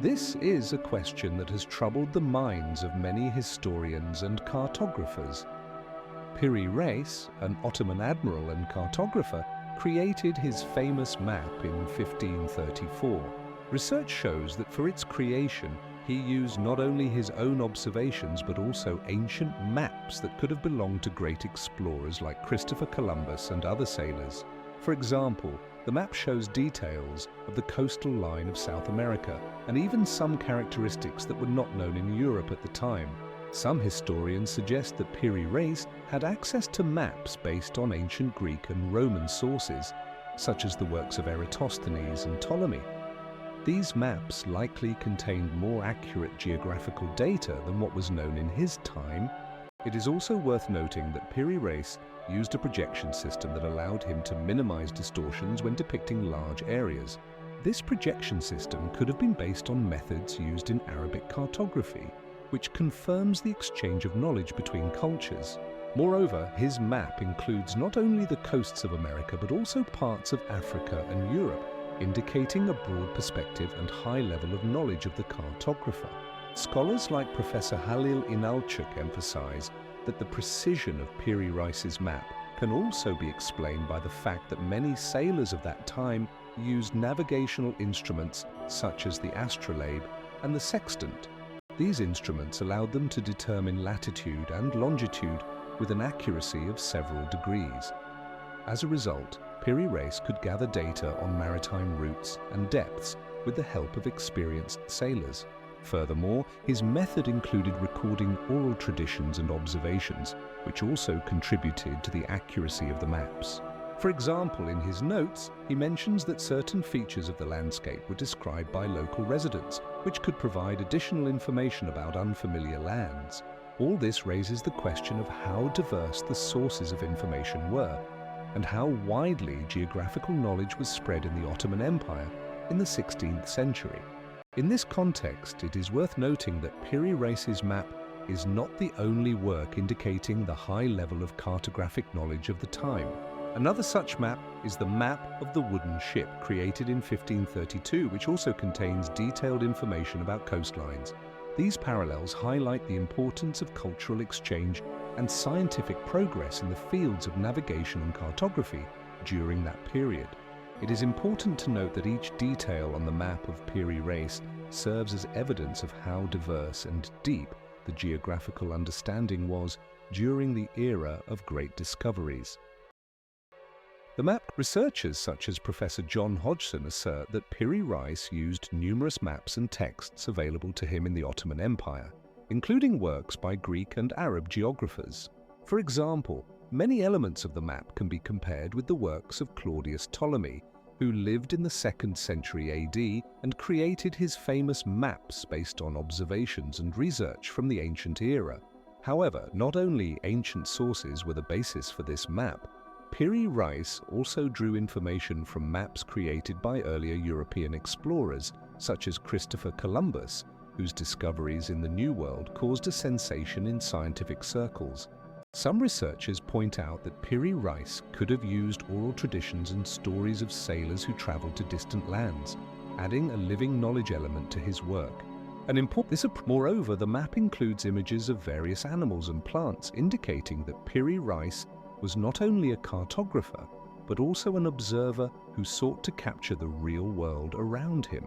This is a question that has troubled the minds of many historians and cartographers. Piri Reis, an Ottoman admiral and cartographer, created his famous map in 1534. Research shows that for its creation, he used not only his own observations but also ancient maps that could have belonged to great explorers like Christopher Columbus and other sailors. For example, the map shows details of the coastal line of South America and even some characteristics that were not known in Europe at the time. Some historians suggest that Piri Reis had access to maps based on ancient Greek and Roman sources, such as the works of Eratosthenes and Ptolemy. These maps likely contained more accurate geographical data than what was known in his time, It is also worth noting that Piri Reis used a projection system that allowed him to minimize distortions when depicting large areas. This projection system could have been based on methods used in Arabic cartography, which confirms the exchange of knowledge between cultures. Moreover, his map includes not only the coasts of America but also parts of Africa and Europe, indicating a broad perspective and high level of knowledge of the cartographer. Scholars like Professor Halil Inalcik emphasize that the precision of Piri Reis's map can also be explained by the fact that many sailors of that time used navigational instruments such as the astrolabe and the sextant. These instruments allowed them to determine latitude and longitude with an accuracy of several degrees. As a result, Piri Reis could gather data on maritime routes and depths with the help of experienced sailors. Furthermore, his method included recording oral traditions and observations, which also contributed to the accuracy of the maps. For example, in his notes, he mentions that certain features of the landscape were described by local residents, which could provide additional information about unfamiliar lands. All this raises the question of how diverse the sources of information were, and how widely geographical knowledge was spread in the Ottoman Empire in the 16th century. In this context, it is worth noting that Piri Reis's map is not the only work indicating the high level of cartographic knowledge of the time. Another such map is the Map of the Wooden Ship, created in 1532, which also contains detailed information about coastlines. These parallels highlight the importance of cultural exchange and scientific progress in the fields of navigation and cartography during that period. It is important to note that each detail on the map of Piri Reis serves as evidence of how diverse and deep the geographical understanding was during the era of great discoveries. The map researchers such as Professor John Hodgson assert that Piri Reis used numerous maps and texts available to him in the Ottoman Empire, including works by Greek and Arab geographers. For example, many elements of the map can be compared with the works of Claudius Ptolemy, who lived in the 2nd century AD and created his famous maps based on observations and research from the ancient era. However, not only ancient sources were the basis for this map, Piri Reis also drew information from maps created by earlier European explorers, such as Christopher Columbus, whose discoveries in the New World caused a sensation in scientific circles. Some researchers point out that Piri Reis could have used oral traditions and stories of sailors who traveled to distant lands, adding a living knowledge element to his work. Moreover, the map includes images of various animals and plants, indicating that Piri Reis was not only a cartographer, but also an observer who sought to capture the real world around him.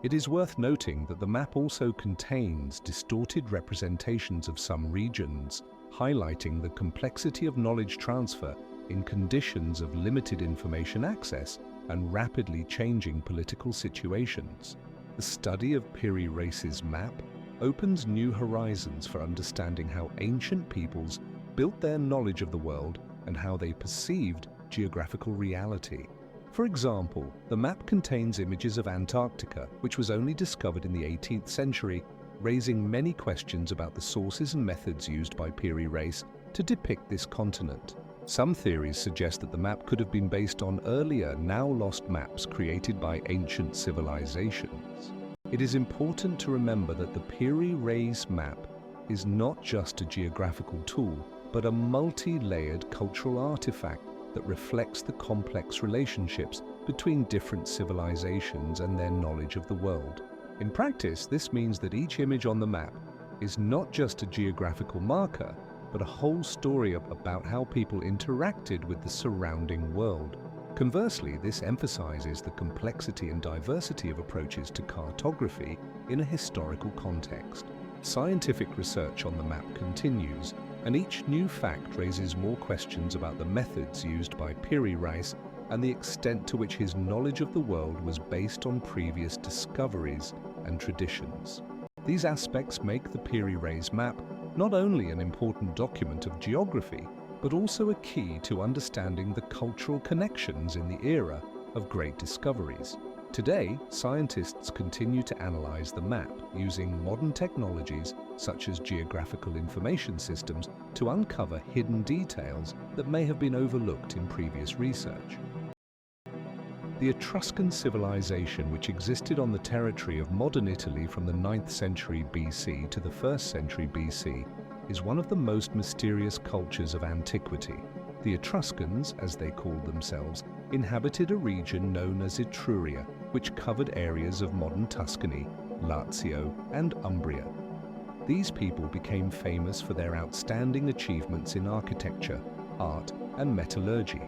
It is worth noting that the map also contains distorted representations of some regions, highlighting the complexity of knowledge transfer in conditions of limited information access and rapidly changing political situations. The study of Piri Reis's map opens new horizons for understanding how ancient peoples built their knowledge of the world and how they perceived geographical reality. For example, the map contains images of Antarctica, which was only discovered in the 18th century, raising many questions about the sources and methods used by Piri Reis to depict this continent. Some theories suggest that the map could have been based on earlier, now-lost maps created by ancient civilizations. It is important to remember that the Piri Reis map is not just a geographical tool, but a multi-layered cultural artifact that reflects the complex relationships between different civilizations and their knowledge of the world. In practice, this means that each image on the map is not just a geographical marker, but a whole story about how people interacted with the surrounding world. Conversely, this emphasizes the complexity and diversity of approaches to cartography in a historical context. Scientific research on the map continues, and each new fact raises more questions about the methods used by Piri Reis and the extent to which his knowledge of the world was based on previous discoveries and traditions. These aspects make the Piri Reis map not only an important document of geography, but also a key to understanding the cultural connections in the era of great discoveries. Today, scientists continue to analyze the map using modern technologies such as geographical information systems to uncover hidden details that may have been overlooked in previous research. The Etruscan civilization, which existed on the territory of modern Italy from the 9th century BC to the 1st century BC, is one of the most mysterious cultures of antiquity. The Etruscans, as they called themselves, inhabited a region known as Etruria, which covered areas of modern Tuscany, Lazio, and Umbria. These people became famous for their outstanding achievements in architecture, art, and metallurgy.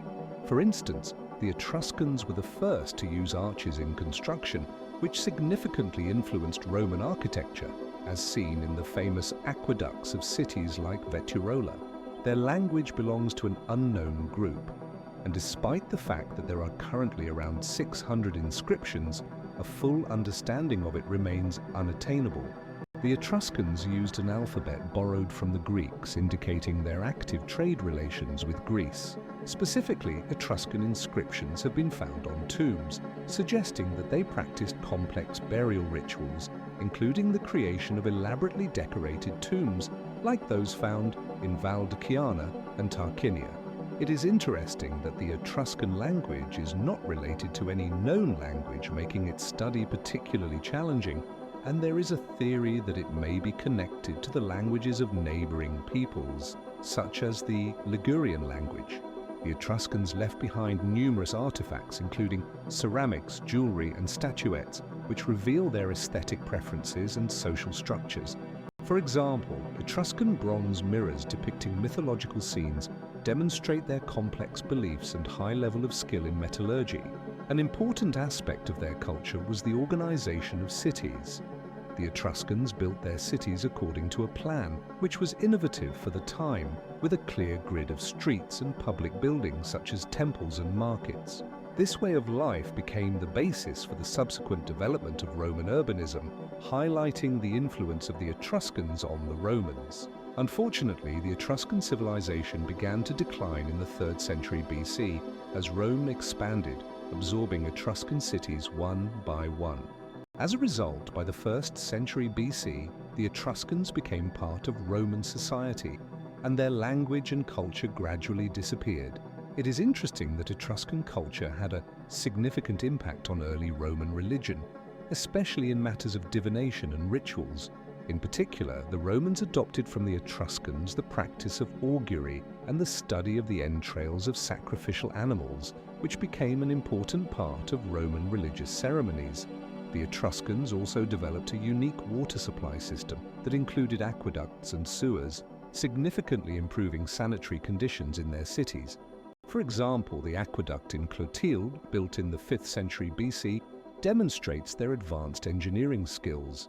For instance, the Etruscans were the first to use arches in construction, which significantly influenced Roman architecture, as seen in the famous aqueducts of cities like Veturola. Their language belongs to an unknown group, and despite the fact that there are currently around 600 inscriptions, a full understanding of it remains unattainable. The Etruscans used an alphabet borrowed from the Greeks, indicating their active trade relations with Greece. Specifically, Etruscan inscriptions have been found on tombs, suggesting that they practiced complex burial rituals, including the creation of elaborately decorated tombs like those found in Valdichiana and Tarquinia. It is interesting that the Etruscan language is not related to any known language, making its study particularly challenging, and there is a theory that it may be connected to the languages of neighboring peoples, such as the Ligurian language. The Etruscans left behind numerous artifacts, including ceramics, jewelry, and statuettes, which reveal their aesthetic preferences and social structures. For example, Etruscan bronze mirrors depicting mythological scenes demonstrate their complex beliefs and high level of skill in metallurgy. An important aspect of their culture was the organization of cities. The Etruscans built their cities according to a plan, which was innovative for the time, with a clear grid of streets and public buildings such as temples and markets. This way of life became the basis for the subsequent development of Roman urbanism, highlighting the influence of the Etruscans on the Romans. Unfortunately, the Etruscan civilization began to decline in the 3rd century BC as Rome expanded, absorbing Etruscan cities one by one. As a result, by the 1st century BC, the Etruscans became part of Roman society, and their language and culture gradually disappeared. It is interesting that Etruscan culture had a significant impact on early Roman religion, especially in matters of divination and rituals. In particular, the Romans adopted from the Etruscans the practice of augury and the study of the entrails of sacrificial animals, which became an important part of Roman religious ceremonies. The Etruscans also developed a unique water supply system that included aqueducts and sewers, significantly improving sanitary conditions in their cities. For example, the aqueduct in Clotilde, built in the 5th century BC, demonstrates their advanced engineering skills.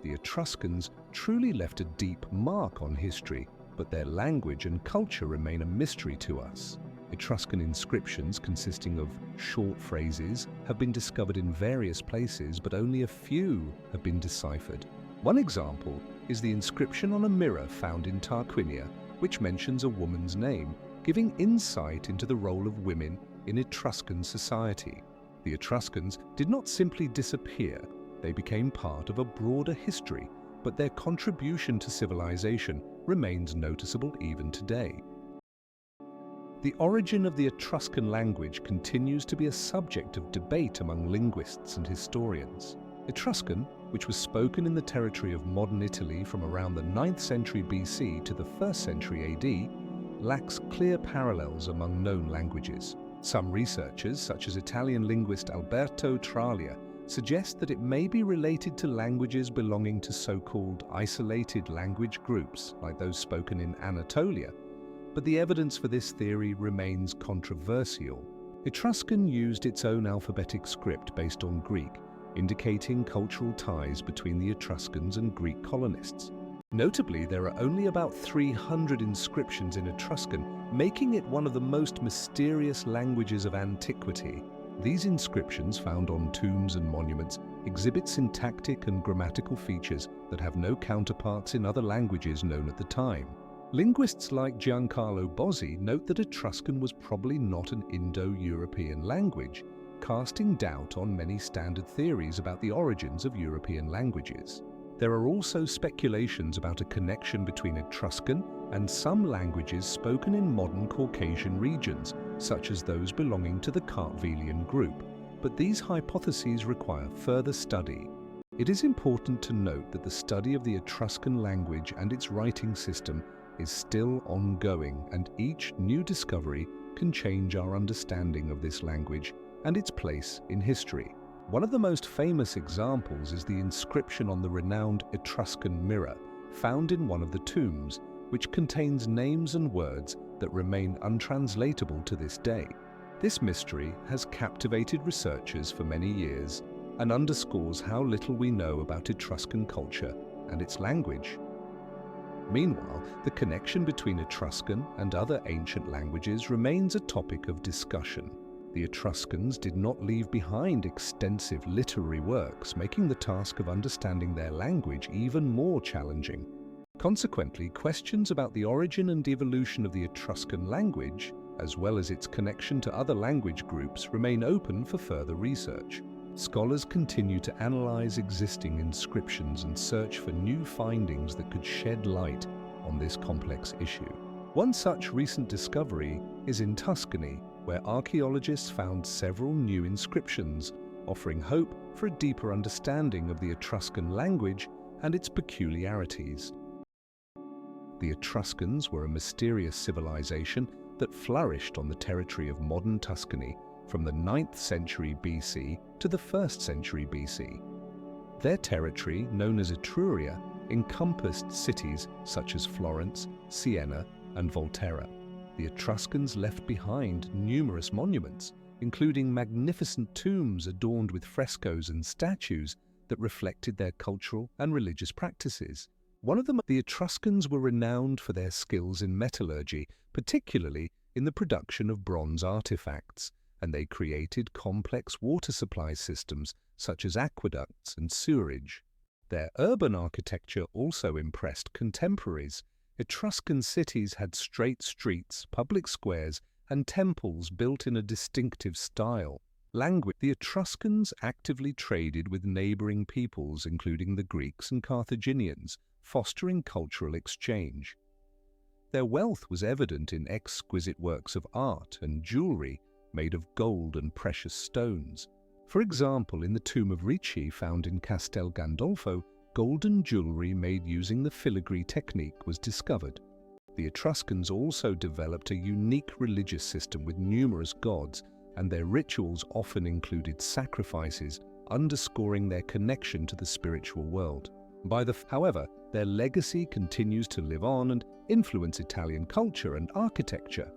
The Etruscans truly left a deep mark on history, but their language and culture remain a mystery to us. Etruscan inscriptions consisting of short phrases have been discovered in various places, but only a few have been deciphered. One example is the inscription on a mirror found in Tarquinia, which mentions a woman's name, giving insight into the role of women in Etruscan society. The Etruscans did not simply disappear, they became part of a broader history, but their contribution to civilization remains noticeable even today. The origin of the Etruscan language continues to be a subject of debate among linguists and historians. Etruscan, which was spoken in the territory of modern Italy from around the 9th century BC to the 1st century AD, lacks clear parallels among known languages. Some researchers, such as Italian linguist Alberto Traglia, suggest that it may be related to languages belonging to so-called isolated language groups, like those spoken in Anatolia, but the evidence for this theory remains controversial. Etruscan used its own alphabetic script based on Greek, indicating cultural ties between the Etruscans and Greek colonists. Notably, there are only about 300 inscriptions in Etruscan, making it one of the most mysterious languages of antiquity. These inscriptions, found on tombs and monuments, exhibit syntactic and grammatical features that have no counterparts in other languages known at the time. Linguists like Giancarlo Bozzi note that Etruscan was probably not an Indo-European language, casting doubt on many standard theories about the origins of European languages. There are also speculations about a connection between Etruscan and some languages spoken in modern Caucasian regions, such as those belonging to the Kartvelian group, but these hypotheses require further study. It is important to note that the study of the Etruscan language and its writing system is still ongoing, and each new discovery can change our understanding of this language and its place in history. One of the most famous examples is the inscription on the renowned Etruscan mirror, found in one of the tombs, which contains names and words that remain untranslatable to this day. This mystery has captivated researchers for many years and underscores how little we know about Etruscan culture and its language. Meanwhile, the connection between Etruscan and other ancient languages remains a topic of discussion. The Etruscans did not leave behind extensive literary works, making the task of understanding their language even more challenging. Consequently, questions about the origin and evolution of the Etruscan language, as well as its connection to other language groups, remain open for further research. Scholars continue to analyze existing inscriptions and search for new findings that could shed light on this complex issue. One such recent discovery is in Tuscany, where archaeologists found several new inscriptions, offering hope for a deeper understanding of the Etruscan language and its peculiarities. The Etruscans were a mysterious civilization that flourished on the territory of modern Tuscany from the 9th century BC to the 1st century BC. Their territory, known as Etruria, encompassed cities such as Florence, Siena, and Volterra. The Etruscans left behind numerous monuments, including magnificent tombs adorned with frescoes and statues that reflected their cultural and religious practices. One of them, the Etruscans were renowned for their skills in metallurgy, particularly in the production of bronze artifacts, and they created complex water supply systems such as aqueducts and sewerage. Their urban architecture also impressed contemporaries. Etruscan cities had straight streets, public squares, and temples built in a distinctive style. Language: the Etruscans actively traded with neighboring peoples, including the Greeks and Carthaginians, fostering cultural exchange. Their wealth was evident in exquisite works of art and jewelry made of gold and precious stones. For example, in the tomb of Ricci found in Castel Gandolfo, golden jewelry made using the filigree technique was discovered. The Etruscans also developed a unique religious system with numerous gods, and their rituals often included sacrifices, underscoring their connection to the spiritual world. However, their legacy continues to live on and influence Italian culture and architecture.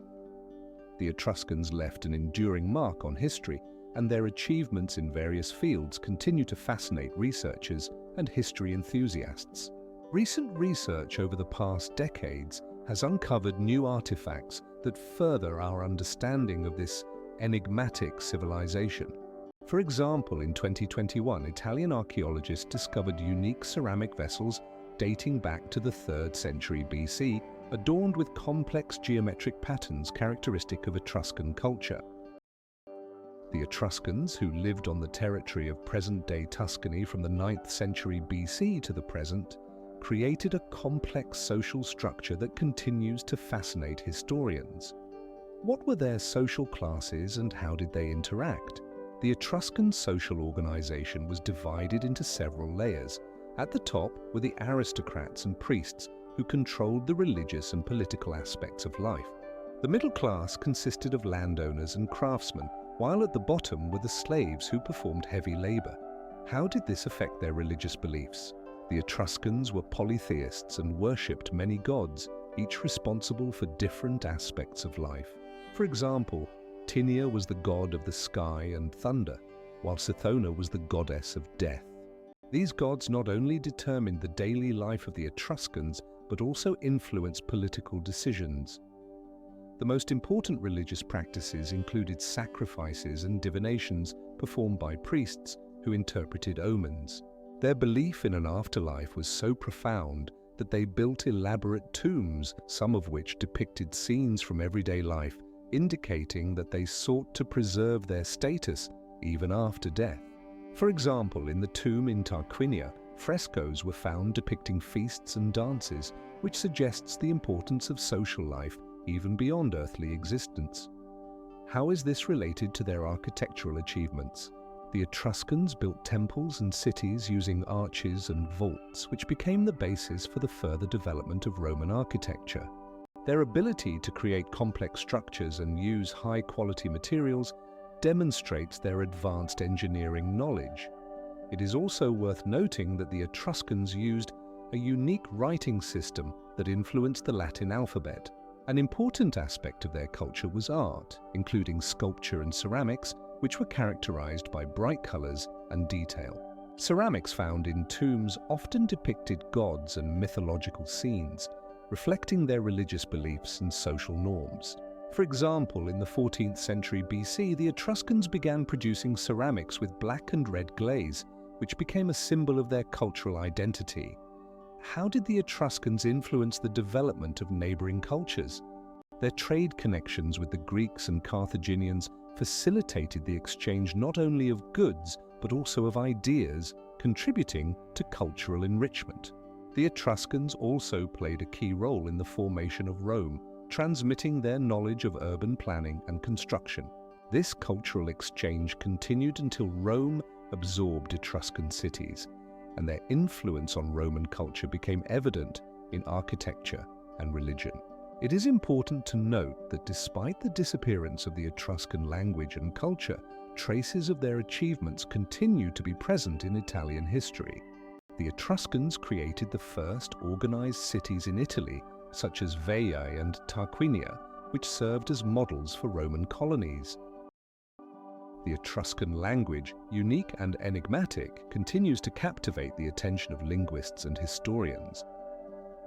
The Etruscans left an enduring mark on history, and their achievements in various fields continue to fascinate researchers and history enthusiasts. Recent research over the past decades has uncovered new artifacts that further our understanding of this enigmatic civilization. For example, in 2021, Italian archaeologists discovered unique ceramic vessels dating back to the 3rd century BC, adorned with complex geometric patterns characteristic of Etruscan culture. The Etruscans, who lived on the territory of present-day Tuscany from the 9th century BC to the present, created a complex social structure that continues to fascinate historians. What were their social classes and how did they interact? The Etruscan social organization was divided into several layers. At the top were the aristocrats and priests who controlled the religious and political aspects of life. The middle class consisted of landowners and craftsmen, while at the bottom were the slaves who performed heavy labor. How did this affect their religious beliefs? The Etruscans were polytheists and worshipped many gods, each responsible for different aspects of life. For example, Tinia was the god of the sky and thunder, while Sithona was the goddess of death. These gods not only determined the daily life of the Etruscans, but also influenced political decisions. The most important religious practices included sacrifices and divinations performed by priests who interpreted omens. Their belief in an afterlife was so profound that they built elaborate tombs, some of which depicted scenes from everyday life, indicating that they sought to preserve their status even after death. For example, in the tomb in Tarquinia, frescoes were found depicting feasts and dances, which suggests the importance of social life even beyond earthly existence. How is this related to their architectural achievements? The Etruscans built temples and cities using arches and vaults, which became the basis for the further development of Roman architecture. Their ability to create complex structures and use high-quality materials demonstrates their advanced engineering knowledge. It is also worth noting that the Etruscans used a unique writing system that influenced the Latin alphabet. An important aspect of their culture was art, including sculpture and ceramics, which were characterized by bright colors and detail. Ceramics found in tombs often depicted gods and mythological scenes, reflecting their religious beliefs and social norms. For example, in the 14th century BC, the Etruscans began producing ceramics with black and red glaze, which became a symbol of their cultural identity. How did the Etruscans influence the development of neighboring cultures? Their trade connections with the Greeks and Carthaginians facilitated the exchange not only of goods, but also of ideas, contributing to cultural enrichment. The Etruscans also played a key role in the formation of Rome, transmitting their knowledge of urban planning and construction. This cultural exchange continued until Rome absorbed Etruscan cities, and their influence on Roman culture became evident in architecture and religion. It is important to note that despite the disappearance of the Etruscan language and culture, traces of their achievements continue to be present in Italian history. The Etruscans created the first organized cities in Italy, such as Veii and Tarquinia, which served as models for Roman colonies. The Etruscan language, unique and enigmatic, continues to captivate the attention of linguists and historians.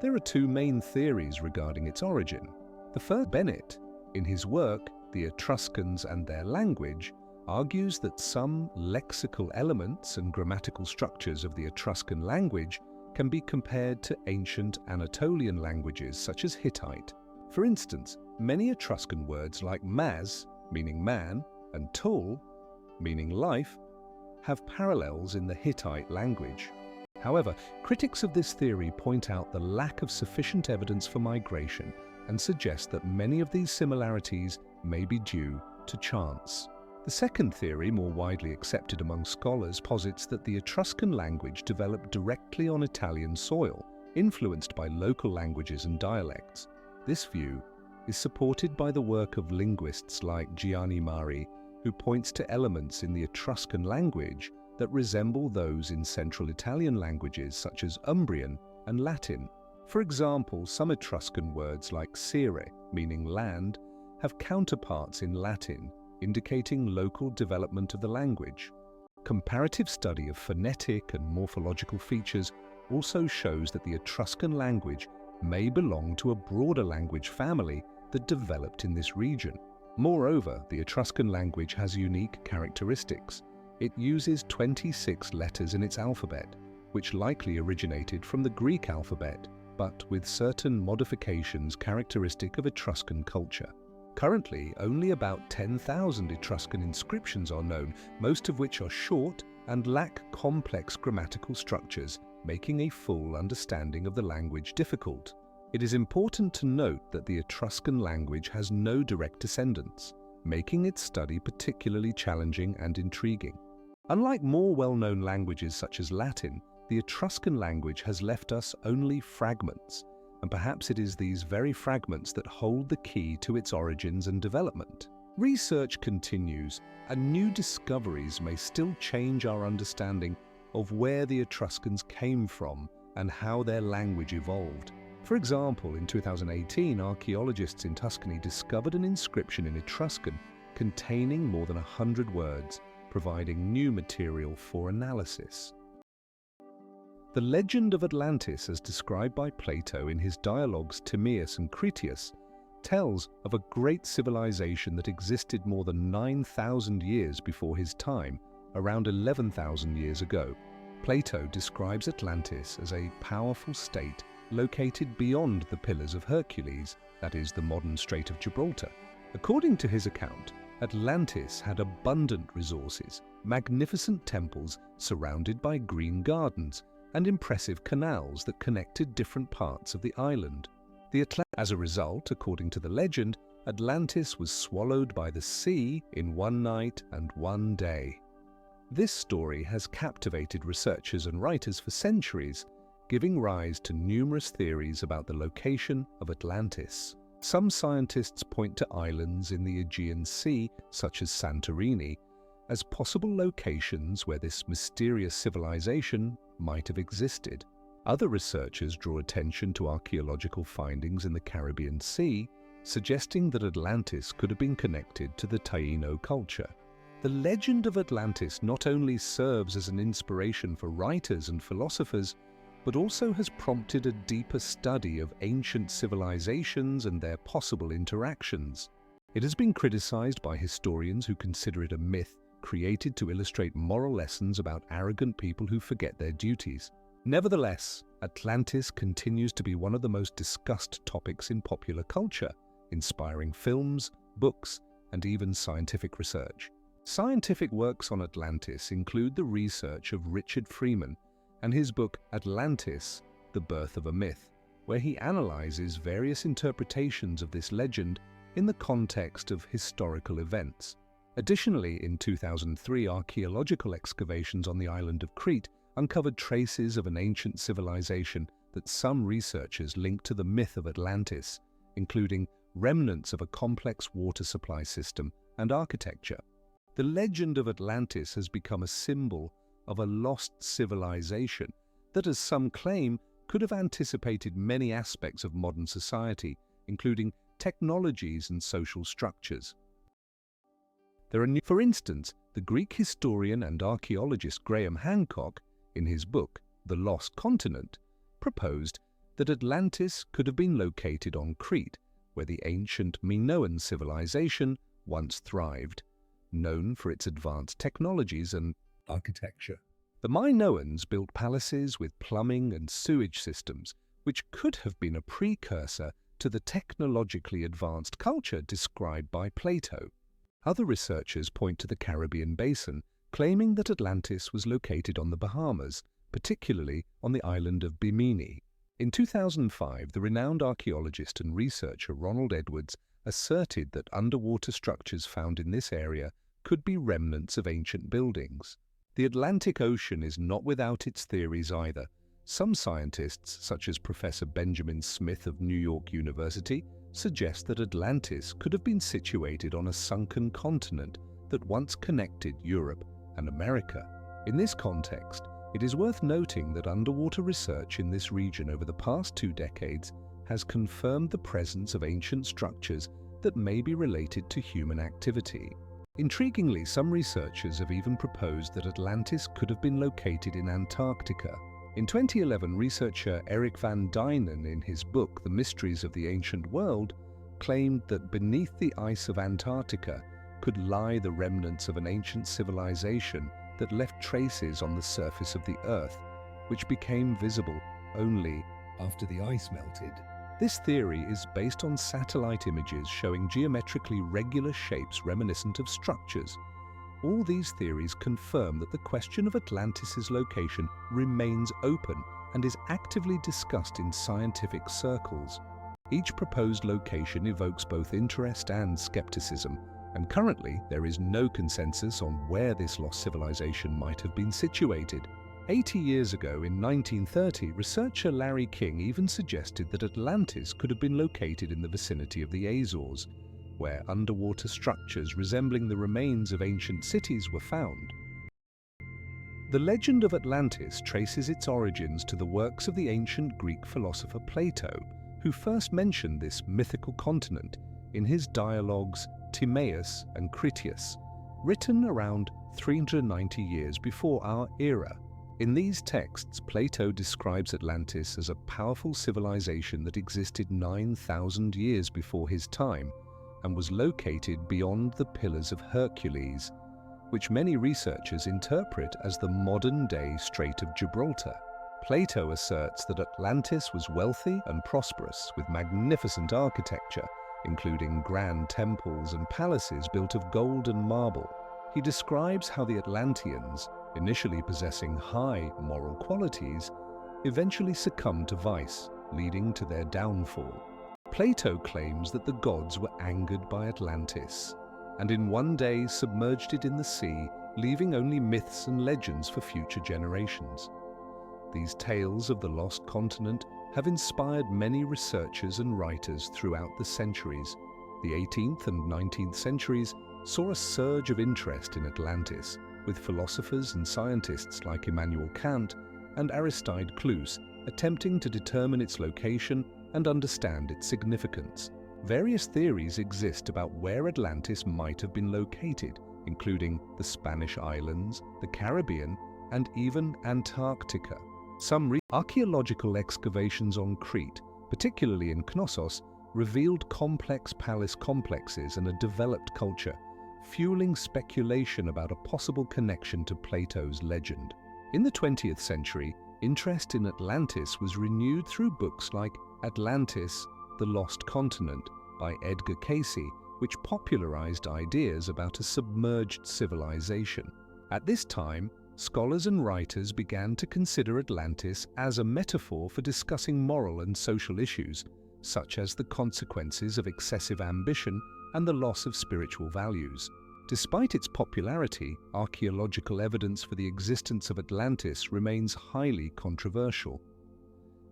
There are two main theories regarding its origin. The first, Bennett, in his work, The Etruscans and Their Language, argues that some lexical elements and grammatical structures of the Etruscan language can be compared to ancient Anatolian languages such as Hittite. For instance, many Etruscan words like mas, meaning man, and tul, meaning life, have parallels in the Hittite language. However, critics of this theory point out the lack of sufficient evidence for migration and suggest that many of these similarities may be due to chance. The second theory, more widely accepted among scholars, posits that the Etruscan language developed directly on Italian soil, influenced by local languages and dialects. This view is supported by the work of linguists like Gianni Mari, who points to elements in the Etruscan language that resemble those in Central Italian languages such as Umbrian and Latin. For example, some Etruscan words like sere, meaning land, have counterparts in Latin, indicating local development of the language. Comparative study of phonetic and morphological features also shows that the Etruscan language may belong to a broader language family that developed in this region. Moreover, the Etruscan language has unique characteristics. It uses 26 letters in its alphabet, which likely originated from the Greek alphabet, but with certain modifications characteristic of Etruscan culture. Currently, only about 10,000 Etruscan inscriptions are known, most of which are short and lack complex grammatical structures, making a full understanding of the language difficult. It is important to note that the Etruscan language has no direct descendants, making its study particularly challenging and intriguing. Unlike more well-known languages such as Latin, the Etruscan language has left us only fragments, and perhaps it is these very fragments that hold the key to its origins and development. Research continues, and new discoveries may still change our understanding of where the Etruscans came from and how their language evolved. For example, in 2018, archaeologists in Tuscany discovered an inscription in Etruscan containing more than 100 words, providing new material for analysis. The legend of Atlantis, as described by Plato in his dialogues Timaeus and Critias, tells of a great civilization that existed more than 9,000 years before his time, around 11,000 years ago. Plato describes Atlantis as a powerful state located beyond the Pillars of Hercules, that is, the modern Strait of Gibraltar. According to his account, Atlantis had abundant resources, magnificent temples surrounded by green gardens, and impressive canals that connected different parts of the island. As a result, according to the legend, Atlantis was swallowed by the sea in one night and one day. This story has captivated researchers and writers for centuries, giving rise to numerous theories about the location of Atlantis. Some scientists point to islands in the Aegean Sea, such as Santorini, as possible locations where this mysterious civilization might have existed. Other researchers draw attention to archaeological findings in the Caribbean Sea, suggesting that Atlantis could have been connected to the Taino culture. The legend of Atlantis not only serves as an inspiration for writers and philosophers, but also has prompted a deeper study of ancient civilizations and their possible interactions. It has been criticized by historians who consider it a myth created to illustrate moral lessons about arrogant people who forget their duties. Nevertheless, Atlantis continues to be one of the most discussed topics in popular culture, inspiring films, books, and even scientific research. Scientific works on Atlantis include the research of Richard Freeman and his book Atlantis, The Birth of a Myth, where he analyzes various interpretations of this legend in the context of historical events. Additionally, in 2003, archaeological excavations on the island of Crete uncovered traces of an ancient civilization that some researchers link to the myth of Atlantis, including remnants of a complex water supply system and architecture. The legend of Atlantis has become a symbol of a lost civilization that, as some claim, could have anticipated many aspects of modern society, including technologies and social structures. For instance, the Greek historian and archaeologist Graham Hancock, in his book The Lost Continent, proposed that Atlantis could have been located on Crete, where the ancient Minoan civilization once thrived, known for its advanced technologies and architecture. The Minoans built palaces with plumbing and sewage systems, which could have been a precursor to the technologically advanced culture described by Plato. Other researchers point to the Caribbean basin, claiming that Atlantis was located on the Bahamas, particularly on the island of Bimini. In 2005, the renowned archaeologist and researcher Ronald Edwards asserted that underwater structures found in this area could be remnants of ancient buildings. The Atlantic Ocean is not without its theories either. Some scientists, such as Professor Benjamin Smith of New York University, suggest that Atlantis could have been situated on a sunken continent that once connected Europe and America. In this context, it is worth noting that underwater research in this region over the past 2 decades has confirmed the presence of ancient structures that may be related to human activity. Intriguingly, some researchers have even proposed that Atlantis could have been located in Antarctica. In 2011, researcher Eric van Dynen, in his book The Mysteries of the Ancient World, claimed that beneath the ice of Antarctica could lie the remnants of an ancient civilization that left traces on the surface of the Earth, which became visible only after the ice melted. This theory is based on satellite images showing geometrically regular shapes reminiscent of structures. All these theories confirm that the question of Atlantis' location remains open and is actively discussed in scientific circles. Each proposed location evokes both interest and skepticism, and currently there is no consensus on where this lost civilization might have been situated. 80 years ago, in 1930, researcher Larry King even suggested that Atlantis could have been located in the vicinity of the Azores, where underwater structures resembling the remains of ancient cities were found. The legend of Atlantis traces its origins to the works of the ancient Greek philosopher Plato, who first mentioned this mythical continent in his dialogues Timaeus and Critias, written around 390 years before our era. In these texts, Plato describes Atlantis as a powerful civilization that existed 9,000 years before his time and was located beyond the Pillars of Hercules, which many researchers interpret as the modern-day Strait of Gibraltar. Plato asserts that Atlantis was wealthy and prosperous, with magnificent architecture including grand temples and palaces built of gold and marble. He describes how the Atlanteans, initially possessing high moral qualities, eventually succumbed to vice, leading to their downfall. Plato claims that the gods were angered by Atlantis, and in one day submerged it in the sea, leaving only myths and legends for future generations. These tales of the lost continent have inspired many researchers and writers throughout the centuries. The 18th and 19th centuries saw a surge of interest in Atlantis, with philosophers and scientists like Immanuel Kant and Aristide Claus attempting to determine its location and understand its significance. Various theories exist about where Atlantis might have been located, including the Spanish islands, the Caribbean, and even Antarctica. Some archaeological excavations on Crete, particularly in Knossos, revealed complex palace complexes and a developed culture, fueling speculation about a possible connection to Plato's legend. In the 20th century, interest in Atlantis was renewed through books like Atlantis, The Lost Continent by Edgar Cayce, which popularized ideas about a submerged civilization. At this time, scholars and writers began to consider Atlantis as a metaphor for discussing moral and social issues, such as the consequences of excessive ambition and the loss of spiritual values. Despite its popularity, archaeological evidence for the existence of Atlantis remains highly controversial.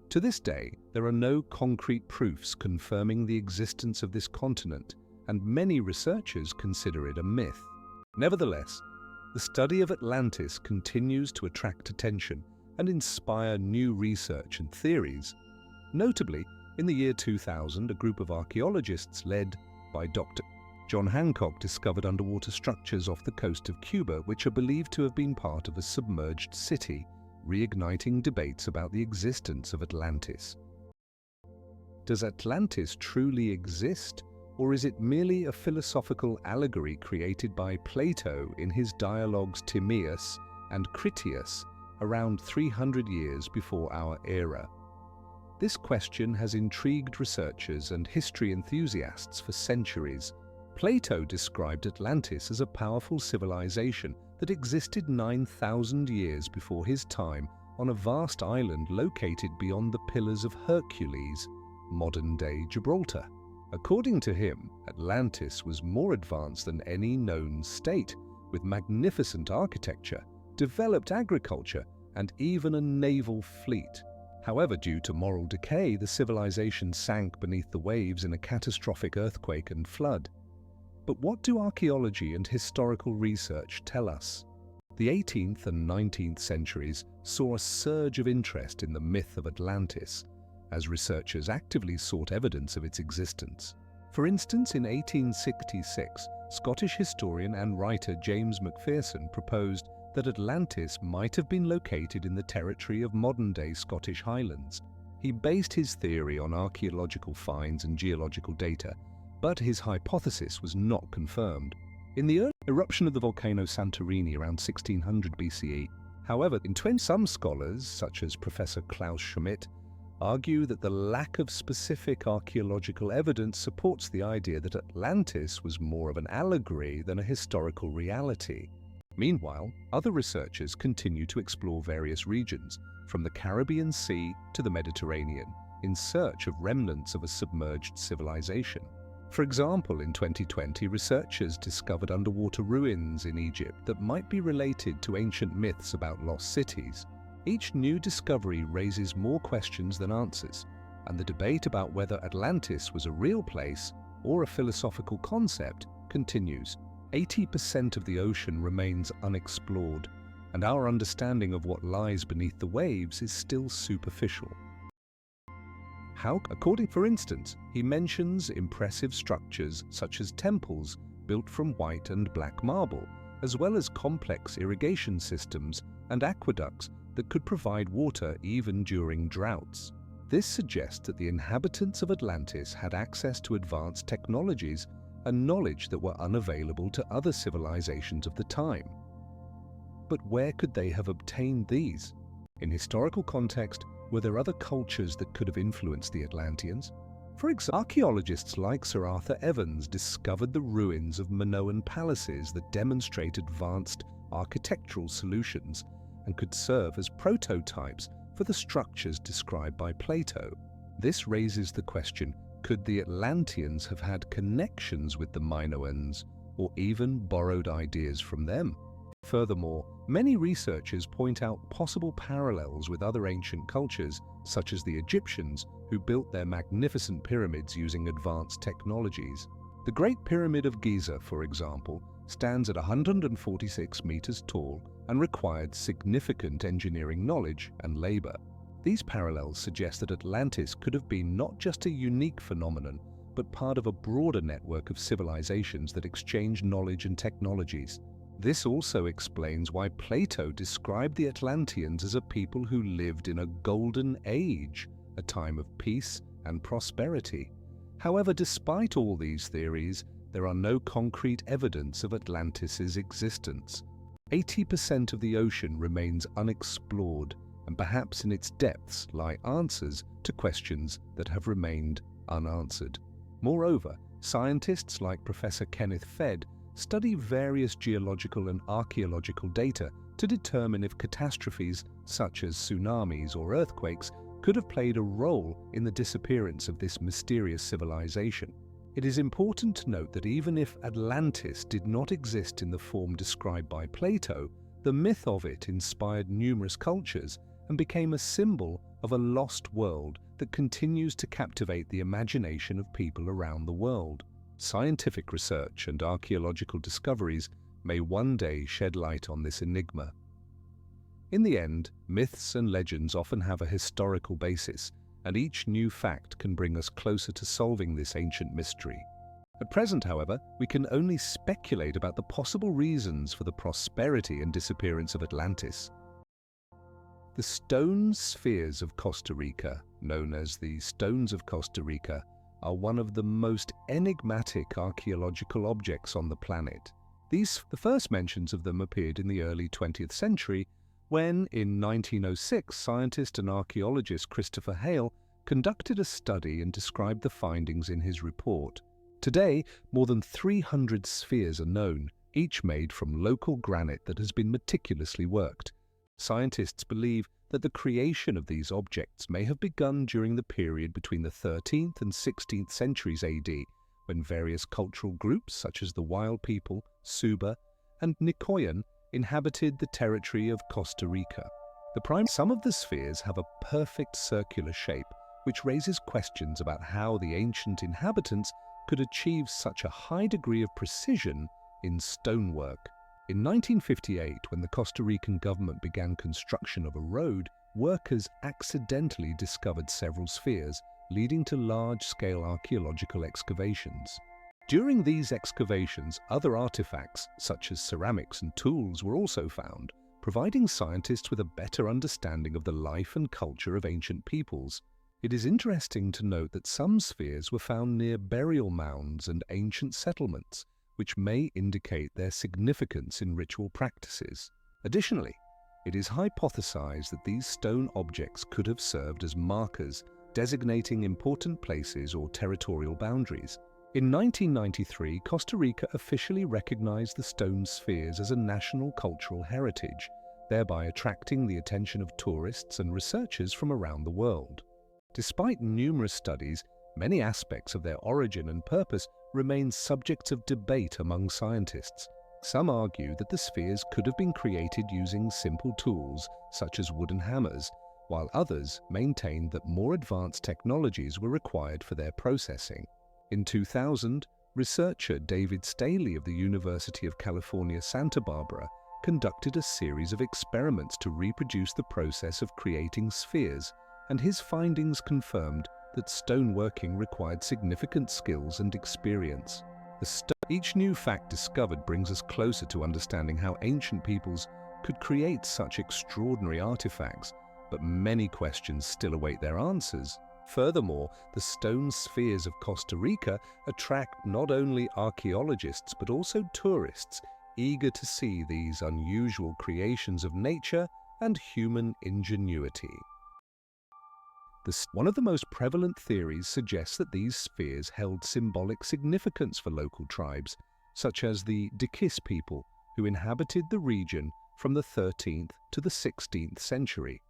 To this day, there are no concrete proofs confirming the existence of this continent, and many researchers consider it a myth. Nevertheless, the study of Atlantis continues to attract attention and inspire new research and theories. Notably, in the year 2000, a group of archaeologists led by Dr. John Hancock discovered underwater structures off the coast of Cuba which are believed to have been part of a submerged city, reigniting debates about the existence of Atlantis. Does Atlantis truly exist, or is it merely a philosophical allegory created by Plato in his dialogues Timaeus and Critias around 300 years before our era? This question has intrigued researchers and history enthusiasts for centuries. Plato described Atlantis as a powerful civilization that existed 9,000 years before his time on a vast island located beyond the Pillars of Hercules, modern-day Gibraltar. According to him, Atlantis was more advanced than any known state, with magnificent architecture, developed agriculture, and even a naval fleet. However, due to moral decay, the civilization sank beneath the waves in a catastrophic earthquake and flood. But what do archaeology and historical research tell us? The 18th and 19th centuries saw a surge of interest in the myth of Atlantis, as researchers actively sought evidence of its existence. For instance, in 1866, Scottish historian and writer James Macpherson proposed that Atlantis might have been located in the territory of modern-day Scottish Highlands. He based his theory on archaeological finds and geological data, but his hypothesis was not confirmed. In the early eruption of the volcano Santorini around 1600 BCE, however, some scholars, such as Professor Klaus Schmidt, argue that the lack of specific archaeological evidence supports the idea that Atlantis was more of an allegory than a historical reality. Meanwhile, other researchers continue to explore various regions, from the Caribbean Sea to the Mediterranean, in search of remnants of a submerged civilization. For example, in 2020, researchers discovered underwater ruins in Egypt that might be related to ancient myths about lost cities. Each new discovery raises more questions than answers, and the debate about whether Atlantis was a real place or a philosophical concept continues. 80% of the ocean remains unexplored, and our understanding of what lies beneath the waves is still superficial. For instance, he mentions impressive structures such as temples built from white and black marble, as well as complex irrigation systems and aqueducts that could provide water even during droughts. This suggests that the inhabitants of Atlantis had access to advanced technologies and knowledge that were unavailable to other civilizations of the time. But where could they have obtained these? In historical context, were there other cultures that could have influenced the Atlanteans? For example, archaeologists like Sir Arthur Evans discovered the ruins of Minoan palaces that demonstrate advanced architectural solutions and could serve as prototypes for the structures described by Plato. This raises the question, could the Atlanteans have had connections with the Minoans, or even borrowed ideas from them? Furthermore, many researchers point out possible parallels with other ancient cultures, such as the Egyptians, who built their magnificent pyramids using advanced technologies. The Great Pyramid of Giza, for example, stands at 146 meters tall and required significant engineering knowledge and labor. These parallels suggest that Atlantis could have been not just a unique phenomenon, but part of a broader network of civilizations that exchanged knowledge and technologies. This also explains why Plato described the Atlanteans as a people who lived in a golden age, a time of peace and prosperity. However, despite all these theories, there are no concrete evidence of Atlantis's existence. 80% of the ocean remains unexplored, and perhaps in its depths lie answers to questions that have remained unanswered. Moreover, scientists like Professor Kenneth Fedd study various geological and archaeological data to determine if catastrophes such as tsunamis or earthquakes could have played a role in the disappearance of this mysterious civilization. It is important to note that even if Atlantis did not exist in the form described by Plato, the myth of it inspired numerous cultures and became a symbol of a lost world that continues to captivate the imagination of people around the world. Scientific research and archaeological discoveries may one day shed light on this enigma. In the end, myths and legends often have a historical basis, and each new fact can bring us closer to solving this ancient mystery. At present, however, we can only speculate about the possible reasons for the prosperity and disappearance of Atlantis. The stone spheres of Costa Rica, known as the Stones of Costa Rica, are one of the most enigmatic archaeological objects on the planet. The first mentions of them appeared in the early 20th century, when, in 1906, scientist and archaeologist Christopher Hale conducted a study and described the findings in his report. Today, more than 300 spheres are known, each made from local granite that has been meticulously worked. Scientists believe that the creation of these objects may have begun during the period between the 13th and 16th centuries AD, when various cultural groups such as the Wild People, Suba, and Nicoyan inhabited the territory of Costa Rica. Some of the spheres have a perfect circular shape, which raises questions about how the ancient inhabitants could achieve such a high degree of precision in stonework. In 1958, when the Costa Rican government began construction of a road, workers accidentally discovered several spheres, leading to large-scale archaeological excavations. During these excavations, other artifacts, such as ceramics and tools, were also found, providing scientists with a better understanding of the life and culture of ancient peoples. It is interesting to note that some spheres were found near burial mounds and ancient settlements, which may indicate their significance in ritual practices. Additionally, it is hypothesized that these stone objects could have served as markers, designating important places or territorial boundaries. In 1993, Costa Rica officially recognized the stone spheres as a national cultural heritage, thereby attracting the attention of tourists and researchers from around the world. Despite numerous studies, many aspects of their origin and purpose remain subjects of debate among scientists. Some argue that the spheres could have been created using simple tools, such as wooden hammers, while others maintain that more advanced technologies were required for their processing. In 2000, researcher David Staley of the University of California, Santa Barbara conducted a series of experiments to reproduce the process of creating spheres, and his findings confirmed that stoneworking required significant skills and experience. Each new fact discovered brings us closer to understanding how ancient peoples could create such extraordinary artifacts, but many questions still await their answers. Furthermore, the stone spheres of Costa Rica attract not only archaeologists but also tourists eager to see these unusual creations of nature and human ingenuity. One of the most prevalent theories suggests that these spheres held symbolic significance for local tribes, such as the Depicts people, who inhabited the region from the 13th to the 16th century.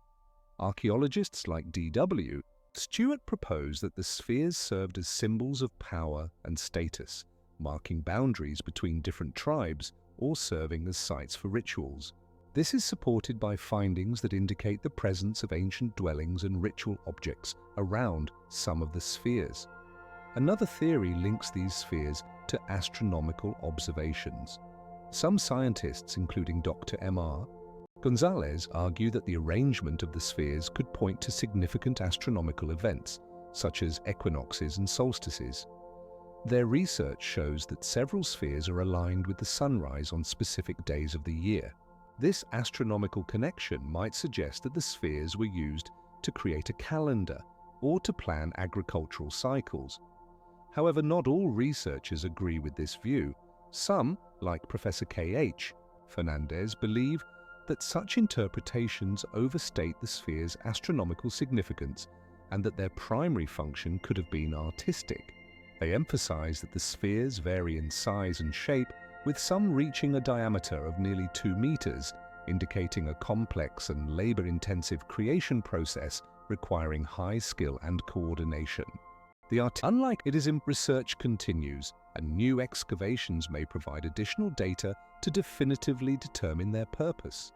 Archaeologists like D.W. Stewart proposed that the spheres served as symbols of power and status, marking boundaries between different tribes or serving as sites for rituals. This is supported by findings that indicate the presence of ancient dwellings and ritual objects around some of the spheres. Another theory links these spheres to astronomical observations. Some scientists, including Dr. M.R. Gonzalez, argue that the arrangement of the spheres could point to significant astronomical events, such as equinoxes and solstices. Their research shows that several spheres are aligned with the sunrise on specific days of the year. This astronomical connection might suggest that the spheres were used to create a calendar or to plan agricultural cycles. However, not all researchers agree with this view. Some, like Professor K.H. Fernandez, believe that such interpretations overstate the sphere's astronomical significance and that their primary function could have been artistic. They emphasize that the spheres vary in size and shape, with some reaching a diameter of nearly 2 meters, indicating a complex and labor-intensive creation process requiring high skill and coordination. Unlike it is in research continues, and new excavations may provide additional data to definitively determine their purpose.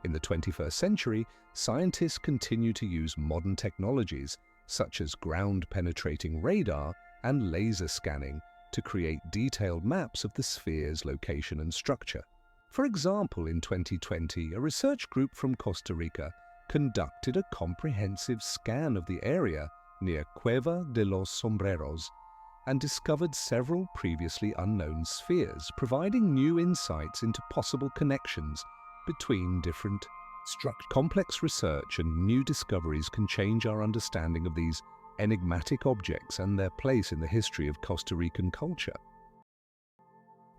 In the 21st century, scientists continue to use modern technologies such as ground-penetrating radar and laser scanning to create detailed maps of the sphere's location and structure. For example, in 2020, a research group from Costa Rica conducted a comprehensive scan of the area near Cueva de los Sombreros and discovered several previously unknown spheres, providing new insights into possible connections between different structures. Complex research and new discoveries can change our understanding of these enigmatic objects and their place in the history of Costa Rican culture.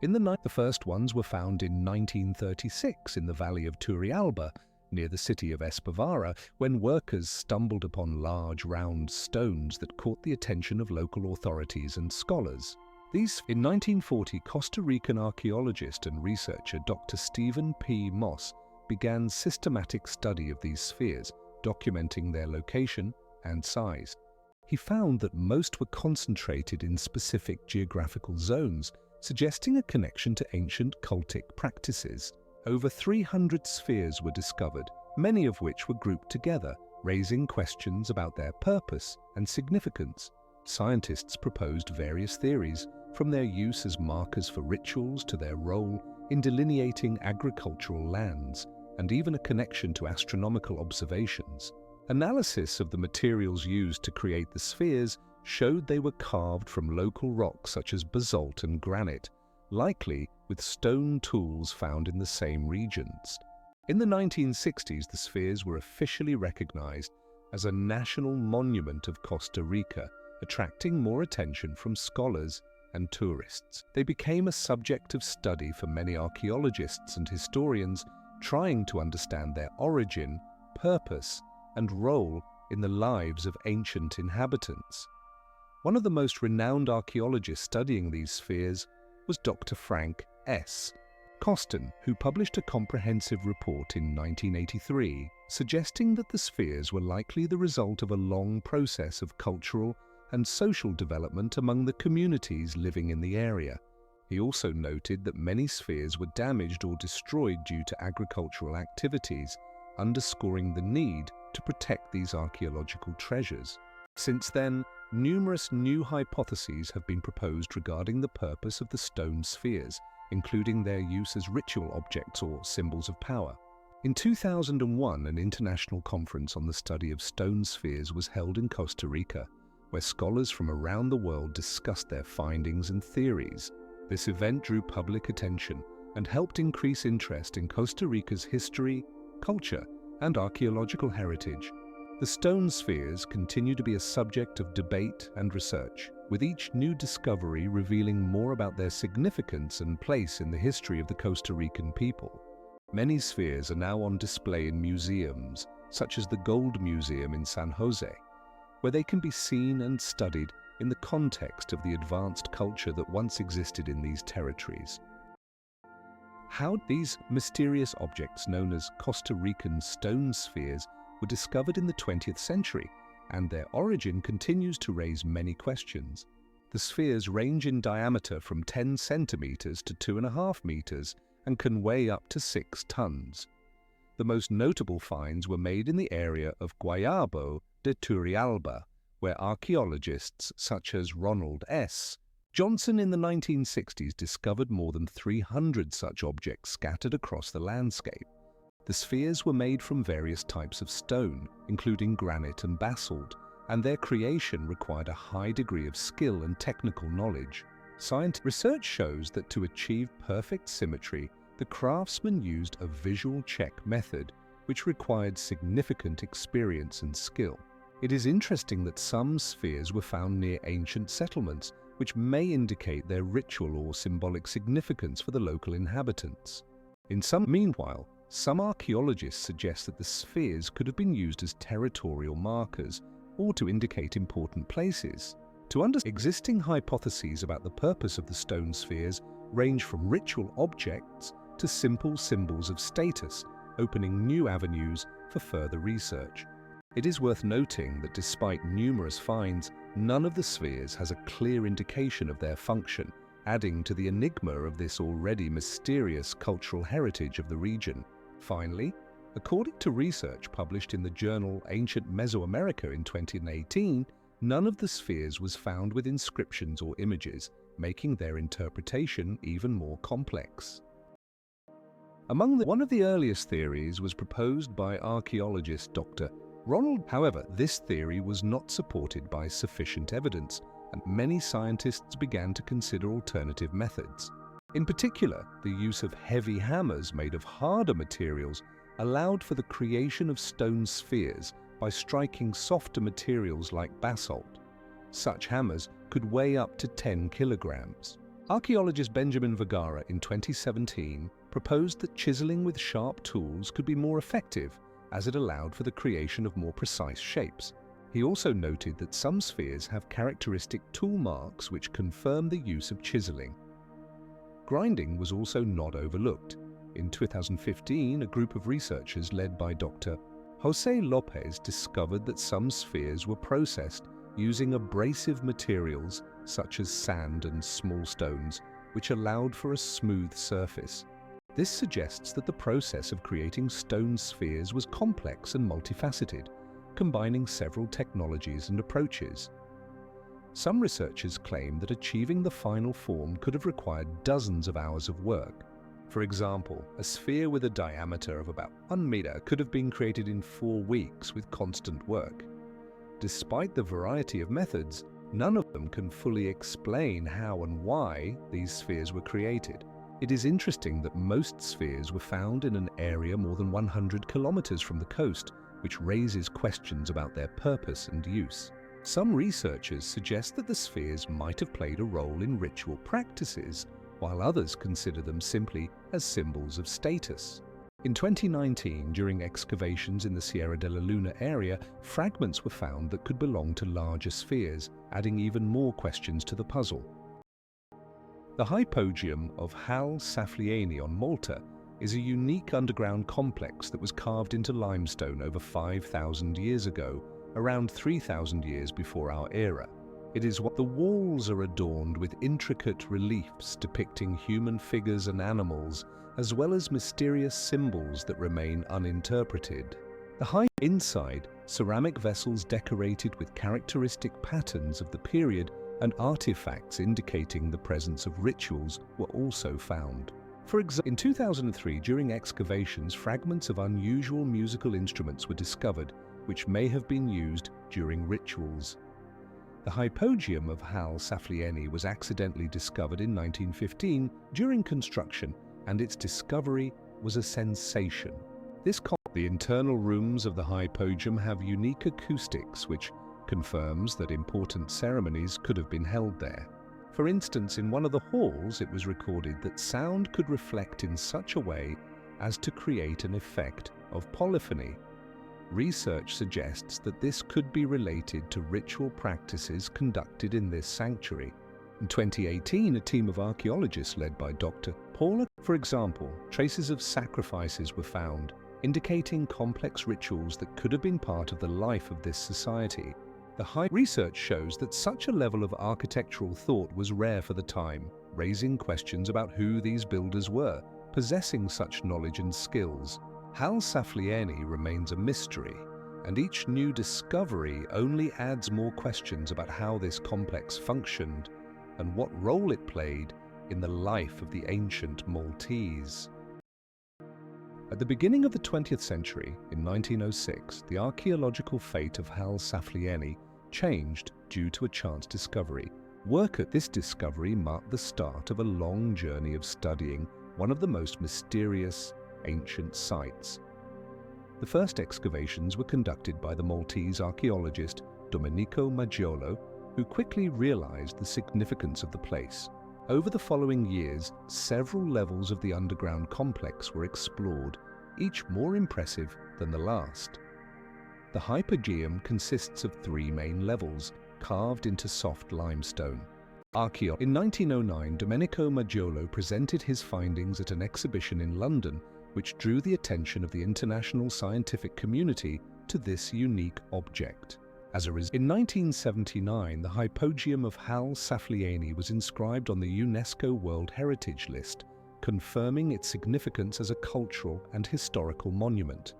The first ones were found in 1936 in the valley of Turrialba, near the city of Espavara, when workers stumbled upon large round stones that caught the attention of local authorities and scholars. In 1940, Costa Rican archaeologist and researcher Dr. Stephen P. Moss began systematic study of these spheres, documenting their location and size. He found that most were concentrated in specific geographical zones, suggesting a connection to ancient cultic practices. Over 300 spheres were discovered, many of which were grouped together, raising questions about their purpose and significance. Scientists proposed various theories, from their use as markers for rituals to their role in delineating agricultural lands, and even a connection to astronomical observations. Analysis of the materials used to create the spheres showed they were carved from local rocks such as basalt and granite, likely with stone tools found in the same regions. In the 1960s, the spheres were officially recognized as a national monument of Costa Rica, attracting more attention from scholars and tourists. They became a subject of study for many archaeologists and historians, trying to understand their origin, purpose, and role in the lives of ancient inhabitants. One of the most renowned archaeologists studying these spheres was Dr. Frank S. Coston, who published a comprehensive report in 1983, suggesting that the spheres were likely the result of a long process of cultural and social development among the communities living in the area. He also noted that many spheres were damaged or destroyed due to agricultural activities, underscoring the need to protect these archaeological treasures. Since then, numerous new hypotheses have been proposed regarding the purpose of the stone spheres, including their use as ritual objects or symbols of power. In 2001, an international conference on the study of stone spheres was held in Costa Rica, where scholars from around the world discussed their findings and theories. This event drew public attention and helped increase interest in Costa Rica's history, culture, and archaeological heritage. The stone spheres continue to be a subject of debate and research, with each new discovery revealing more about their significance and place in the history of the Costa Rican people. Many spheres are now on display in museums, such as the Gold Museum in San Jose, where they can be seen and studied in the context of the advanced culture that once existed in these territories. How these mysterious objects known as Costa Rican stone spheres were discovered in the 20th century, and their origin continues to raise many questions. The spheres range in diameter from 10 centimeters to 2.5 meters and can weigh up to 6 tons. The most notable finds were made in the area of Guayabo de Turrialba, where archaeologists such as Ronald S. Johnson in the 1960s discovered more than 300 such objects scattered across the landscape. The spheres were made from various types of stone, including granite and basalt, and their creation required a high degree of skill and technical knowledge. Research shows that to achieve perfect symmetry, the craftsmen used a visual check method, which required significant experience and skill. It is interesting that some spheres were found near ancient settlements, which may indicate their ritual or symbolic significance for the local inhabitants. Meanwhile, some archaeologists suggest that the spheres could have been used as territorial markers or to indicate important places. Existing hypotheses about the purpose of the stone spheres range from ritual objects to simple symbols of status, opening new avenues for further research. It is worth noting that despite numerous finds, none of the spheres has a clear indication of their function, adding to the enigma of this already mysterious cultural heritage of the region. Finally, according to research published in the journal Ancient Mesoamerica in 2018, none of the spheres was found with inscriptions or images, making their interpretation even more complex. One of the earliest theories was proposed by archaeologist Dr. Ronald. However, this theory was not supported by sufficient evidence, and many scientists began to consider alternative methods. In particular, the use of heavy hammers made of harder materials allowed for the creation of stone spheres by striking softer materials like basalt. Such hammers could weigh up to 10 kilograms. Archaeologist Benjamin Vergara in 2017 proposed that chiseling with sharp tools could be more effective, as it allowed for the creation of more precise shapes. He also noted that some spheres have characteristic tool marks which confirm the use of chiseling. Grinding was also not overlooked. In 2015, a group of researchers led by Dr. José López discovered that some spheres were processed using abrasive materials such as sand and small stones, which allowed for a smooth surface. This suggests that the process of creating stone spheres was complex and multifaceted, combining several technologies and approaches. Some researchers claim that achieving the final form could have required dozens of hours of work. For example, a sphere with a diameter of about 1 meter could have been created in 4 weeks with constant work. Despite the variety of methods, none of them can fully explain how and why these spheres were created. It is interesting that most spheres were found in an area more than 100 kilometers from the coast, which raises questions about their purpose and use. Some researchers suggest that the spheres might have played a role in ritual practices, while others consider them simply as symbols of status. In 2019, during excavations in the Sierra de la Luna area, fragments were found that could belong to larger spheres, adding even more questions to the puzzle. The hypogeum of Hal Saflieni on Malta is a unique underground complex that was carved into limestone over 5,000 years ago, around 3,000 years before our era. It is what the walls are adorned with intricate reliefs depicting human figures and animals, as well as mysterious symbols that remain uninterpreted. Inside, ceramic vessels decorated with characteristic patterns of the period and artifacts indicating the presence of rituals were also found. For example, in 2003, during excavations, fragments of unusual musical instruments were discovered, which may have been used during rituals. The hypogeum of Hal Saflieni was accidentally discovered in 1915 during construction, and its discovery was a sensation. The internal rooms of the hypogeum have unique acoustics, which confirms that important ceremonies could have been held there. For instance, in one of the halls, it was recorded that sound could reflect in such a way as to create an effect of polyphony. Research suggests that this could be related to ritual practices conducted in this sanctuary. In 2018, a team of archaeologists led by Dr. Paula, for example, traces of sacrifices were found, indicating complex rituals that could have been part of the life of this society. The research shows that such a level of architectural thought was rare for the time, raising questions about who these builders were, possessing such knowledge and skills. Hal Saflieni remains a mystery, and each new discovery only adds more questions about how this complex functioned and what role it played in the life of the ancient Maltese. At the beginning of the 20th century, in 1906, the archaeological fate of Hal Saflieni changed due to a chance discovery. Work at this discovery marked the start of a long journey of studying one of the most mysterious ancient sites. The first excavations were conducted by the Maltese archaeologist Domenico Maggiolo, who quickly realized the significance of the place. Over the following years, several levels of the underground complex were explored, each more impressive than the last. The hypogeum consists of 3 main levels, carved into soft limestone. In 1909, Domenico Maggiolo presented his findings at an exhibition in London, which drew the attention of the international scientific community to this unique object. As a result, in 1979, the hypogeum of Hal Saflieni was inscribed on the UNESCO World Heritage List, confirming its significance as a cultural and historical monument.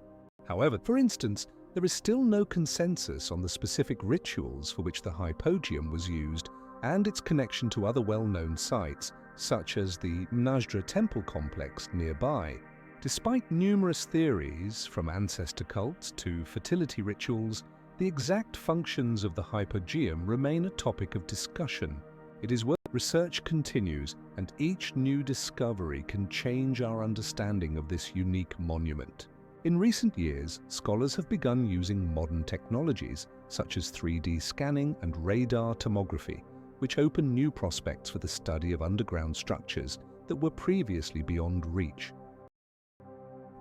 However, for instance, there is still no consensus on the specific rituals for which the hypogeum was used and its connection to other well-known sites, such as the Mnasdra temple complex nearby. Despite numerous theories, from ancestor cults to fertility rituals, the exact functions of the hypogeum remain a topic of discussion. Research continues, and each new discovery can change our understanding of this unique monument. In recent years, scholars have begun using modern technologies, such as 3D scanning and radar tomography, which open new prospects for the study of underground structures that were previously beyond reach.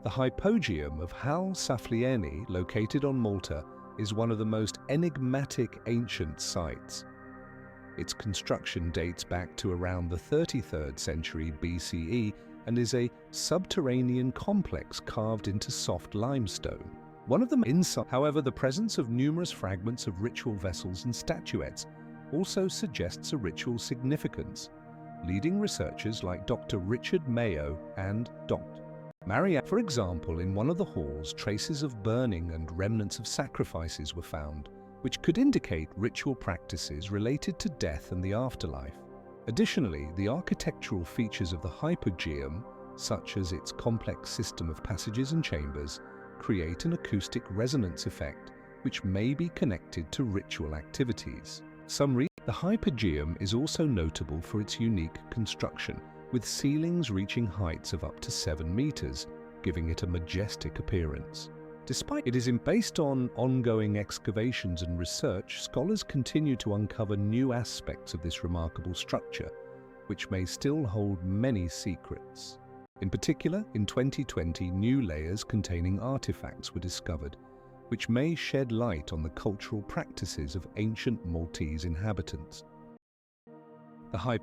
The hypogeum of Hal Saflieni, located on Malta, is one of the most enigmatic ancient sites. Its construction dates back to around the 33rd century BCE and is a subterranean complex carved into soft limestone. However, the presence of numerous fragments of ritual vessels and statuettes also suggests a ritual significance, leading researchers like Dr. Richard Mayo and Dr. Marianne. For example, in one of the halls, traces of burning and remnants of sacrifices were found, which could indicate ritual practices related to death and the afterlife. Additionally, the architectural features of the hypogeum, such as its complex system of passages and chambers, create an acoustic resonance effect, which may be connected to ritual activities. The hypogeum is also notable for its unique construction, with ceilings reaching heights of up to 7 meters, giving it a majestic appearance. Despite it is based on ongoing excavations and research, scholars continue to uncover new aspects of this remarkable structure, which may still hold many secrets. In particular, in 2020, new layers containing artifacts were discovered, which may shed light on the cultural practices of ancient Maltese inhabitants.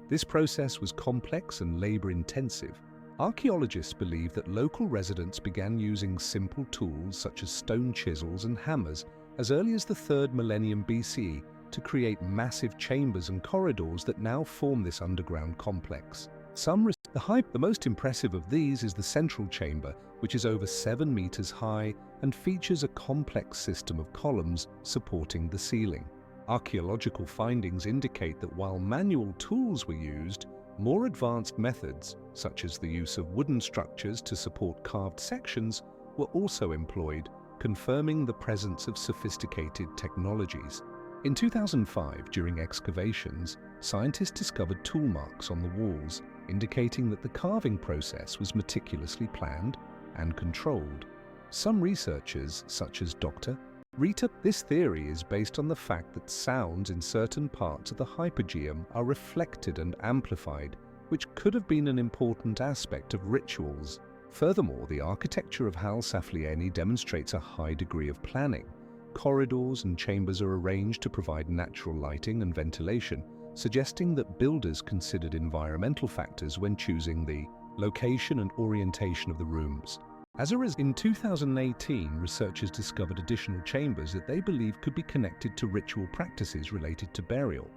This process was complex and labor-intensive. Archaeologists believe that local residents began using simple tools such as stone chisels and hammers as early as the 3rd millennium BCE to create massive chambers and corridors that now form this underground complex. The most impressive of these is the central chamber, which is over 7 meters high and features a complex system of columns supporting the ceiling. Archaeological findings indicate that while manual tools were used, more advanced methods, such as the use of wooden structures to support carved sections, were also employed, confirming the presence of sophisticated technologies. In 2005, during excavations, scientists discovered tool marks on the walls, indicating that the carving process was meticulously planned and controlled. Some researchers, such as Dr. This theory is based on the fact that sounds in certain parts of the hypogeum are reflected and amplified, which could have been an important aspect of rituals. Furthermore, the architecture of Hal Saflieni demonstrates a high degree of planning. Corridors and chambers are arranged to provide natural lighting and ventilation, suggesting that builders considered environmental factors when choosing the location and orientation of the rooms. As a result, in 2018, researchers discovered additional chambers that they believe could be connected to ritual practices related to burial.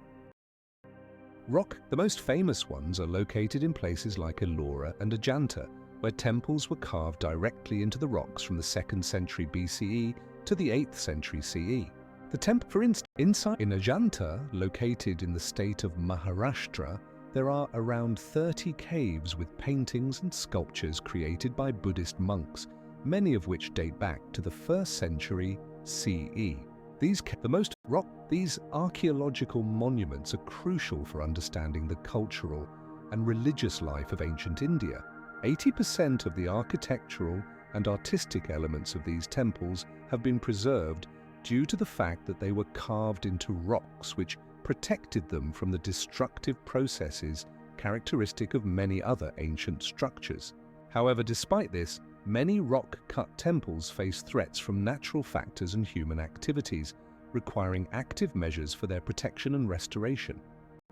The most famous ones are located in places like Ellora and Ajanta, where temples were carved directly into the rocks from the 2nd century BCE to the 8th century CE. The temple, for instance, inside in Ajanta, located in the state of Maharashtra, there are around 30 caves with paintings and sculptures created by Buddhist monks, many of which date back to the 1st century CE. These archaeological monuments are crucial for understanding the cultural and religious life of ancient India. 80% of the architectural and artistic elements of these temples have been preserved due to the fact that they were carved into rocks which protected them from the destructive processes characteristic of many other ancient structures. However, despite this, many rock-cut temples face threats from natural factors and human activities, requiring active measures for their protection and restoration.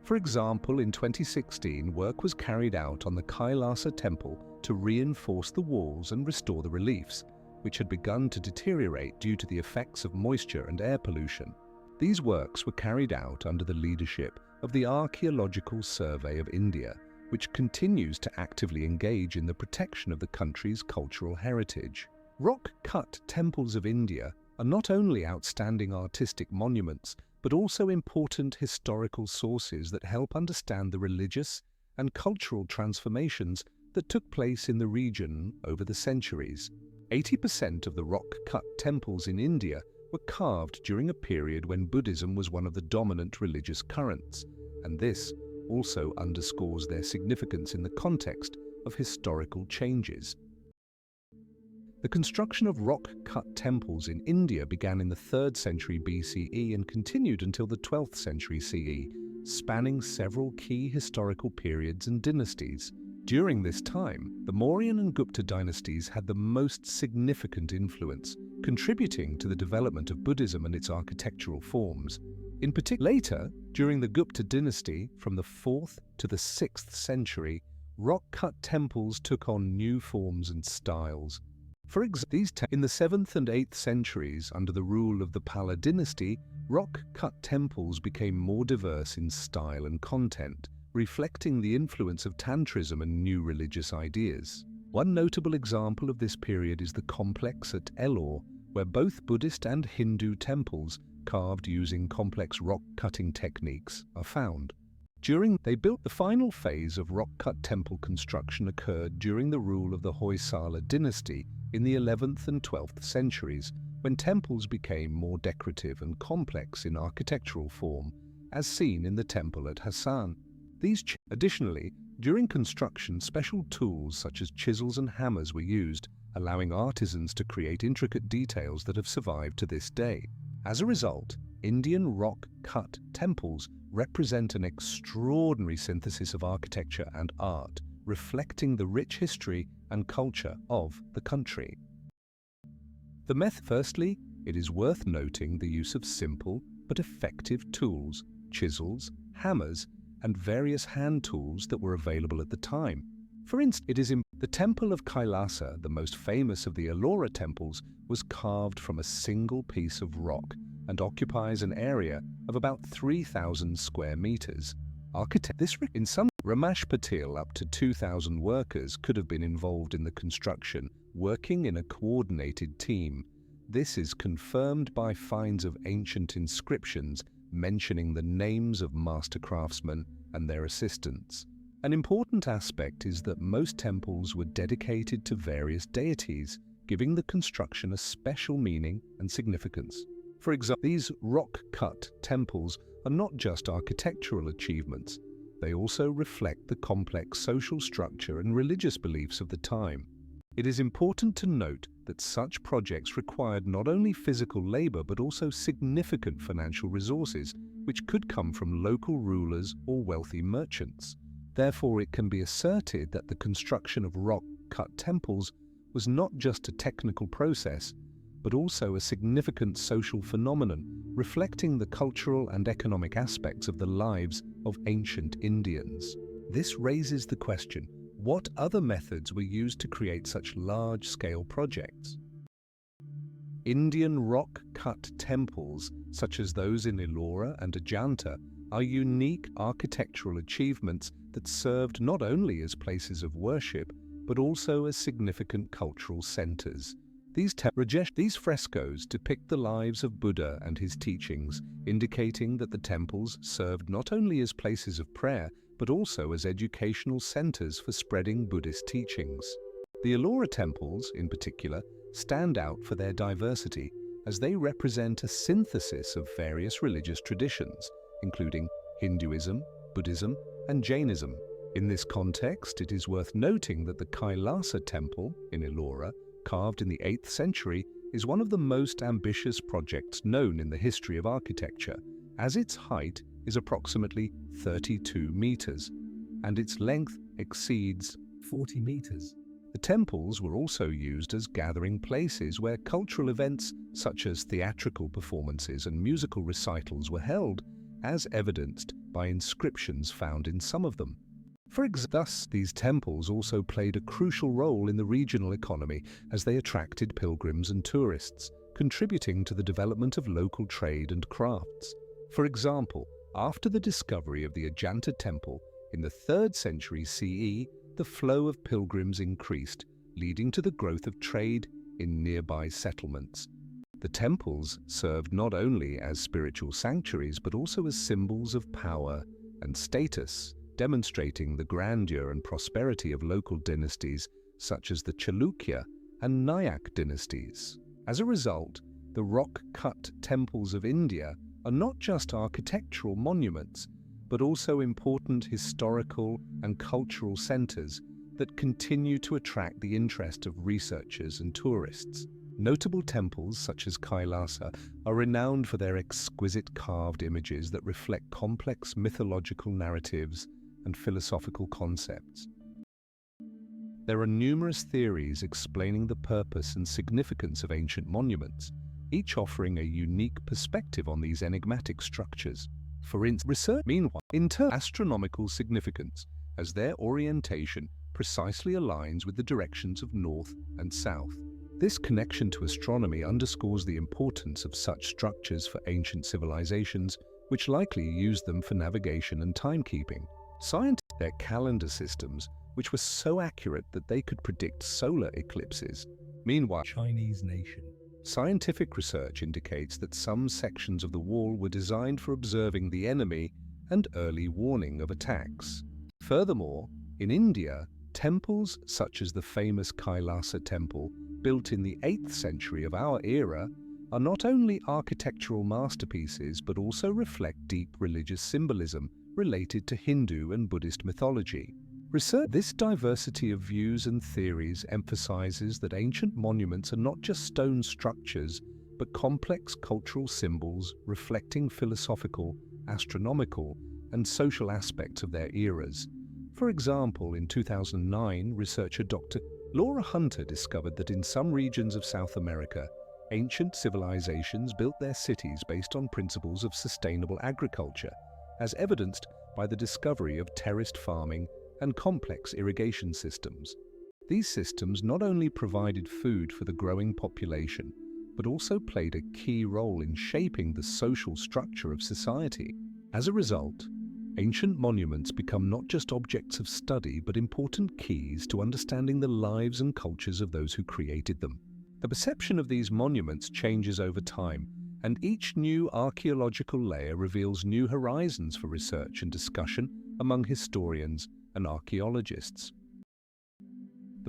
For example, in 2016, work was carried out on the Kailasa temple to reinforce the walls and restore the reliefs, which had begun to deteriorate due to the effects of moisture and air pollution. These works were carried out under the leadership of the Archaeological Survey of India, which continues to actively engage in the protection of the country's cultural heritage. Rock-cut temples of India are not only outstanding artistic monuments, but also important historical sources that help understand the religious and cultural transformations that took place in the region over the centuries. 80% of the rock-cut temples in India were carved during a period when Buddhism was one of the dominant religious currents, and this also underscores their significance in the context of historical changes. The construction of rock-cut temples in India began in the 3rd century BCE and continued until the 12th century CE, spanning several key historical periods and dynasties. During this time, the Mauryan and Gupta dynasties had the most significant influence, contributing to the development of Buddhism and its architectural forms. In particular, later, during the Gupta dynasty, from the 4th to the 6th century, rock-cut temples took on new forms and styles. For example, in the 7th and 8th centuries, under the rule of the Pala dynasty, rock-cut temples became more diverse in style and content, reflecting the influence of Tantrism and new religious ideas. One notable example of this period is the complex at Ellora, where both Buddhist and Hindu temples, carved using complex rock-cutting techniques, are found. The final phase of rock-cut temple construction occurred during the rule of the Hoysala dynasty in the 11th and 12th centuries, when temples became more decorative and complex in architectural form, as seen in the temple at Hassan. Additionally, during construction, special tools such as chisels and hammers were used, allowing artisans to create intricate details that have survived to this day. As a result, Indian rock-cut temples represent an extraordinary synthesis of architecture and art, reflecting the rich history and culture of the country. Firstly, it is worth noting the use of simple but effective tools, chisels, hammers, and various hand tools that were available at the time. For instance, the Temple of Kailasa, the most famous of the Ellora temples, was carved from a single piece of rock and occupies an area of about 3,000 square meters. In some Ramesh Patil, up to 2,000 workers could have been involved in the construction, working in a coordinated team. This is confirmed by finds of ancient inscriptions mentioning the names of master craftsmen and their assistants. An important aspect is that most temples were dedicated to various deities, giving the construction a special meaning and significance. For example, these rock-cut temples are not just architectural achievements, they also reflect the complex social structure and religious beliefs of the time. It is important to note that such projects required not only physical labor but also significant financial resources, which could come from local rulers or wealthy merchants. Therefore, it can be asserted that the construction of rock rock-cut temples was not just a technical process, but also a significant social phenomenon reflecting the cultural and economic aspects of the lives of ancient Indians. This raises the question, what other methods were used to create such large-scale projects? Indian rock-cut temples, such as those in Ellora and Ajanta, are unique architectural achievements that served not only as places of worship, but also as significant cultural centers. These frescoes depict the lives of Buddha and his teachings, indicating that the temples served not only as places of prayer, but also as educational centers for spreading Buddhist teachings. The Ellora temples, in particular, stand out for their diversity, as they represent a synthesis of various religious traditions, including Hinduism, Buddhism, and Jainism. In this context, it is worth noting that the Kailasa temple in Ellora, carved in the 8th century, is one of the most ambitious projects known in the history of architecture, as its height is approximately 32 meters, and its length exceeds 40 meters. The temples were also used as gathering places where cultural events such as theatrical performances and musical recitals were held, as evidenced by inscriptions found in some of them. Thus, these temples also played a crucial role in the regional economy as they attracted pilgrims and tourists, contributing to the development of local trade and crafts. For example, after the discovery of the Ajanta temple in the 3rd century CE, the flow of pilgrims increased, leading to the growth of trade in nearby settlements. The temples served not only as spiritual sanctuaries but also as symbols of power and status, demonstrating the grandeur and prosperity of local dynasties such as the Chalukya and Nayak dynasties. As a result, the rock-cut temples of India are not just architectural monuments, but also important historical and cultural centers that continue to attract the interest of researchers and tourists. Notable temples such as Kailasa are renowned for their exquisite carved images that reflect complex mythological narratives and philosophical concepts. There are numerous theories explaining the purpose and significance of ancient monuments, each offering a unique perspective on these enigmatic structures. For instance, research, meanwhile, astronomical significance, as their orientation precisely aligns with the directions of north and south. This connection to astronomy underscores the importance of such structures for ancient civilizations, which likely used them for navigation and timekeeping. Scientists their calendar systems, which were so accurate that they could predict solar eclipses. Meanwhile, Chinese nation. Scientific research indicates that some sections of the wall were designed for observing the enemy and early warning of attacks. Furthermore, in India, temples such as the famous Kailasa temple, built in the 8th century of our era, are not only architectural masterpieces but also reflect deep religious symbolism related to Hindu and Buddhist mythology. This diversity of views and theories emphasizes that ancient monuments are not just stone structures, but complex cultural symbols reflecting philosophical, astronomical, and social aspects of their eras. For example, in 2009, researcher Dr. Laura Hunter discovered that in some regions of South America, ancient civilizations built their cities based on principles of sustainable agriculture, as evidenced by the discovery of terraced farming and complex irrigation systems. These systems not only provided food for the growing population, but also played a key role in shaping the social structure of society. As a result, ancient monuments become not just objects of study, but important keys to understanding the lives and cultures of those who created them. The perception of these monuments changes over time, and each new archaeological layer reveals new horizons for research and discussion among historians and archaeologists.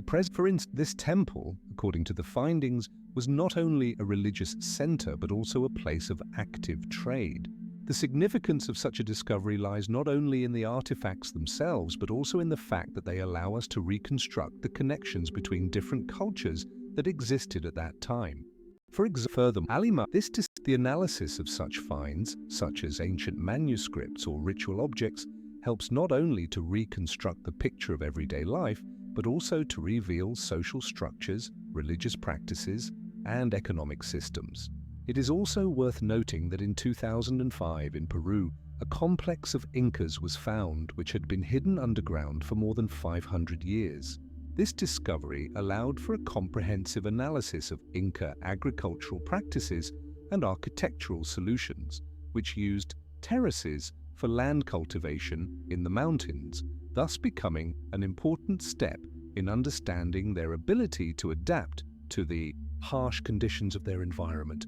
For instance, this temple, according to the findings, was not only a religious center but also a place of active trade. The significance of such a discovery lies not only in the artifacts themselves but also in the fact that they allow us to reconstruct the connections between different cultures that existed at that time. Furthermore, the analysis of such finds, such as ancient manuscripts or ritual objects, helps not only to reconstruct the picture of everyday life, but also to reveal social structures, religious practices, and economic systems. It is also worth noting that in 2005 in Peru, a complex of Incas was found which had been hidden underground for more than 500 years. This discovery allowed for a comprehensive analysis of Inca agricultural practices and architectural solutions, which used terraces for land cultivation in the mountains, thus becoming an important step in understanding their ability to adapt to the harsh conditions of their environment.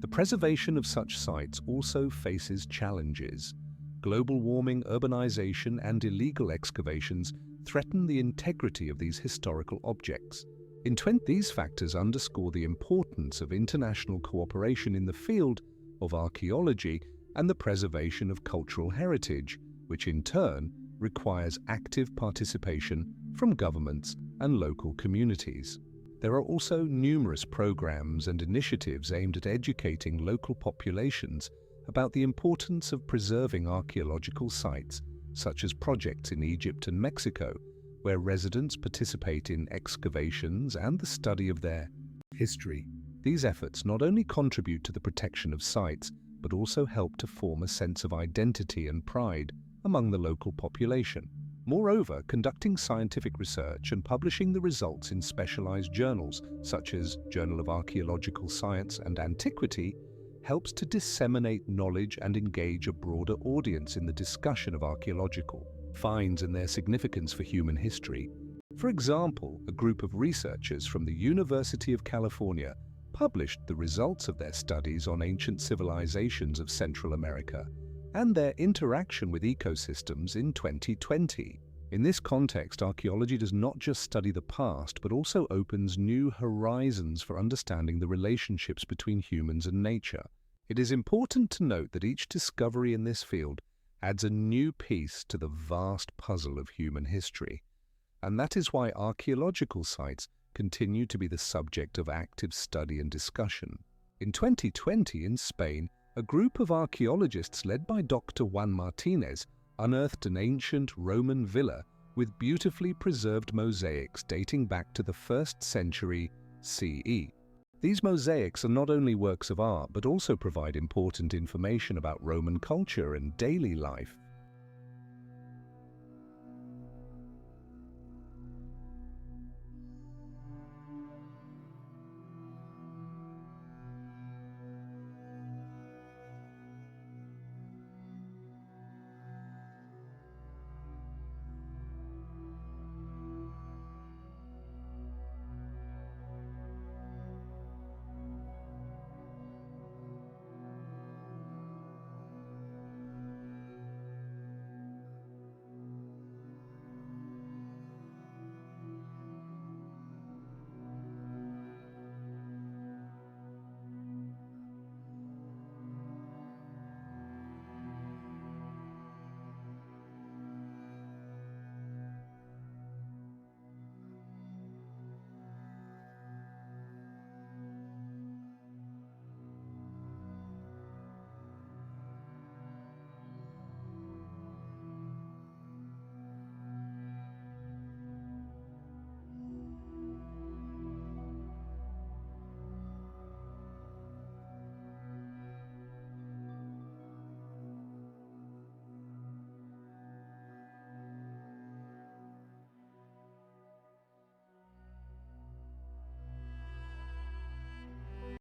The preservation of such sites also faces challenges. Global warming, urbanization, and illegal excavations threaten the integrity of these historical objects. These factors underscore the importance of international cooperation in the field of archaeology and the preservation of cultural heritage, which in turn requires active participation from governments and local communities. There are also numerous programs and initiatives aimed at educating local populations about the importance of preserving archaeological sites, such as projects in Egypt and Mexico, where residents participate in excavations and the study of their history. These efforts not only contribute to the protection of sites, but also help to form a sense of identity and pride among the local population. Moreover, conducting scientific research and publishing the results in specialized journals, such as Journal of Archaeological Science and Antiquity, helps to disseminate knowledge and engage a broader audience in the discussion of archaeological finds and their significance for human history. For example, a group of researchers from the University of California published the results of their studies on ancient civilizations of Central America and their interaction with ecosystems in 2020. In this context, archaeology does not just study the past, but also opens new horizons for understanding the relationships between humans and nature. It is important to note that each discovery in this field adds a new piece to the vast puzzle of human history, and that is why archaeological sites continue to be the subject of active study and discussion. In 2020 in Spain, a group of archaeologists led by Dr. Juan Martinez unearthed an ancient Roman villa with beautifully preserved mosaics dating back to the 1st century CE. These mosaics are not only works of art, but also provide important information about Roman culture and daily life.